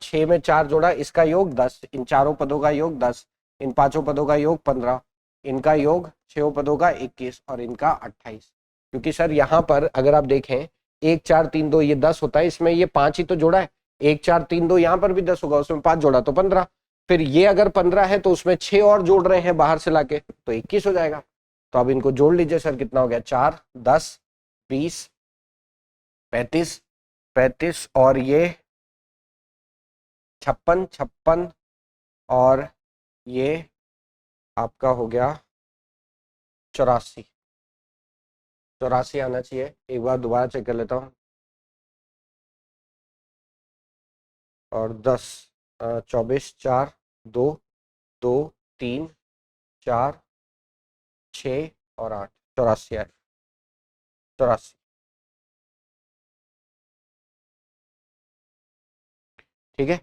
6 में 4 जोड़ा, इसका योग 10, इन चारों पदों का योग 10, इन 5 पदों का योग 15, इनका योग 6 पदों का 21 और इनका 28। क्योंकि सर यहाँ पर अगर आप देखें 1 4 3 2 ये 10 होता है, इसमें ये 5 ही तो जोड़ा है, 1 4 3 2 यहाँ पर भी 10 होगा, उसमें 5 जोड़ा तो 15, फिर ये अगर 15 है तो उसमें 6 और जोड़ रहे हैं बाहर से लाके तो 21 हो जाएगा। तो अब इनको जोड़ लीजिए सर, कितना हो गया 4 10 20 35 35 और ये 56 56 और ये आपका हो गया 84 84 आना चाहिए। एक बार दोबारा चेक कर लेता हूँ। और 10 24 4 2 2 3 4 6 और 8 84 आए 84। ठीक है,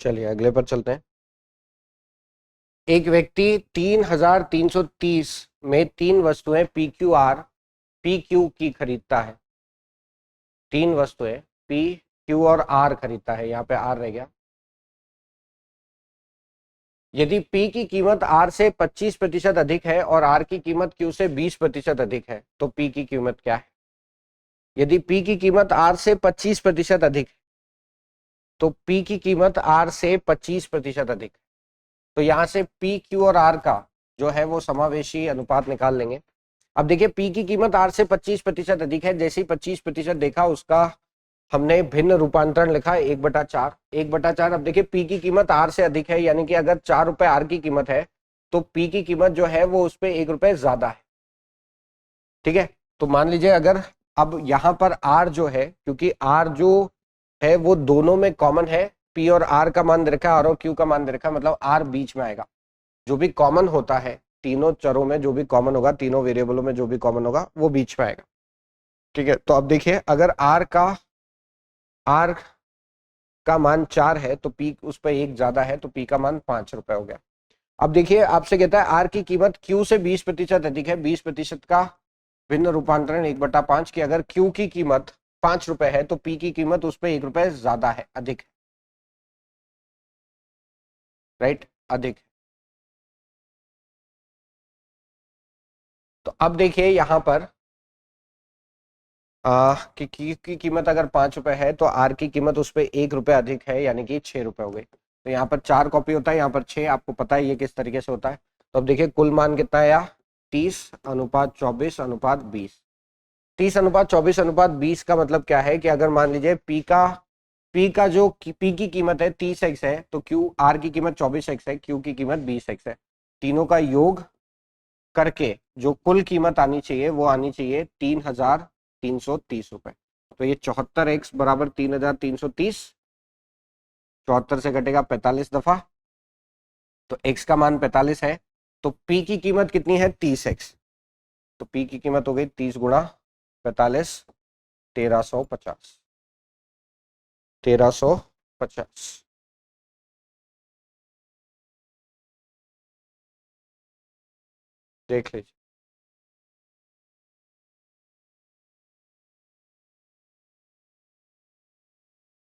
चलिए अगले पर चलते हैं। एक व्यक्ति 3330 में 3 वस्तुएं पी क्यू की खरीदता है। 3 वस्तुएं पी क्यू और आर खरीदता है, यहाँ पे आर रह गया। यदि पी की कीमत आर से 25% अधिक है और आर की कीमत क्यू से 20% अधिक है तो पी की कीमत क्या है? यदि पी की कीमत आर से 25% अधिक है तो पी की कीमत आर से 25% अधिक है। तो यहां से पी क्यू और आर का जो है वो समावेशी अनुपात निकाल लेंगे। अब देखिए पी की कीमत आर से 25% अधिक है, जैसे ही 25% देखा उसका हमने भिन्न रूपांतरण लिखा 1/4 1/4। अब देखिए पी की कीमत आर से अधिक है, यानी कि अगर 4 रुपए आर की कीमत है तो पी की कीमत जो है वो उस पर 1 रुपए ज्यादा है। ठीक है, तो मान लीजिए अगर अब यहाँ पर आर जो है, क्योंकि आर जो है वो दोनों में कॉमन है, पी और आर का मान दे रखा है, आर और क्यू का मान दे रखा है, मतलब आर बीच में आएगा। जो भी कॉमन होता है तीनों चरों में, जो भी कॉमन होगा तीनों वेरिएबलों में जो भी कॉमन होगा वो बीच में आएगा। ठीक है, तो अब देखिए अगर आर का मान 4 है तो पी उस पर 1 ज्यादा है तो पी का मान 5 रुपए हो गया। अब देखिए आपसे कहता है आर की कीमत क्यू से 20% अधिक है, 20% का भिन्न रूपांतरण 1/5 की अगर क्यू की कीमत 5 रुपए है तो पी की कीमत उस पर 1 रुपए ज्यादा है, अधिक है, राइट, अधिक है। तो अब देखिए यहां पर क्यू की कीमत अगर 5 रुपए है तो आर की कीमत उस पर 1 रुपए अधिक है, यानी कि 6 रुपए हो गई। तो यहाँ पर 4 कॉपी होता है, यहाँ पर 6, आपको पता है ये किस तरीके से होता है। तो अब देखिए कुल मान कितना आया 30:24:20। 30:24:20 का मतलब क्या है कि अगर मान लीजिए पी की कीमत है 30x है तो क्यू आर की कीमत 24x है, क्यू की कीमत 20x है। तीनों का योग करके जो कुल कीमत आनी चाहिए वो आनी चाहिए 3330 रुपए। तो ये 74x बराबर 3330, 74 से घटेगा 45 दफा, तो x का मान 45 है। तो p की कीमत कितनी है 30x, तो p की कीमत हो गई 30 गुणा 45, 1350 1350। देख लीजिए,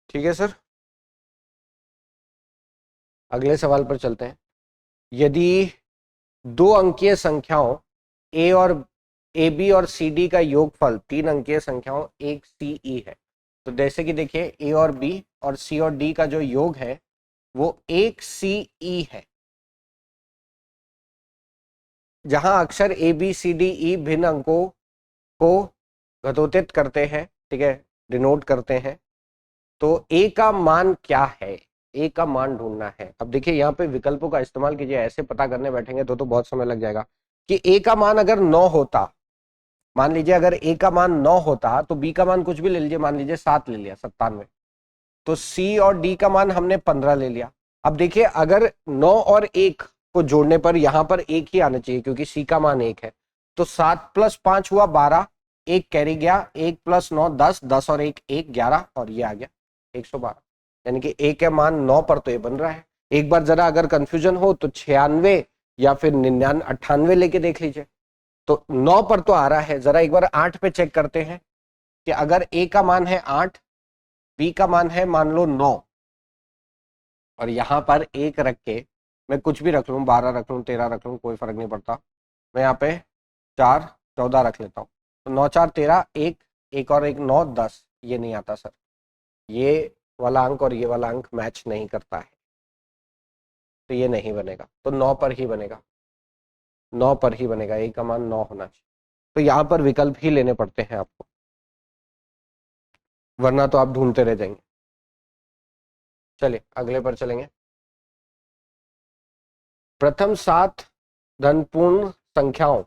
ठीक है सर। अगले सवाल पर चलते हैं। यदि 2 अंकीय संख्याओं ए और ए बी और सी डी का योगफल 3 अंकीय संख्याओं एक सी ई है, तो जैसे कि देखिए ए और बी और सी और डी का जो योग है वो एक सी ई है, जहां अक्षर A B C D E भिन्न अंकों को घतोतित करते हैं, ठीक है, डिनोट करते हैं। तो ए का मान क्या है, ए का मान ढूंढना है। अब देखिए यहाँ पे विकल्पों का इस्तेमाल कीजिए, ऐसे पता करने बैठेंगे तो बहुत समय लग जाएगा। कि ए का मान अगर 9 होता, मान लीजिए अगर ए का मान 9 होता तो बी का मान कुछ भी ले लीजिए, मान लीजिए 7 ले लिया, 97, तो सी और डी का मान हमने 15 ले लिया। अब देखिए अगर 9 और 1 को जोड़ने पर यहां पर 1 ही आना चाहिए क्योंकि सी का मान 1 है। तो 7 + 5 हुआ 12, 1 कैरी गया, 1 + 9 10, 10 और 1 1 11 और ये आ गया 112। यानी कि ए का मान 9 पर तो ये बन रहा है। एक बार जरा अगर कंफ्यूजन हो तो 96 या फिर 99 98 लेके देख लीजिए। तो 9 पर तो आ रहा है, जरा एक बार 8 पे चेक करते हैं कि अगर ए का मान है 8, बी का मान है मान लो 9, और यहाँ पर एक रख के मैं कुछ भी रख लूँ, 12 रख लूँ, 13 रख लूँ, कोई फर्क नहीं पड़ता। मैं यहाँ पे 4 14 रख लेता हूँ, तो 9 4 13, एक और एक 9 10। ये नहीं आता सर, ये वाला अंक और ये वाला अंक मैच नहीं करता है, तो ये नहीं बनेगा। तो 9 पर ही बनेगा, 9 पर ही बनेगा, ए का मान 9 होना चाहिए। तो यहाँ पर विकल्प ही लेने पड़ते हैं आपको, वरना तो आप ढूंढते रह जाएंगे। चलिए अगले पर चलेंगे। प्रथम 7 धनपूर्ण संख्याओं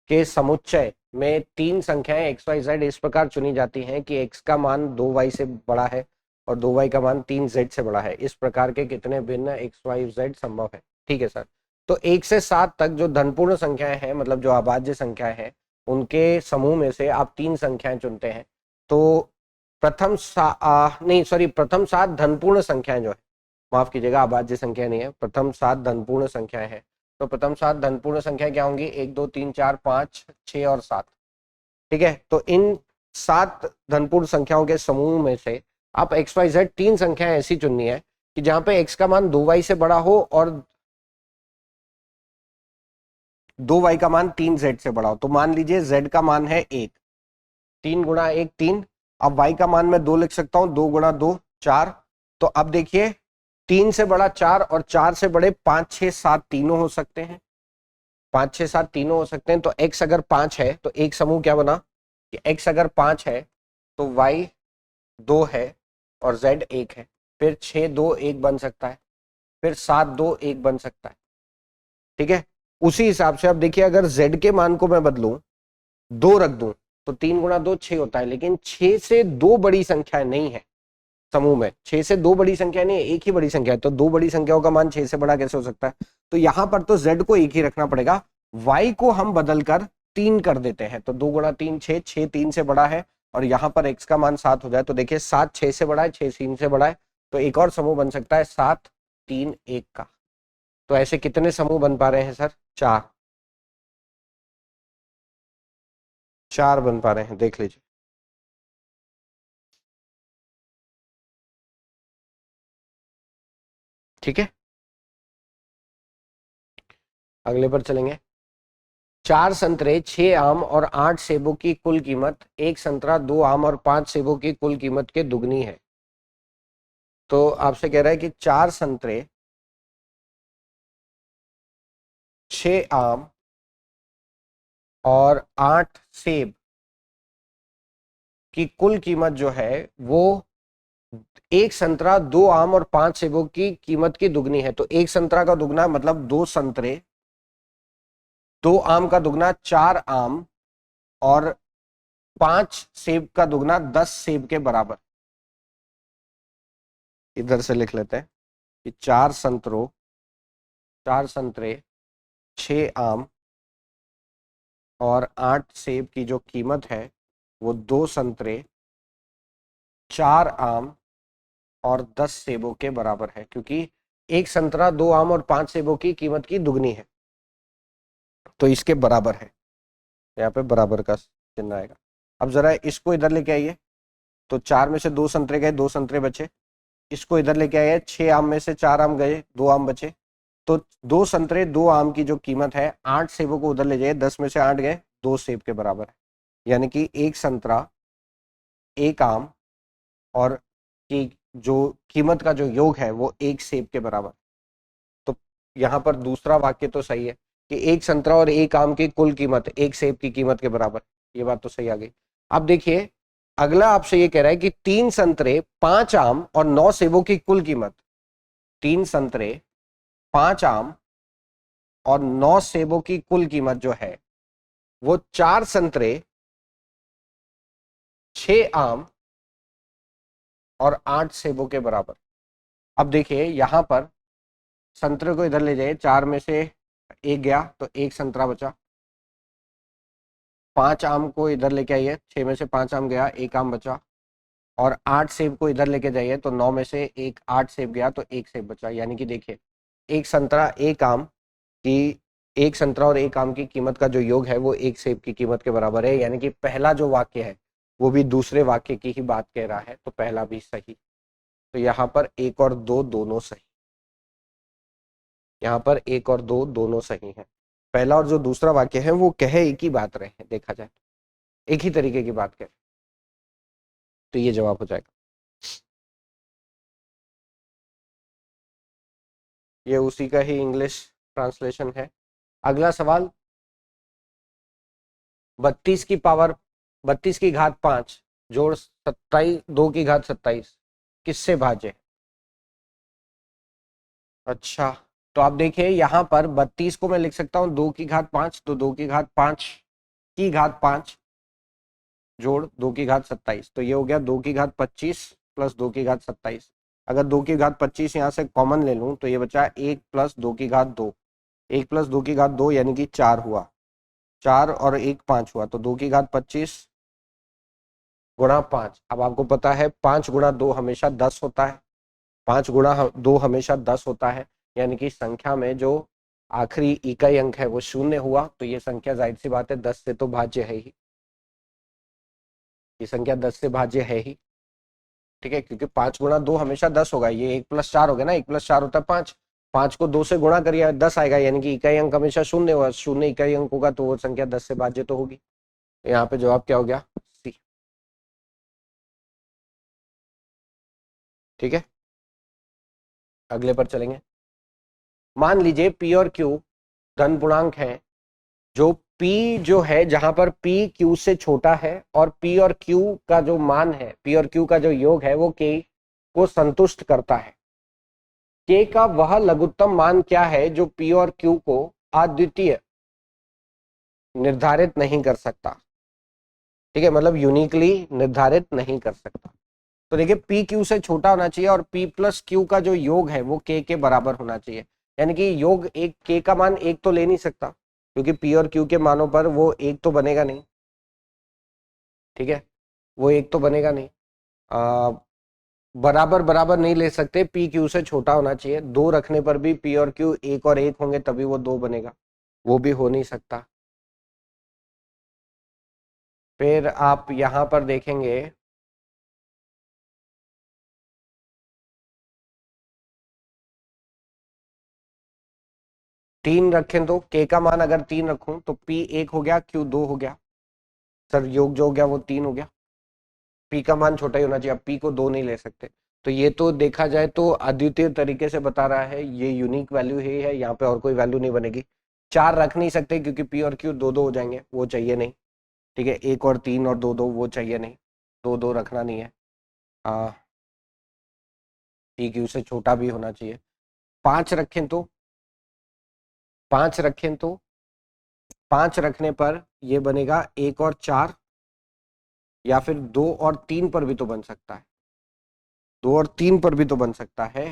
के समुच्चय में 3 संख्याएं एक्स वाई जेड इस प्रकार चुनी जाती हैं कि x का मान 2y से बड़ा है और 2y का मान 3z से बड़ा है। इस प्रकार के कितने भिन्न एक्स वाई जेड संभव है? ठीक है सर। तो 1 से 7 तक जो धनपूर्ण संख्याएं हैं, मतलब जो अभाज्य संख्याएं हैं, उनके समूह में से आप 3 संख्याएं चुनते हैं। तो प्रथम 7 धनपूर्ण संख्याएं जो है, माफ कीजिएगा, अभाज्य संख्या नहीं है, प्रथम 7 धनपूर्ण संख्याएं हैं। तो प्रथम 7 धनपूर्ण संख्या क्या होंगी? 1 2 3 4 5 6 और 7। ठीक है, तो इन 7 धनपूर्ण संख्याओं के समूह में से आप एक्स वाई जेड 3 संख्याएं ऐसी चुननी है कि जहां पे x का मान 2y से बड़ा हो और 2y का मान 3z से बड़ा हो। तो मान लीजिए z का मान है 1, 3 गुणा 1 3। अब y का मान मैं 2 लिख सकता हूं, 2 गुणा 2 4। तो अब देखिए 3 से बड़ा 4 और 4 से बड़े 5 6 7 तीनों हो सकते हैं, 5 6 7 तीनों हो सकते हैं। तो x अगर 5 है तो एक समूह क्या बना कि x अगर 5 है तो y 2 है और z 1 है। फिर 6 2 1 बन सकता है, फिर 7 2 1 बन सकता है। ठीक है, उसी हिसाब से अब देखिए, अगर z के मान को मैं बदलूं, 2 रख दूं, तो 3 गुणा 2 6 होता है। लेकिन 6 से 2 बड़ी संख्या नहीं है समूह में, 6 से 2 बड़ी संख्या नहीं है, एक ही बड़ी संख्या है। तो 2 बड़ी संख्याओं का मान 6 से बड़ा कैसे हो सकता है? तो यहां पर तो z को एक ही रखना पड़ेगा, y को हम बदलकर 3 कर देते हैं। तो 2 गुणा 3 6, 6 3 से बड़ा है और यहाँ पर x का मान 7 हो जाए। तो देखिए 7 6 से बड़ा है, 6 3 से बड़ा है। तो एक और समूह बन सकता है 7 3 1 का। तो ऐसे कितने समूह बन पा रहे हैं सर? 4 बन पा रहे हैं, देख लीजिए। ठीक है, अगले पर चलेंगे। 4 संतरे, 6 आम और 8 सेबों की कुल कीमत 1 संतरा, 2 आम और 5 सेबों की कुल कीमत के दुगनी है। तो आपसे कह रहा है कि 4 संतरे, 6 आम और 8 सेब की कुल कीमत जो है वो 1 संतरा, 2 आम और 5 सेबों की कीमत की दुगनी है। तो 1 संतरा का दुगना मतलब 2 संतरे, 2 आम का दुगना 4 आम और 5 सेब का दुगना 10 सेब के बराबर। इधर से लिख लेते हैं कि 4 संतरे, 6 आम और 8 सेब की जो कीमत है वो 2 संतरे, 4 आम और 10 सेबों के बराबर है, क्योंकि 1 संतरा, 2 आम और 5 सेबों की कीमत की दुगनी है, तो इसके बराबर है। यहाँ पे बराबर का चिन्ह आएगा। अब जरा इसको इधर लेके आइए। तो 4 में से 2 संतरे गए, 2 संतरे बचे। इसको इधर लेके आइए, 6 आम में से 4 आम गए, 2 आम बचे। तो 2 संतरे, 2 आम की जो कीमत है, 8 सेबों को उधर ले जाइए, 10 में से 8 गए, 2 सेब के बराबर है। यानी कि 1 संतरा, 1 आम और की जो कीमत का जो योग है वो 1 सेब के बराबर। तो यहाँ पर दूसरा वाक्य तो सही है कि 1 संतरा और 1 आम की कुल कीमत 1 सेब की कीमत के बराबर। ये बात तो सही आ गई। अब देखिए अगला आपसे ये कह रहा है कि 3 संतरे, 5 आम और 9 सेबों की कुल कीमत, 3 संतरे, 5 आम और 9 सेबों की कुल कीमत जो है वो 4 संतरे, 6 आम और 8 सेबों के बराबर। अब देखिए यहां पर संतरे को इधर ले जाइए, 4 में से 1 गया तो 1 संतरा बचा। 5 आम को इधर लेके आइए, 6 में से 5 आम गया, 1 आम बचा। और 8 सेब को इधर लेके जाइए तो 9 में से 8 सेब गया तो 1 सेब बचा। यानी कि देखिए 1 संतरा, 1 आम की 1 संतरा और 1 आम की कीमत का जो योग है वो 1 सेब की कीमत के बराबर है। यानी कि पहला जो वाक्य है वो भी दूसरे वाक्य की ही बात कह रहा है, तो पहला भी सही। तो यहाँ पर 1 और 2 दोनों सही। यहाँ पर 1 और 2 दोनों सही हैं। पहला और जो दूसरा वाक्य है वो कहे एक ही बात रहे हैं, देखा जाए एक ही तरीके की बात कहे, तो ये जवाब हो जाएगा। ये उसी का ही इंग्लिश ट्रांसलेशन है। अगला सवाल, 32 की पावर 32 की घात 5 जोड़ 27 2 की घात 27 किससे भाज्य है? अच्छा, तो आप देखिए यहाँ पर 32 को मैं लिख सकता हूँ 2 की घात 5, तो 2 की घात 5 की घात 5 जोड़ 2 की घात 27, तो ये हो गया 2 की घात 25 प्लस 2 की घात 27। अगर 2 की घात 25 यहाँ से कॉमन ले लूँ तो ये बचा 1 प्लस 2 की घात 2, 1 प्लस 2 की घात 2 यानी कि 4 हुआ, 4 और 1 5 हुआ, तो 2 की घात 25 गुणा 5। अब आपको पता है 5 गुणा 2 हमेशा 10 होता है, 5 गुणा 2 हमेशा 10 होता है, यानी कि संख्या में जो आखिरी इकाई अंक है वो शून्य हुआ, तो ये संख्या जाहिर सी बात है 10 से तो भाज्य है ही, ये संख्या 10 से भाज्य है ही। ठीक है, क्योंकि 5 गुणा 2 हमेशा 10 होगा, ये 1 प्लस 4 हो गया ना, 1 प्लस 4 होता है 5, 5 को 2 से गुणा करिए 10 आएगा, यानी कि इकाई अंक हमेशा शून्य होगा, शून्य इकाई अंक होगा तो वो संख्या 10 से भाज्य तो होगी। यहाँ पे जवाब क्या हो गया? सी। ठीक है, अगले पर चलेंगे। मान लीजिए पी और क्यू धन पूर्णांक है, जो P जो है जहां पर P Q से छोटा है और P और Q का जो मान है, P और Q का जो योग है वो K को संतुष्ट करता है। K का वह लघुत्तम मान क्या है जो P और Q को अद्वितीय निर्धारित नहीं कर सकता? ठीक है, मतलब यूनिकली निर्धारित नहीं कर सकता। तो देखिए P Q से छोटा होना चाहिए और P प्लस Q का जो योग है वो K के बराबर होना चाहिए, यानी कि योग एक K का मान एक तो ले नहीं सकता, क्योंकि P और Q के मानों पर वो एक तो बनेगा नहीं। ठीक है, वो एक तो बनेगा नहीं, बराबर बराबर नहीं ले सकते, P Q से छोटा होना चाहिए, दो रखने पर भी P और Q एक और एक होंगे तभी वो दो बनेगा, वो भी हो नहीं सकता। फिर आप यहां पर देखेंगे तीन रखें तो K का मान अगर 3 रखूं तो P 1 हो गया, Q 2 हो गया, सर योग जो हो गया वो 3 हो गया, P का मान छोटा ही होना चाहिए, अब P को 2 नहीं ले सकते। तो ये तो देखा जाए तो अद्वितीय तरीके से बता रहा है, ये यूनिक वैल्यू ही है, यहाँ पे और कोई वैल्यू नहीं बनेगी। 4 रख नहीं सकते क्योंकि P और Q दो दो हो जाएंगे, वो चाहिए नहीं। ठीक है, 1 और 3 और 2 2 वो चाहिए नहीं, 2 2 रखना नहीं है। P Q से छोटा भी होना चाहिए। 5 रखें तो 5 रखें तो 5 रखने पर ये बनेगा 1 और 4, या फिर 2 और 3 पर भी तो बन सकता है, 2 और 3 पर भी तो बन सकता है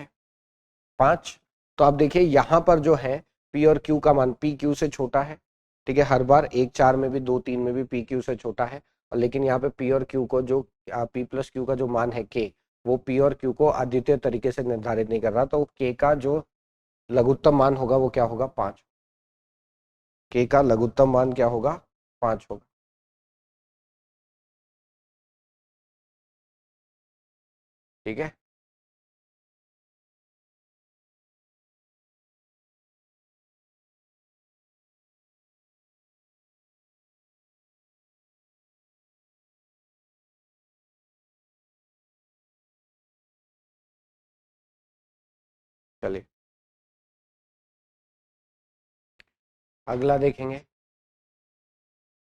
5। तो आप देखिए यहाँ पर जो है P और Q का मान P Q से छोटा है। ठीक है, हर बार 1 4 में भी 2 3 में भी P Q से छोटा है, और लेकिन यहाँ पे P और Q को जो P प्लस Q का जो मान है K, वो P और Q को अद्वितीय तरीके से निर्धारित नहीं कर रहा, तो K का जो लघुत्तम मान होगा वो क्या होगा? 5। K का लघुत्तम मान क्या होगा? 5 होगा। ठीक है, चलिए अगला देखेंगे।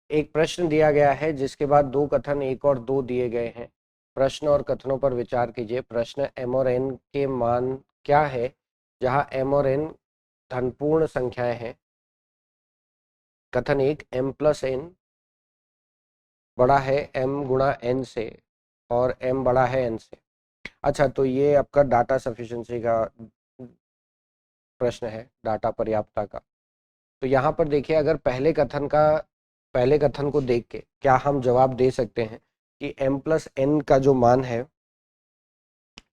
एक प्रश्न दिया गया है जिसके बाद दो कथन एक और दो दिए गए हैं। प्रश्न और कथनों पर विचार कीजिए। प्रश्न, m और n के मान क्या है जहां m और n धनपूर्ण संख्याएं हैं? कथन एक, m प्लस n बड़ा है m गुणा n से और m बड़ा है n से। अच्छा, तो ये आपका डाटा सफिशिएंसी का प्रश्न है, डाटा पर्याप्तता का। तो यहाँ पर देखिए, अगर पहले कथन को देख के क्या हम जवाब दे सकते हैं कि m प्लस n का जो मान है,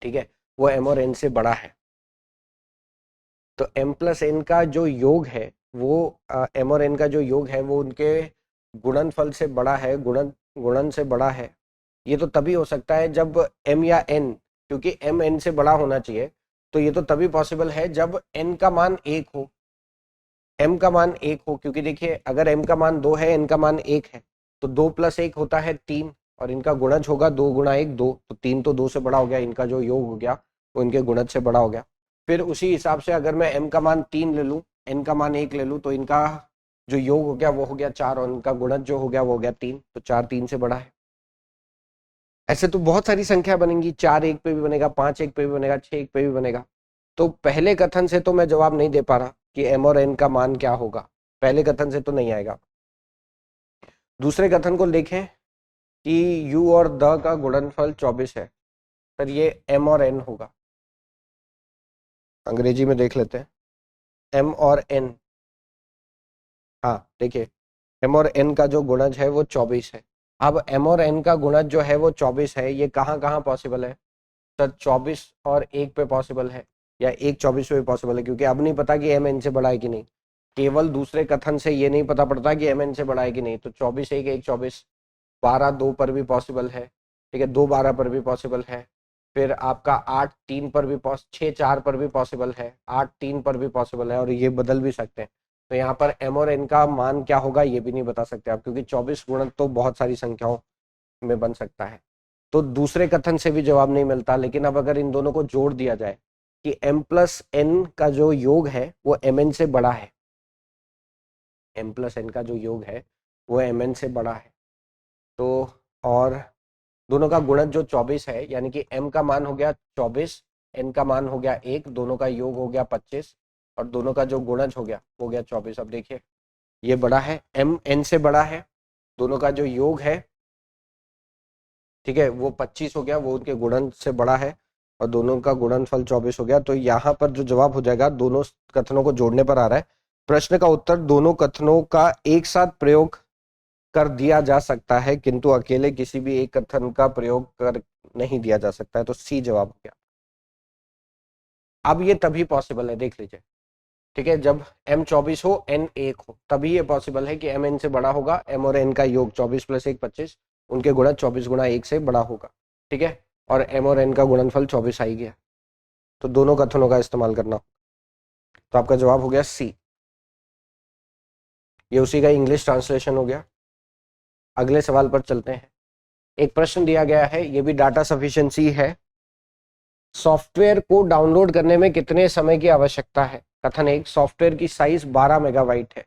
ठीक है, वो m और n से बड़ा है। तो m प्लस n का जो योग है वो m और n का जो योग है वो उनके गुणनफल से बड़ा है, गुणन से बड़ा है। ये तो तभी हो सकता है जब m या n, क्योंकि m n से बड़ा होना चाहिए, तो ये तो तभी पॉसिबल है जब n का मान 1 हो, m का मान 1 हो, क्योंकि देखिए अगर m का मान 2 है, n का मान 1 है, तो 2 + 1 होता है 3, और इनका गुणज होगा 2 × 1 2, तो 3 तो 2 से बड़ा हो गया, इनका जो योग हो गया वो इनके गुणज से बड़ा हो गया। फिर उसी हिसाब से अगर मैं m का मान 3 ले लूं, n का मान 1 ले लूं, तो इनका जो योग हो गया वो हो गया 4, और इनका गुणज जो हो गया वो हो गया 3, तो 4 3 से बड़ा है। ऐसे तो बहुत सारी संख्या बनेंगी, 4 1 पे भी बनेगा, 5 1 पे भी बनेगा, 6 1 पे भी बनेगा। तो पहले कथन से तो मैं जवाब नहीं दे पा रहा कि m और n का मान क्या होगा, पहले कथन से तो नहीं आएगा। दूसरे कथन को देखें कि u और द का गुणनफल 24 है, सर ये m और n होगा। अंग्रेजी में देख लेते हैं, m और n, हाँ देखिए m और n का जो गुणज है वो 24 है। अब m और n का गुणज जो है वो 24 है, ये कहाँ कहाँ पॉसिबल है सर? 24 और 1 पे पॉसिबल है, या 1 24 पे पॉसिबल है, क्योंकि अब नहीं पता कि m n से बड़ा है कि नहीं, केवल दूसरे कथन से ये नहीं पता पड़ता कि m n से बड़ा है कि नहीं। तो 24 1 1 24, 12 2 पर भी पॉसिबल है, ठीक है, 2 12 पर भी पॉसिबल है, फिर आपका 8 3 पर भी 6 4 पर भी पॉसिबल है, 8 3 पर भी पॉसिबल है, और ये बदल भी सकते हैं। तो यहाँ पर m और n का मान क्या होगा ये भी नहीं बता सकते आप, क्योंकि 24 गुणन तो बहुत सारी संख्याओं में बन सकता है। तो दूसरे कथन से भी जवाब नहीं मिलता। लेकिन अब अगर इन दोनों को जोड़ दिया जाए कि m + n का जो योग है वो mn से बड़ा है, m + n का जो योग है वो mn से बड़ा है, तो और दोनों का गुणज जो 24 है, यानी कि m का मान हो गया 24, n का मान हो गया 1, दोनों का योग हो गया 25, और दोनों का जो गुणज हो गया वो गया 24। अब देखिए ये बड़ा है, m n से बड़ा है, दोनों का जो योग है, ठीक है, वो 25 हो गया, वो उनके गुणन से बड़ा है, और दोनों का गुणनफल 24 हो गया। तो यहाँ पर जो जवाब हो जाएगा, दोनों कथनों को जोड़ने पर आ रहा है, प्रश्न का उत्तर दोनों कथनों का एक साथ प्रयोग कर दिया जा सकता है, किंतु अकेले किसी भी एक कथन का प्रयोग कर नहीं दिया जा सकता है, तो सी जवाब हो गया। अब ये तभी पॉसिबल है, देख लीजिए, ठीक है, जब m 24 हो n 1 हो, तभी ये पॉसिबल है कि m n से बड़ा होगा, m और n का योग 24 + 1 25, उनके गुणा 24 × 1 से बड़ा होगा, ठीक है, और m और n का गुणनफल 24 आ ही गया, तो दोनों कथनों का इस्तेमाल करना, तो आपका जवाब हो गया सी। ये उसी का इंग्लिश ट्रांसलेशन हो गया। अगले सवाल पर चलते हैं। एक प्रश्न दिया गया है, ये भी डाटा सफिशिएंसी है, सॉफ्टवेयर को डाउनलोड करने में कितने समय की आवश्यकता है? कथन 1, सॉफ्टवेयर की साइज 12 मेगाबाइट है।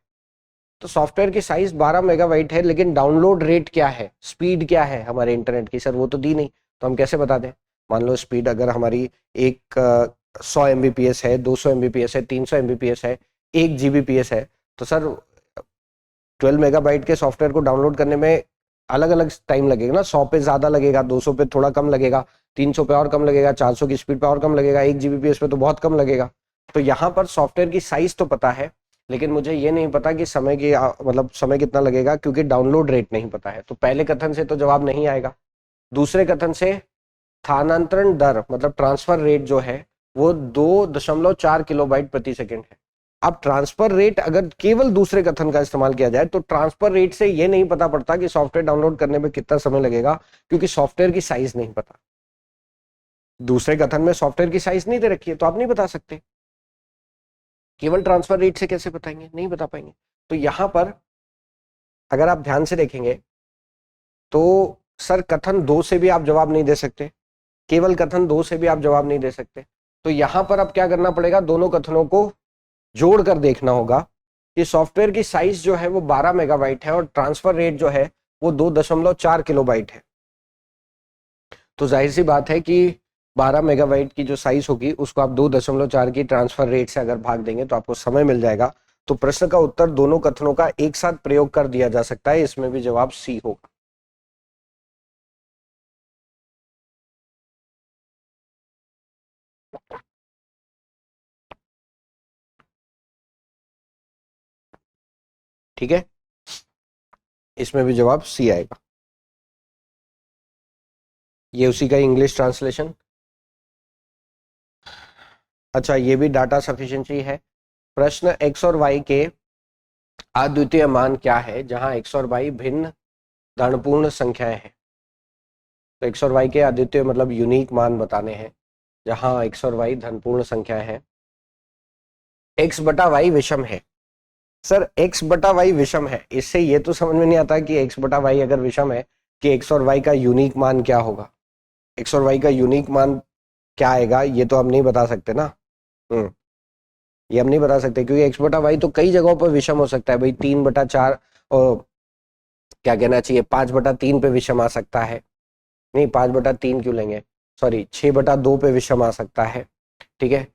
तो सॉफ्टवेयर की साइज 12 मेगाबाइट है, लेकिन डाउनलोड रेट क्या है, स्पीड क्या है हमारे इंटरनेट की? सर वो तो दी नहीं, तो हम कैसे बता दें? मान लो स्पीड अगर हमारी एक 100 MBPS है, 200 MBPS है, 300 MBPS है, 1 GBPS है, तो सर 12 मेगाबाइट के सॉफ्टवेयर को डाउनलोड करने में अलग अलग टाइम लगेगा ना, 100 पे ज्यादा लगेगा, 200 पे थोड़ा कम लगेगा, 300 पे और कम लगेगा, 400 की स्पीड पे और कम लगेगा, 1 GBPS पे तो बहुत कम लगेगा। तो यहाँ पर सॉफ्टवेयर की साइज तो पता है, लेकिन मुझे ये नहीं पता कि समय की मतलब समय कितना लगेगा, क्योंकि डाउनलोड रेट नहीं पता है। तो पहले कथन से तो जवाब नहीं आएगा। दूसरे कथन से स्थानांतरण दर मतलब ट्रांसफर रेट जो है वो 2.4 किलोबाइट प्रति सेकेंड है। अब ट्रांसफर रेट अगर केवल दूसरे कथन का इस्तेमाल किया जाए तो ट्रांसफर रेट से ये नहीं पता पड़ता कि सॉफ्टवेयर डाउनलोड करने में कितना समय लगेगा, क्योंकि सॉफ्टवेयर की साइज नहीं पता। दूसरे कथन में सॉफ्टवेयर की साइज नहीं दे रखी है, तो आप नहीं बता सकते। केवल ट्रांसफर रेट से कैसे बताएंगे? नहीं बता पाएंगे। तो यहां पर अगर आप ध्यान से देखेंगे तो सर कथन 2 से भी आप जवाब नहीं दे सकते, केवल कथन 2 से भी आप जवाब नहीं दे सकते। तो यहां पर अब क्या करना पड़ेगा, दोनों कथनों को जोड़कर देखना होगा कि सॉफ्टवेयर की साइज जो है वो 12 मेगाबाइट है और ट्रांसफर रेट जो है वो 2.4 किलोबाइट है। तो जाहिर सी बात है कि 12 मेगाबाइट की जो साइज होगी उसको आप 2.4 की ट्रांसफर रेट से अगर भाग देंगे तो आपको समय मिल जाएगा। तो प्रश्न का उत्तर दोनों कथनों का एक साथ प्रयोग कर दिया जा सकता है, इसमें भी जवाब सी होगा। ठीक है, इसमें भी जवाब सी आएगा। ये उसी का इंग्लिश ट्रांसलेशन। अच्छा, ये भी डाटा सफिशिएंसी है। प्रश्न x और y के अद्वितीय मान क्या है जहां x और y भिन्न धनपूर्ण संख्याएं हैं। तो x और y के अद्वितीय मतलब यूनिक मान बताने हैं। जहां एक्स और वाई धनपूर्ण संख्या है, एक्स बटा वाई विषम है। सर एक्स बटा वाई विषम है, इससे ये तो समझ में नहीं आता कि एक्स बटा वाई अगर विषम है कि एक्स और वाई का यूनिक मान क्या होगा। एक्स और वाई का यूनिक मान क्या आएगा ये तो हम नहीं बता सकते ना। ये हम नहीं बता सकते क्योंकि एक्स बटा वाई तो कई जगहों पर विषम हो सकता है भाई। 3/4 और क्या कहना चाहिए 5/3 पे विषम आ सकता है। नहीं 5/3 क्यों लेंगे, सॉरी 6/2 पे विषम आ सकता है। ठीक है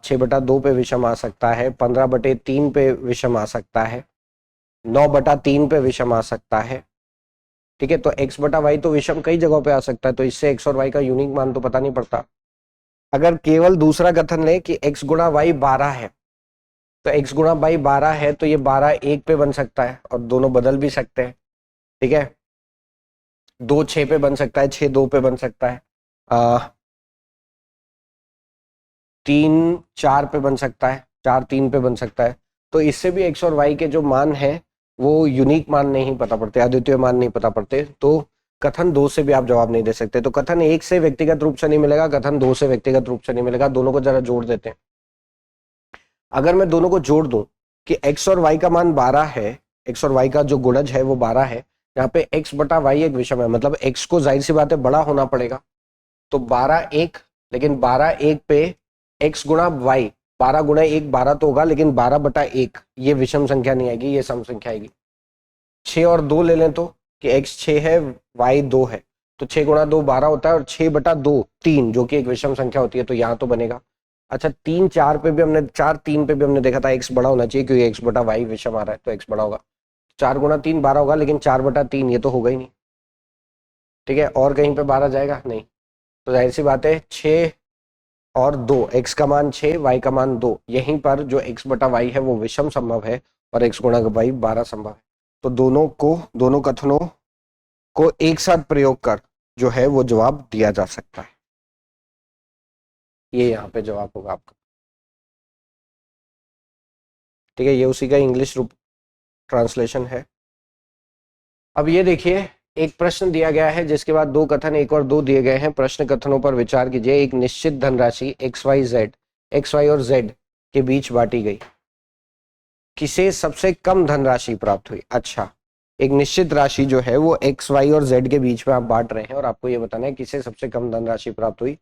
6/2 पे विषम आ सकता है, 15/3 पे विषम आ सकता है, 9/3 पे विषम आ सकता है। ठीक है तो एक्स बटा वाई तो विषम कई जगहों पे आ सकता है, तो इससे एक्स और वाई का यूनिक मान तो पता नहीं पड़ता। अगर केवल दूसरा कथन ले कि एक्स गुणा वाई 12 है, तो एक्स गुणा वाई 12 है तो ये 12 1 पे बन सकता है और दोनों बदल भी सकते हैं। ठीक है 2 6 पे बन सकता है, 6 2 पे बन सकता है, 3 4 पे बन सकता है, 4 3 पे बन सकता है। तो इससे भी एक्स और वाई के जो मान है वो यूनिक मान नहीं पता पड़ते, अद्वितीय मान नहीं पता पड़ते। तो कथन 2 से भी आप जवाब नहीं दे सकते। तो कथन 1 से व्यक्तिगत रूप से नहीं मिलेगा, कथन 2 से व्यक्तिगत रूप से नहीं मिलेगा। दोनों को जरा जोड़ देते हैं। अगर मैं दोनों को जोड़ दूं कि एक्स और वाई का मान 12 है, एक्स और वाई का जो गुणज है वो 12 है, यहाँ पे एक्स बटा वाई एक विषम है, मतलब एक्स को जाहिर सी बात है बड़ा होना पड़ेगा। तो 12 1, लेकिन 12 1 पे एक्स गुणा वाई, 12 गुणा 1 12 तो होगा, लेकिन 12/1 ये विषम संख्या नहीं आएगी, ये सम संख्या आएगी। 6 और 2 ले लें तो कि एक्स 6 है वाई 2 है, तो 6 गुणा 2 12 होता है, और 6/2 3 जो कि एक विषम संख्या होती है, तो यहाँ तो बनेगा। अच्छा 3 4 पे भी हमने 4 3 पे भी हमने देखा था एक्स बड़ा होना चाहिए क्योंकि एक्स बटा वाई विषम आ रहा है तो एक्स बड़ा होगा। 4 गुणा 3 12 होगा, लेकिन 4/3 ये तो होगा ही नहीं। ठीक है और कहीं पे 12 जाएगा नहीं, तो जाहिर सी बात है 6 और 2, एक्स का मान 6 वाई का मान 2, यहीं पर जो एक्स बटा वाई है वो विषम संभव है और एक्स गुणा वाई 12 संभव है। तो दोनों कथनों को एक साथ प्रयोग कर जो है वो जवाब दिया जा सकता है। ये यहाँ पे जवाब होगा आपका। ठीक है ये उसी का इंग्लिश रूप ट्रांसलेशन है। अब ये देखिए एक प्रश्न दिया गया है जिसके बाद 2 कथन 1 और 2 दिए गए हैं। प्रश्न कथनों पर विचार कीजिए। एक निश्चित धनराशि एक्स वाई और जेड के बीच बांटी गई, किसे सबसे कम धनराशि प्राप्त हुई। अच्छा एक निश्चित राशि जो है वो एक्स वाई और जेड के बीच में आप बांट रहे हैं और आपको ये बताना है किसे सबसे कम धनराशि प्राप्त हुई।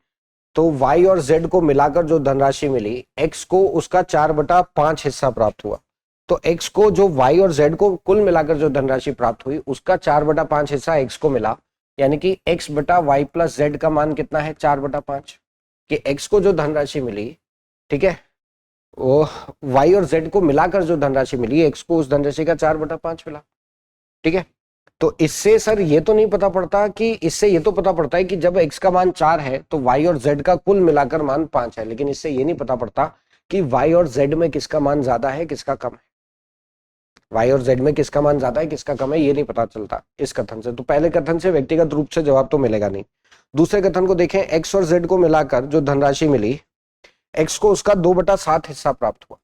तो वाई और जेड को मिलाकर जो धनराशि मिली, एक्स को उसका 4/5 हिस्सा प्राप्त हुआ। तो एक्स को जो वाई और जेड को कुल मिलाकर जो धनराशि प्राप्त हुई उसका 4/5 हिस्सा एक्स को मिला, यानी कि एक्स बटा वाई प्लस जेड का मान कितना है 4/5। कि एक्स को जो धनराशि मिली, ठीक है वो वाई और जेड को मिलाकर जो धनराशि मिली, एक्स को उस धनराशि का 4/5 मिला। ठीक है तो इससे सर ये तो नहीं पता पड़ता कि, इससे ये तो पता पड़ता है कि जब x का मान 4 है तो y और z का कुल मिलाकर मान 5 है, लेकिन इससे ये नहीं पता पड़ता कि y और z में किसका मान ज्यादा है किसका कम है। y और z में किसका मान ज्यादा है किसका कम है ये नहीं पता चलता इस कथन से। तो पहले कथन से व्यक्तिगत रूप से जवाब तो मिलेगा नहीं। दूसरे कथन को देखें, x और z को मिलाकर जो धनराशि मिली, x को उसका 2/7 हिस्सा प्राप्त हुआ।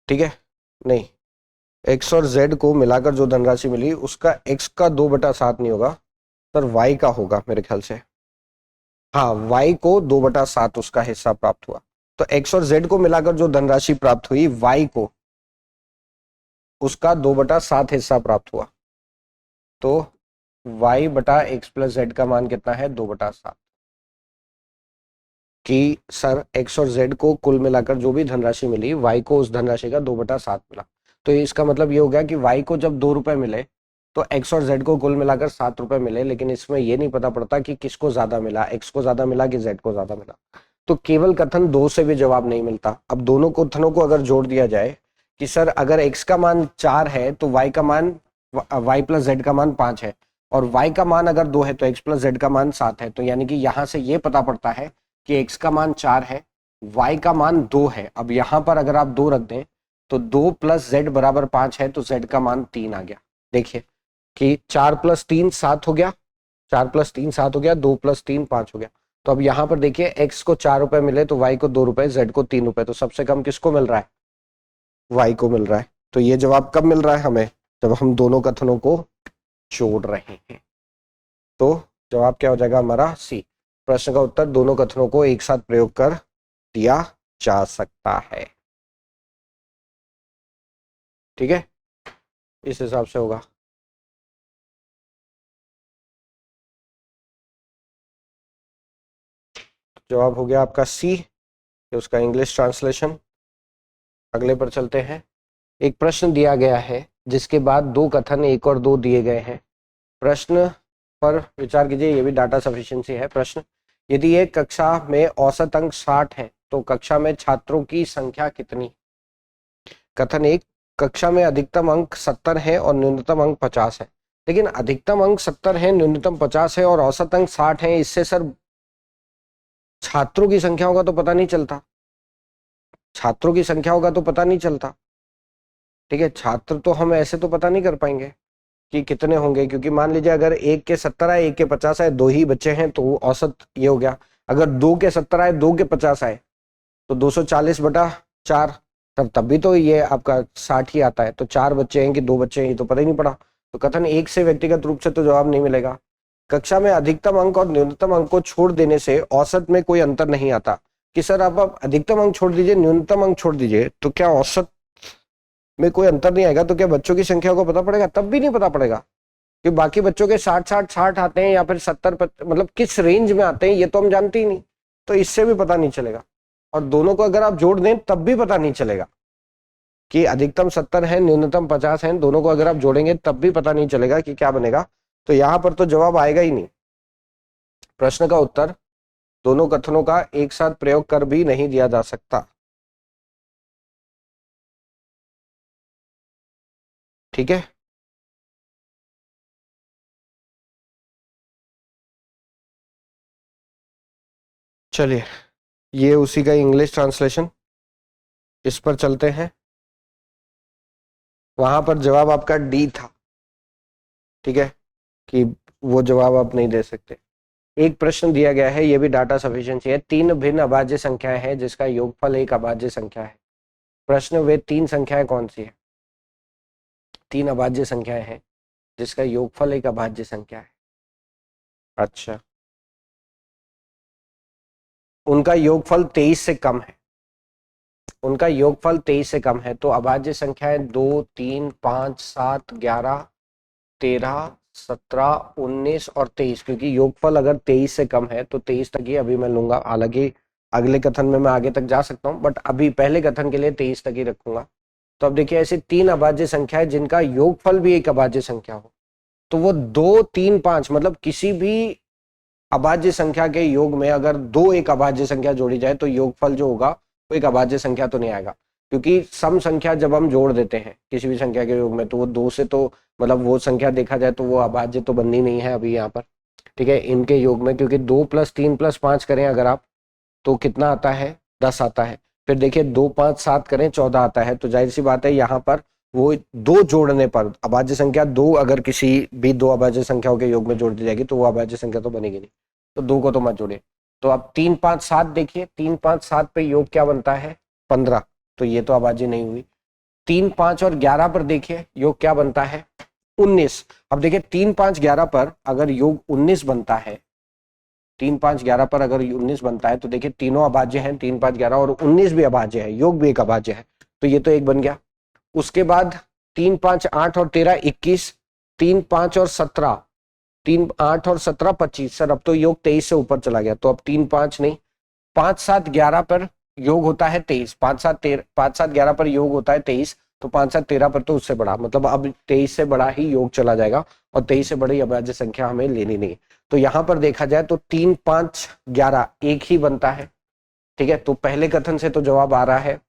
ठीक है नहीं, एक्स और जेड को मिलाकर जो धनराशि मिली उसका एक्स का 2/7 नहीं होगा सर, वाई का होगा मेरे ख्याल से। हाँ वाई को 2/7 उसका हिस्सा प्राप्त हुआ। तो एक्स और जेड को मिलाकर जो धनराशि प्राप्त हुई, वाई को उसका 2/7 हिस्सा प्राप्त हुआ। तो वाई बटा एक्स प्लस जेड का मान कितना है 2/7। कि सर एक्स और जेड को कुल मिलाकर जो भी धनराशि मिली, वाई को उस धनराशि का 2/7 मिला। तो इसका मतलब ये हो गया कि वाई को जब 2 रुपए मिले तो एक्स और जेड को कुल मिलाकर 7 रुपए मिले, लेकिन इसमें ये नहीं पता पड़ता कि किसको ज्यादा मिला, एक्स को ज्यादा मिला कि जेड को ज्यादा मिला। तो केवल कथन 2 से भी जवाब नहीं मिलता। अब दोनों कथनों को अगर जोड़ दिया जाए कि सर अगर एक्स का मान 4 है तो वाई का मान, वाई प्लस जेड का मान 5 है, और वाई का मान अगर 2 है तो एक्स प्लस जेड का मान 7 है। तो यानी कि यहां से ये पता पड़ता है कि x का मान 4 है, y का मान 2 है। अब यहां पर अगर आप 2 रख दें तो 2 प्लस जेड बराबर 5 है, तो z का मान 3 आ गया। देखिए कि 4 + 3 7 हो गया, 4 + 3 7 हो गया, 2 + 3 5 हो गया। तो अब यहां पर देखिए x को 4 रुपए मिले तो y को 2 रुपए, z को 3 रुपए, तो सबसे कम किसको मिल रहा है, y को मिल रहा है। तो ये जवाब कब मिल रहा है हमें, जब हम दोनों कथनों को जोड़ रहे हैं। तो जवाब क्या हो जाएगा हमारा सी। प्रश्न का उत्तर दोनों कथनों को एक साथ प्रयोग कर दिया जा सकता है। ठीक है, इस हिसाब से होगा। जवाब हो गया आपका सी, उसका इंग्लिश ट्रांसलेशन। अगले पर चलते हैं। एक प्रश्न दिया गया है जिसके बाद दो कथन एक और दो दिए गए हैं। प्रश्न पर विचार कीजिए, ये भी डाटा सफिशिएंसी है। प्रश्न, यदि एक कक्षा में औसत अंक 60 है तो कक्षा में छात्रों की संख्या कितनी? कथन एक, कक्षा में अधिकतम अंक 70 है और न्यूनतम अंक 50 है। लेकिन अधिकतम अंक 70 है, न्यूनतम 50 है और औसत अंक 60 है, इससे सर छात्रों की संख्याओं का तो पता नहीं चलता। छात्रों की संख्याओं का तो पता नहीं चलता। ठीक है, छात्र तो हम ऐसे तो पता नहीं कर पाएंगे कि कितने होंगे, क्योंकि मान लीजिए अगर एक के 70 आए, एक के 50 आए, दो ही बच्चे हैं तो औसत ये हो गया। अगर दो के 70 आए, दो के 50 आए तो 240/4, तब भी तो ये आपका 60 ही आता है। तो 4 बच्चे हैं कि 2 बच्चे हैं ये तो पता ही नहीं पड़ा। तो कथन एक से व्यक्तिगत रूप से तो जवाब नहीं मिलेगा। कक्षा में अधिकतम अंक और न्यूनतम अंक को छोड़ देने से औसत में कोई अंतर नहीं आता। कि सर आप अधिकतम अंक छोड़ दीजिए, न्यूनतम अंक छोड़ दीजिए, तो क्या औसत में कोई अंतर नहीं आएगा? तो क्या बच्चों की संख्या को पता पड़ेगा? तब भी नहीं पता पड़ेगा कि बाकी बच्चों के 60 आते हैं या फिर 70, मतलब किस रेंज में आते हैं ये तो हम जानते ही नहीं, तो इससे भी पता नहीं चलेगा। और दोनों को अगर आप जोड़ दें तब भी पता नहीं चलेगा कि अधिकतम 70 है, न्यूनतम 50 है। दोनों को अगर आप जोड़ेंगे तब भी पता नहीं चलेगा कि क्या बनेगा। तो यहां पर तो जवाब आएगा ही नहीं। प्रश्न का उत्तर दोनों कथनों का एक साथ प्रयोग कर भी नहीं दिया जा सकता। ठीक है, चलिए ये उसी का इंग्लिश ट्रांसलेशन, इस पर चलते हैं। वहां पर जवाब आपका डी था। ठीक है, कि वो जवाब आप नहीं दे सकते। एक प्रश्न दिया गया है, ये भी डाटा सफिशिएंसी है। तीन भिन्न अभाज्य संख्याएं हैं जिसका योगफल एक अभाज्य संख्या है। प्रश्न, वे तीन संख्याएं कौन सी है? तीन अभाज्य संख्याएं हैं जिसका योगफल एक अभाज्य संख्या है। अच्छा, उनका योगफल 23 से कम है। उनका योगफल 23 से कम है। तो अभाज्य संख्याएं 2, 3, 5, 7, 11, 13, 17, 19 और 23, क्योंकि योगफल अगर 23 से कम है तो 23 तक ही अभी मैं लूंगा। हालांकि अगले कथन में मैं आगे तक जा सकता हूं, बट अभी पहले कथन के लिए 23 तक ही रखूंगा। तो अब देखिए, ऐसे तीन अभाज्य संख्या है जिनका योगफल भी एक अभाज्य संख्या हो, तो वो 2, 3, 5, मतलब किसी भी अभाज्य संख्या के योग में अगर दो एक अभाज्य संख्या जोड़ी जाए तो योगफल जो होगा वो एक अभाज्य संख्या तो नहीं आएगा। क्योंकि सम संख्या जब हम जोड़ देते हैं किसी भी संख्या के योग में तो वो दो से तो, मतलब वो संख्या देखा जाए तो वो अभाज्य तो बननी नहीं है अभी यहाँ पर। ठीक है, इनके योग में, क्योंकि 2 + 3 + 5 करें अगर आप तो कितना आता है? 10 आता है। फिर देखिए 2, 5, 7 करें 14 आता है। तो जाहिर सी बात है यहाँ पर वो दो जोड़ने पर अभाज्य संख्या दो, अगर किसी भी दो अभाज्य संख्याओं के योग में जोड़ दी जाएगी तो वो अभाज्य संख्या तो बनेगी नहीं। तो दो को तो मत जोड़िए। तो अब 3, 5, 7 देखिए, 3, 5, 7 पे योग क्या बनता है? 15। तो ये तो अभाज्य नहीं हुई। 3, 5 और 11 पर देखिए योग क्या बनता है? 19। अब देखिए 3, 5, 11 पर अगर योग 19 बनता है, 3, 5, 11 पर अगर 19 बनता है तो देखिए तीनों अभाज्य हैं, 3, 5, 11 और 19 भी अभाज्य है, योग भी एक अभाज्य है। तो ये तो एक बन गया। उसके बाद 3, 5, 8 और 13 21, 3, 5 और 17, 3, 8 और 17 25। सर अब तो योग 23 से ऊपर चला गया, तो अब 3, 5 नहीं, 5, 7, 11 पर योग होता है 23, 5, 7, 11 पर योग होता है 23, तो 5, 7, 13 पर तो उससे बड़ा, मतलब अब 23 से बड़ा ही योग चला जाएगा और 23 से बड़ी अभाज्य संख्या हमें लेनी नहीं। तो यहां पर देखा जाए तो 3, 5, 11 एक ही बनता है। ठीक है, तो पहले कथन से तो जवाब आ रहा है।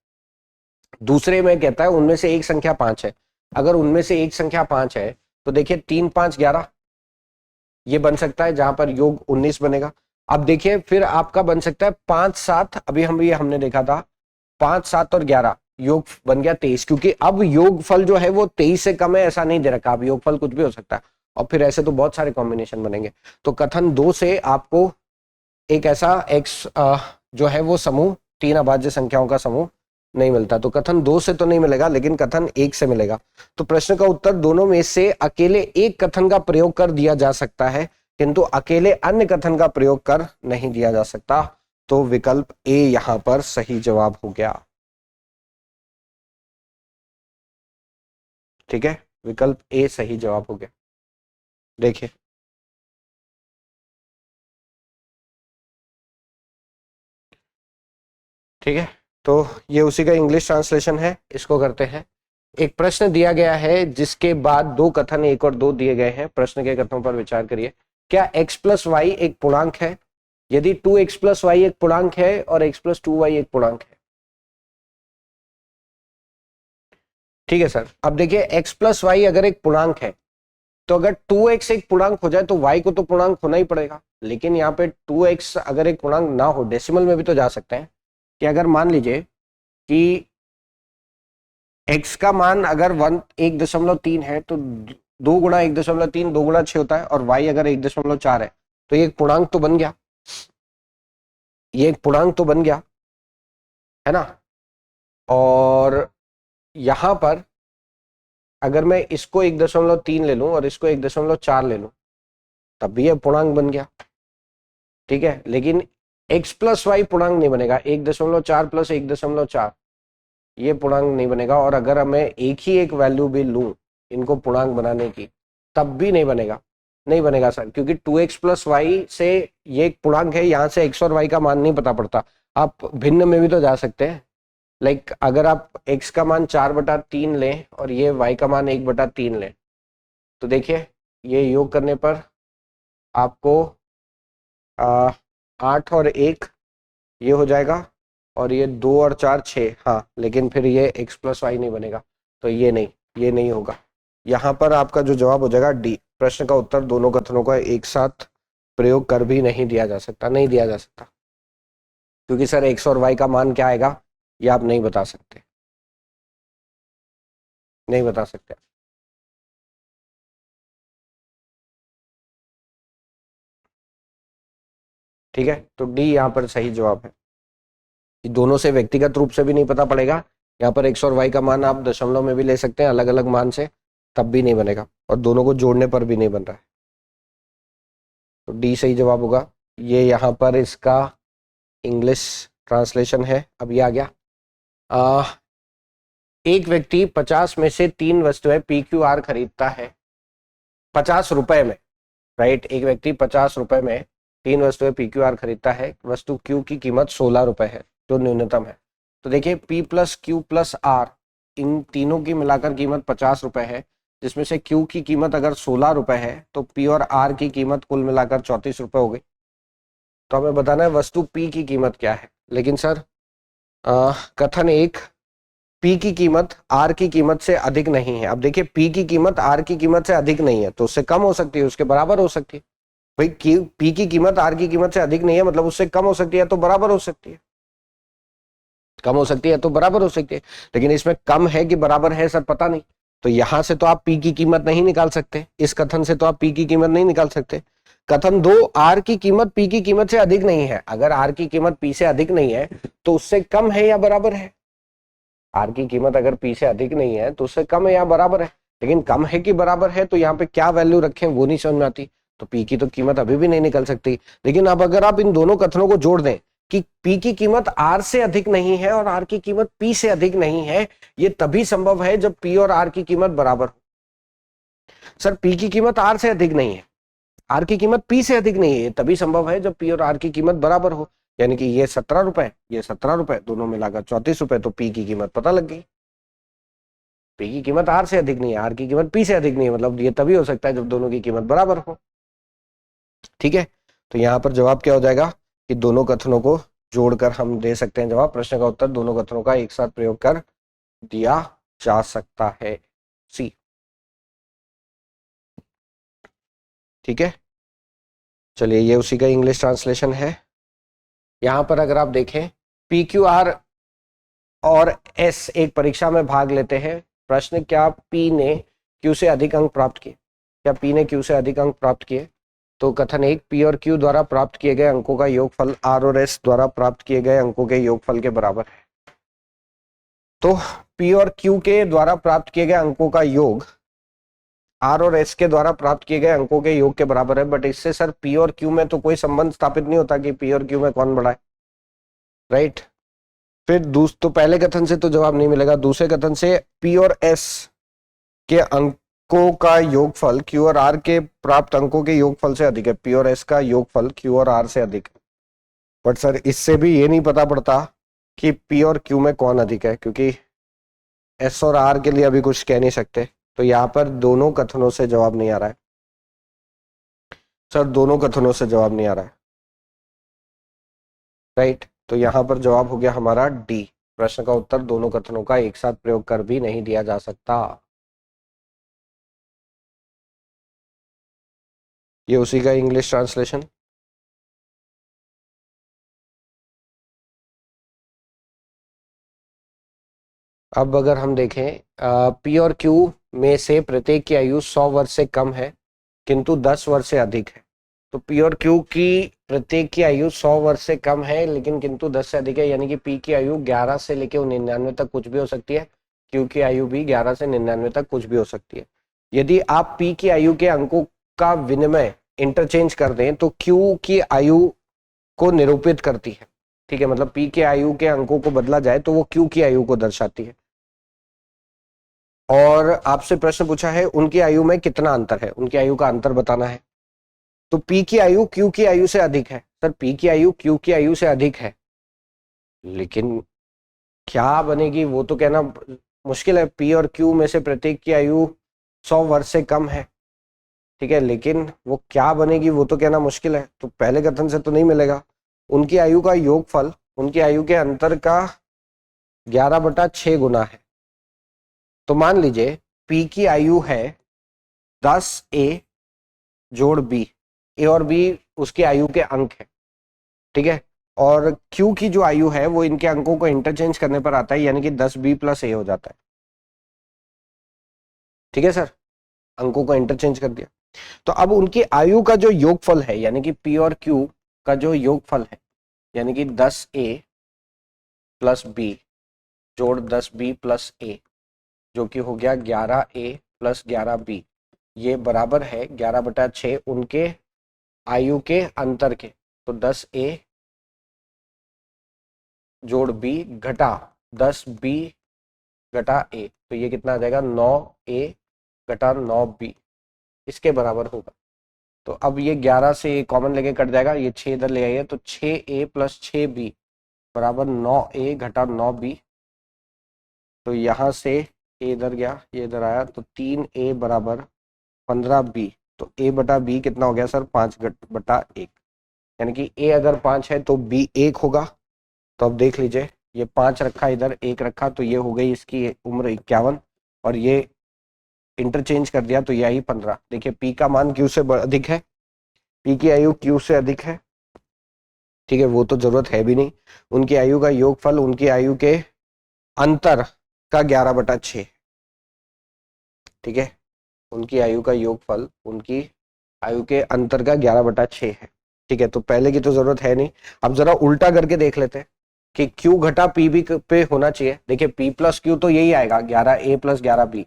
दूसरे में कहता है उनमें से एक संख्या 5 है। अगर उनमें से एक संख्या 5 है तो देखिए 3, 5, 11 ये बन सकता है, जहां पर योग 19 बनेगा। अब देखिए फिर आपका बन सकता है 5, 7, अभी हमने देखा था 5, 7 और 11 योग बन गया 23, क्योंकि अब योगफल जो है वो 23 से कम है ऐसा नहीं दे रखा। अब योगफल कुछ भी हो सकता है और फिर ऐसे तो बहुत सारे कॉम्बिनेशन बनेंगे। तो कथन 2 से आपको एक ऐसा एक्स जो है वो समूह, तीन अभाज्य संख्याओं का समूह नहीं मिलता। तो कथन 2 से तो नहीं मिलेगा, लेकिन कथन 1 से मिलेगा। तो प्रश्न का उत्तर दोनों में से अकेले एक कथन का प्रयोग कर दिया जा सकता है किंतु अकेले अन्य कथन का प्रयोग कर नहीं दिया जा सकता। तो विकल्प ए यहां पर सही जवाब हो गया। ठीक है, विकल्प ए सही जवाब हो गया। देखिए ठीक है, तो ये उसी का इंग्लिश ट्रांसलेशन है, इसको करते हैं। एक प्रश्न दिया गया है जिसके बाद दो कथन एक और दो दिए गए हैं। प्रश्न के कथनों पर विचार करिए। क्या x प्लस वाई एक पूर्णांक है? यदि 2x प्लस वाई एक पूर्णांक है और x प्लस 2y एक पूर्णांक है। ठीक है सर, अब देखिए x प्लस वाई अगर एक पूर्णांक है तो अगर 2x एक पूर्णांक हो जाए तो y को तो पूर्णांक होना ही पड़ेगा। लेकिन यहाँ पे 2x अगर एक पूर्णांक ना हो, डेसिमल में भी तो जा सकते हैं कि अगर मान लीजिए कि x का मान अगर 1.3 है तो 2 गुणा 1.3 2 गुणा 6 होता है, और y अगर 1.4 है तो ये एक पूर्णांक तो बन गया, ये एक पूर्णांक तो बन गया, है ना। और यहां पर अगर मैं इसको 1.3 ले लूं और इसको 1.4 ले लूं तब भी ये पूर्णांक बन गया। ठीक है, लेकिन x प्लस वाई पूर्णांक नहीं बनेगा। 1.4 प्लस 1.4 ये पूर्णांक नहीं बनेगा। और अगर मैं एक ही एक वैल्यू भी लूं इनको पूर्णांक बनाने की तब भी नहीं बनेगा, नहीं बनेगा सर, क्योंकि 2x प्लस वाई से ये एक पूर्णांक है, यहाँ से x और y का मान नहीं पता पड़ता। आप भिन्न में भी तो जा सकते हैं। लाइक अगर आप x का मान 4/3 लें और ये y का मान 1/3 लें तो देखिए ये योग करने पर आपको 8 और 1 ये हो जाएगा, और ये 2 और 4 6। हाँ, लेकिन फिर ये x प्लस वाई नहीं बनेगा, तो ये नहीं होगा। यहाँ पर आपका जो जवाब हो जाएगा डी। प्रश्न का उत्तर दोनों कथनों का एक साथ प्रयोग कर भी नहीं दिया जा सकता, नहीं दिया जा सकता, क्योंकि सर x और y का मान क्या आएगा ये आप नहीं बता सकते, नहीं बता सकते। ठीक है, तो डी यहाँ पर सही जवाब है। दोनों से व्यक्तिगत रूप से भी नहीं पता पड़ेगा। यहाँ पर x और y का मान आप दशमलव में भी ले सकते हैं अलग अलग मान से, तब भी नहीं बनेगा, और दोनों को जोड़ने पर भी नहीं बन रहा है। तो डी सही जवाब होगा। ये यहाँ पर इसका इंग्लिश ट्रांसलेशन है। अब ये आ गया। एक व्यक्ति 50 में से 3 वस्तुएं PQR खरीदता है 50 रुपए में। राइट, एक व्यक्ति 50 रुपए में 3 वस्तुएं PQR खरीदता है। वस्तु Q की कीमत 16 रुपए है जो न्यूनतम है। तो देखिए P plus Q plus R इन तीनों की मिलाकर कीमत 50 रुपए है, जिसमें से Q की कीमत अगर 16 रुपए है तो P और R की कीमत कुल मिलाकर 34 रुपए हो गई। तो हमें बताना है वस्तु P की कीमत क्या है। लेकिन सर कथन एक, P की कीमत R की कीमत से अधिक नहीं है। अब देखिए P की कीमत R की कीमत से अधिक नहीं है तो उससे कम हो सकती है, उसके बराबर हो सकती है। भाई P की कीमत R की कीमत से अधिक नहीं है मतलब उससे कम हो सकती है तो बराबर हो सकती है, कम हो सकती है तो बराबर हो सकती है। लेकिन इसमें कम है कि बराबर है सर पता नहीं, तो यहां से तो आप P की कीमत नहीं निकाल सकते, इस कथन से तो आप P की कीमत नहीं निकाल सकते। कथन दो, R की कीमत P की कीमत से अधिक नहीं है। अगर R की कीमत P से अधिक नहीं है तो उससे कम है या बराबर है। R की कीमत अगर P से अधिक नहीं है तो उससे कम है या बराबर है। लेकिन कम है कि बराबर है तो यहाँ पे क्या वैल्यू रखें वो नहीं समझ में आती, तो P की तो कीमत अभी भी नहीं निकल सकती। लेकिन अब अगर आप इन दोनों कथनों को जोड़ दें कि P की कीमत R से अधिक नहीं है और R की कीमत P से अधिक नहीं है, ये तभी संभव है जब P और R की कीमत बराबर हो। सर P की कीमत R से अधिक नहीं है, R की कीमत P से अधिक नहीं है, तभी संभव है जब P और R की कीमत बराबर हो। यानी कि ये 17 रुपए, ये 17 रुपए, दोनों मिलाकर 34 रुपए, तो P की कीमत पता लग गई। P की कीमत R से अधिक नहीं है, R की कीमत P से अधिक नहीं है, मतलब ये तभी हो सकता है जब दोनों की कीमत बराबर हो। ठीक है, तो यहाँ पर जवाब क्या हो जाएगा कि दोनों कथनों को जोड़कर हम दे सकते हैं जवाब। प्रश्न का उत्तर दोनों कथनों का एक साथ प्रयोग कर दिया जा सकता है, सी। ठीक है, चलिए ये उसी का इंग्लिश ट्रांसलेशन है। यहां पर अगर आप देखें PQR और S एक परीक्षा में भाग लेते हैं। प्रश्न, क्या P ने Q से अधिक अंक प्राप्त किए? क्या P ने Q से अधिक अंक प्राप्त किए? तो कथन एक, P और Q द्वारा प्राप्त किए गए अंकों का योगफल R और S द्वारा प्राप्त किए गए अंकों के योगफल के बराबर है। तो P और Q के द्वारा प्राप्त किए गए अंकों का योग आर और एस के द्वारा प्राप्त किए गए अंकों के योग के बराबर है। बट इससे सर पी और क्यू में तो कोई संबंध स्थापित नहीं होता कि पी और क्यू में कौन बड़ा है, राइट। फिर तो पहले कथन से तो जवाब नहीं मिलेगा। दूसरे कथन से पी और एस के अंकों का योगफल क्यू और आर के प्राप्त अंकों के योगफल से अधिक है। पी और एस का योगफल क्यू और आर से अधिक है। बट सर इससे भी ये नहीं पता पड़ता कि पी और क्यू में कौन अधिक है, क्योंकि एस और आर के लिए अभी कुछ कह नहीं सकते। तो यहां पर दोनों कथनों से जवाब नहीं आ रहा है सर, दोनों कथनों से जवाब नहीं आ रहा है, राइट। तो यहां पर जवाब हो गया हमारा डी। प्रश्न का उत्तर दोनों कथनों का एक साथ प्रयोग कर भी नहीं दिया जा सकता। ये उसी का इंग्लिश ट्रांसलेशन। अब अगर हम देखें पी और क्यू में से प्रत्येक की आयु 100 वर्ष से कम है किंतु 10 वर्ष से अधिक है। तो पी और क्यू की प्रत्येक की आयु 100 वर्ष से कम है लेकिन किंतु 10 से अधिक है, यानी कि पी की आयु 11 से लेकर 99 तक कुछ भी हो सकती है, क्यू की आयु भी 11 से 99 तक कुछ भी हो सकती है। यदि आप पी की आयु के अंकों का विनिमय इंटरचेंज कर दें तो क्यू की आयु को निरूपित करती है, ठीक है। मतलब पी के आयु के अंकों को बदला जाए तो वो क्यू की आयु को दर्शाती है। और आपसे प्रश्न पूछा है उनकी आयु में कितना अंतर है, उनकी आयु का अंतर बताना है। तो पी की आयु क्यू की आयु से अधिक है। सर पी की आयु क्यू की आयु से अधिक है, लेकिन क्या बनेगी वो तो कहना मुश्किल है। पी और क्यू में से प्रत्येक की आयु 100 वर्ष से कम है, ठीक है, लेकिन वो क्या बनेगी वो तो कहना मुश्किल है। तो पहले कथन से तो नहीं मिलेगा। उनकी आयु का योगफल उनकी आयु के अंतर का 11/6 गुना है। तो मान लीजिए पी की आयु है 10A जोड़ बी, ए और बी उसकी आयु के अंक है, ठीक है। और क्यू की जो आयु है वो इनके अंकों को इंटरचेंज करने पर आता है, यानी कि 10B + A हो जाता है, ठीक है सर। अंकों को इंटरचेंज कर दिया। तो अब उनकी आयु का जो योगफल है, यानी कि पी और क्यू का जो योगफल है, यानी कि 10A + B जोड़ 10B + A, जो कि हो गया 11A + 11B, ये बराबर है 11/6 उनके आयु के अंतर के। तो 10A जोड़ B घटा 10B घटा A, तो ये कितना आ जाएगा 9A घटा 9B, इसके बराबर होगा। तो अब ये 11 से कॉमन लेके कट जाएगा, ये 6 इधर ले आइए, तो 6A + 6B बराबर 9A घटा 9B। तो यहाँ से A इधर गया, ये इधर आया, तो 3A बराबर 15B। तो A/B कितना हो गया सर 5/1, यानी कि A अगर 5 है तो B 1 होगा। तो अब देख लीजिए ये 5 रखा, इधर 1 रखा, तो ये हो गई इसकी उम्र 51, और ये इंटरचेंज कर दिया तो ये आई 15। देखिए P का मान Q से अधिक है, P की आयु Q से अधिक है, ठीक है, वो तो जरूरत है भी नहीं। उनकी आयु का योगफल उनकी आयु के अंतर का 11/6, ठीक है। उनकी आयु का योगफल उनकी आयु के अंतर का 11/6 है, ठीक है। तो पहले की तो जरूरत है नहीं। अब जरा उल्टा करके देख लेते हैं कि Q घटा P भी पे होना चाहिए। देखिए P + Q तो यही आएगा 11A + 11B।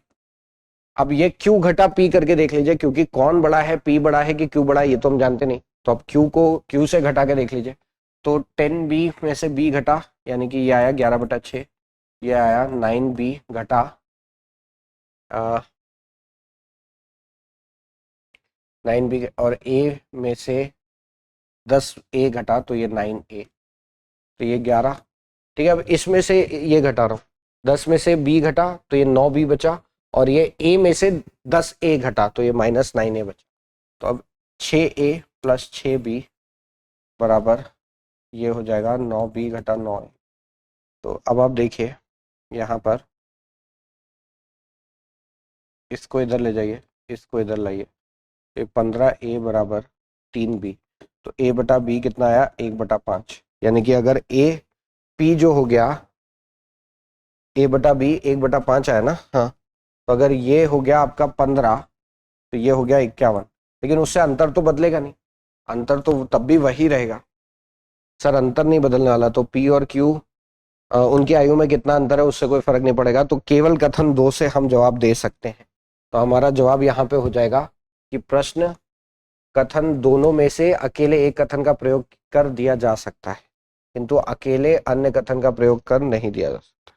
अब ये Q घटा P करके देख लीजिए, क्योंकि कौन बड़ा है, P बड़ा है कि Q बड़ा है ये तो हम जानते नहीं। तो अब Q को Q से घटा के देख लीजिए, तो 10B में से B घटा, यानी कि ये आया 11/6, ये आया 9B घटा 9B, और A में से 10A घटा तो ये 9A, तो ये 11, ठीक है। अब इसमें से ये घटा रहा हूँ, 10 में से B घटा तो ये 9B बचा, और ये A में से 10A घटा तो ये -9A बचा। तो अब 6A + 6B बराबर ये हो जाएगा 9B घटा 9A। तो अब आप देखिए यहाँ पर इसको इधर ले जाइए, इसको इधर लाइए, तो 15A बराबर 3B। तो A/B कितना आया 1/5, यानी कि अगर P जो हो गया A/B 1/5 आया ना, हाँ। तो अगर ये हो गया आपका 15 तो ये हो गया 51, लेकिन उससे अंतर तो बदलेगा नहीं, अंतर तो तब भी वही रहेगा। सर अंतर नहीं बदलने वाला, तो P और Q उनकी आयु में कितना अंतर है उससे कोई फर्क नहीं पड़ेगा। तो केवल कथन 2 से हम जवाब दे सकते हैं। तो हमारा जवाब यहाँ पे हो जाएगा कि प्रश्न कथन दोनों में से अकेले एक कथन का प्रयोग कर दिया जा सकता है, किंतु अकेले अन्य कथन का प्रयोग कर नहीं दिया जा सकता।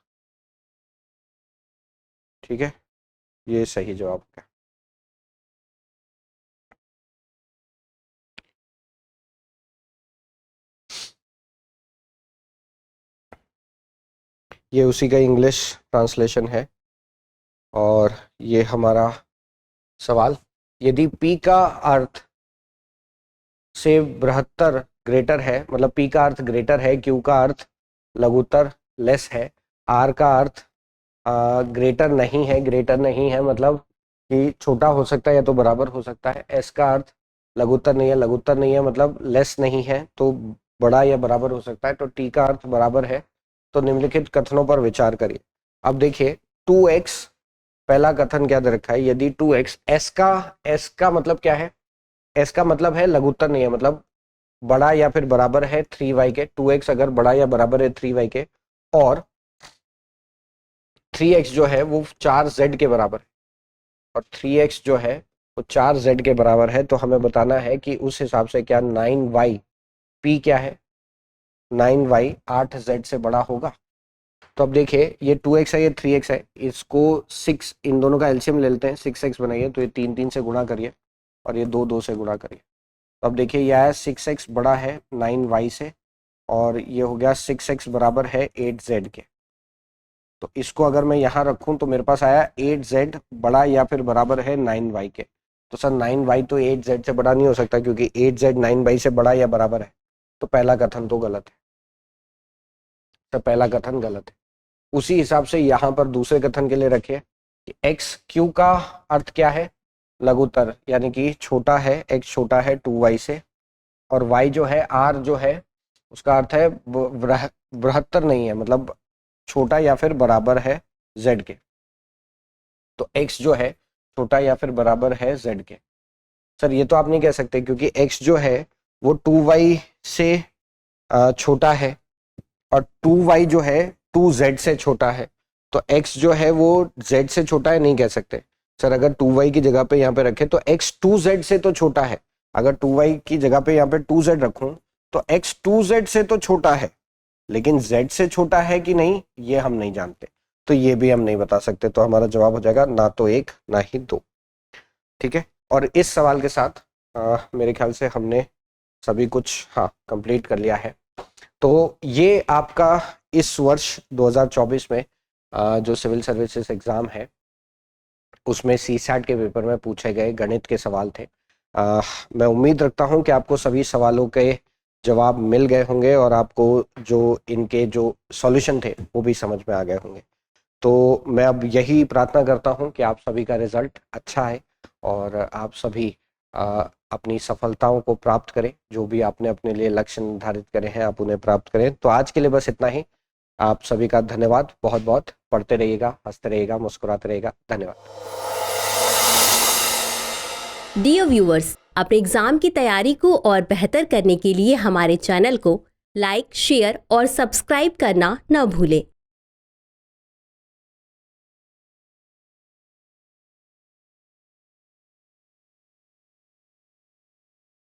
ठीक है, ये सही जवाब है। ये उसी का इंग्लिश ट्रांसलेशन है। और ये हमारा सवाल, यदि P का अर्थ से बृहत्तर ग्रेटर है, मतलब P का अर्थ ग्रेटर है, Q का अर्थ लघुत्तर लेस है, R का अर्थ ग्रेटर नहीं है मतलब कि छोटा हो सकता है या तो बराबर हो सकता है, S का अर्थ लघुत्तर नहीं है मतलब लेस नहीं है तो बड़ा या बराबर हो सकता है, तो T का अर्थ बराबर है। तो निम्नलिखित कथनों पर विचार करिए। अब देखिए 2x पहला कथन क्या दे रखा है, यदि 2x S का मतलब क्या है, S का मतलब है लघुत्तर नहीं है, मतलब बड़ा या फिर बराबर है 3y के। 2x अगर बड़ा या बराबर है 3y के और 3x जो है वो 4z के बराबर है, और 3x जो है वो 4z के बराबर है, तो हमें बताना है कि उस हिसाब से क्या 9y P क्या है, 9y 8z से बड़ा होगा। तो अब देखिए ये 2x है, ये 3x है, इसको 6 इन दोनों का एलसीएम ले लेते हैं, 6x बनाइए, तो ये 3 से गुणा करिए और ये 2 से गुणा करिए। तो अब देखिए यह है 6x बड़ा है 9y से, और ये हो गया 6x बराबर है 8z के। तो इसको अगर मैं यहाँ रखूं तो मेरे पास आया 8z बड़ा या फिर बराबर है 9y के। तो सर 9y तो 8z से बड़ा नहीं हो सकता, क्योंकि 8z 9y से बड़ा या बराबर है, तो पहला कथन तो गलत है। तो पहला कथन गलत है। उसी हिसाब से यहाँ पर दूसरे कथन के लिए रखिए कि एक्स क्यू का अर्थ क्या है, लघुत्तर, यानी कि छोटा है, एक्स छोटा है 2y से, और y जो है r जो है उसका अर्थ है बृहत्तर नहीं है, मतलब छोटा या फिर बराबर है z के। तो x जो है छोटा या फिर बराबर है z के। सर ये तो आप नहीं कह सकते, क्योंकि x जो है वो 2y से छोटा है और 2y जो है 2z से छोटा है, तो x जो है वो z से छोटा है, नहीं कह सकते। सर अगर 2y की जगह पे यहाँ पे रखे तो x 2z से तो छोटा है, अगर 2y की जगह पे यहाँ पे 2z रखूं तो x 2z से तो छोटा है, लेकिन z से छोटा है कि नहीं ये हम नहीं जानते, तो ये भी हम नहीं बता सकते। तो हमारा जवाब हो जाएगा ना तो 1 ना ही 2। ठीक है, और इस सवाल के साथ मेरे ख्याल से हमने सभी कुछ कंप्लीट कर लिया है। तो ये आपका इस वर्ष 2024 में जो सिविल सर्विसेज एग्ज़ाम है उसमें CSAT के पेपर में पूछे गए गणित के सवाल थे। मैं उम्मीद रखता हूं कि आपको सभी सवालों के जवाब मिल गए होंगे और आपको जो इनके जो सॉल्यूशन थे वो भी समझ में आ गए होंगे। तो मैं अब यही प्रार्थना करता हूं कि आप सभी का रिजल्ट अच्छा है और आप सभी अपनी सफलताओं को प्राप्त करें, जो भी आपने अपने लिए लक्ष्य निर्धारित करे हैं आप उन्हें प्राप्त करें। तो आज के लिए बस इतना ही। आप सभी का धन्यवाद, बहुत बहुत। पढ़ते रहिएगा, हंसते रहिएगा, मुस्कुराते रहिएगा। धन्यवाद। डियर व्यूअर्स, अपने एग्जाम की तैयारी को और बेहतर करने के लिए हमारे चैनल को लाइक, शेयर और सब्सक्राइब करना न भूलें।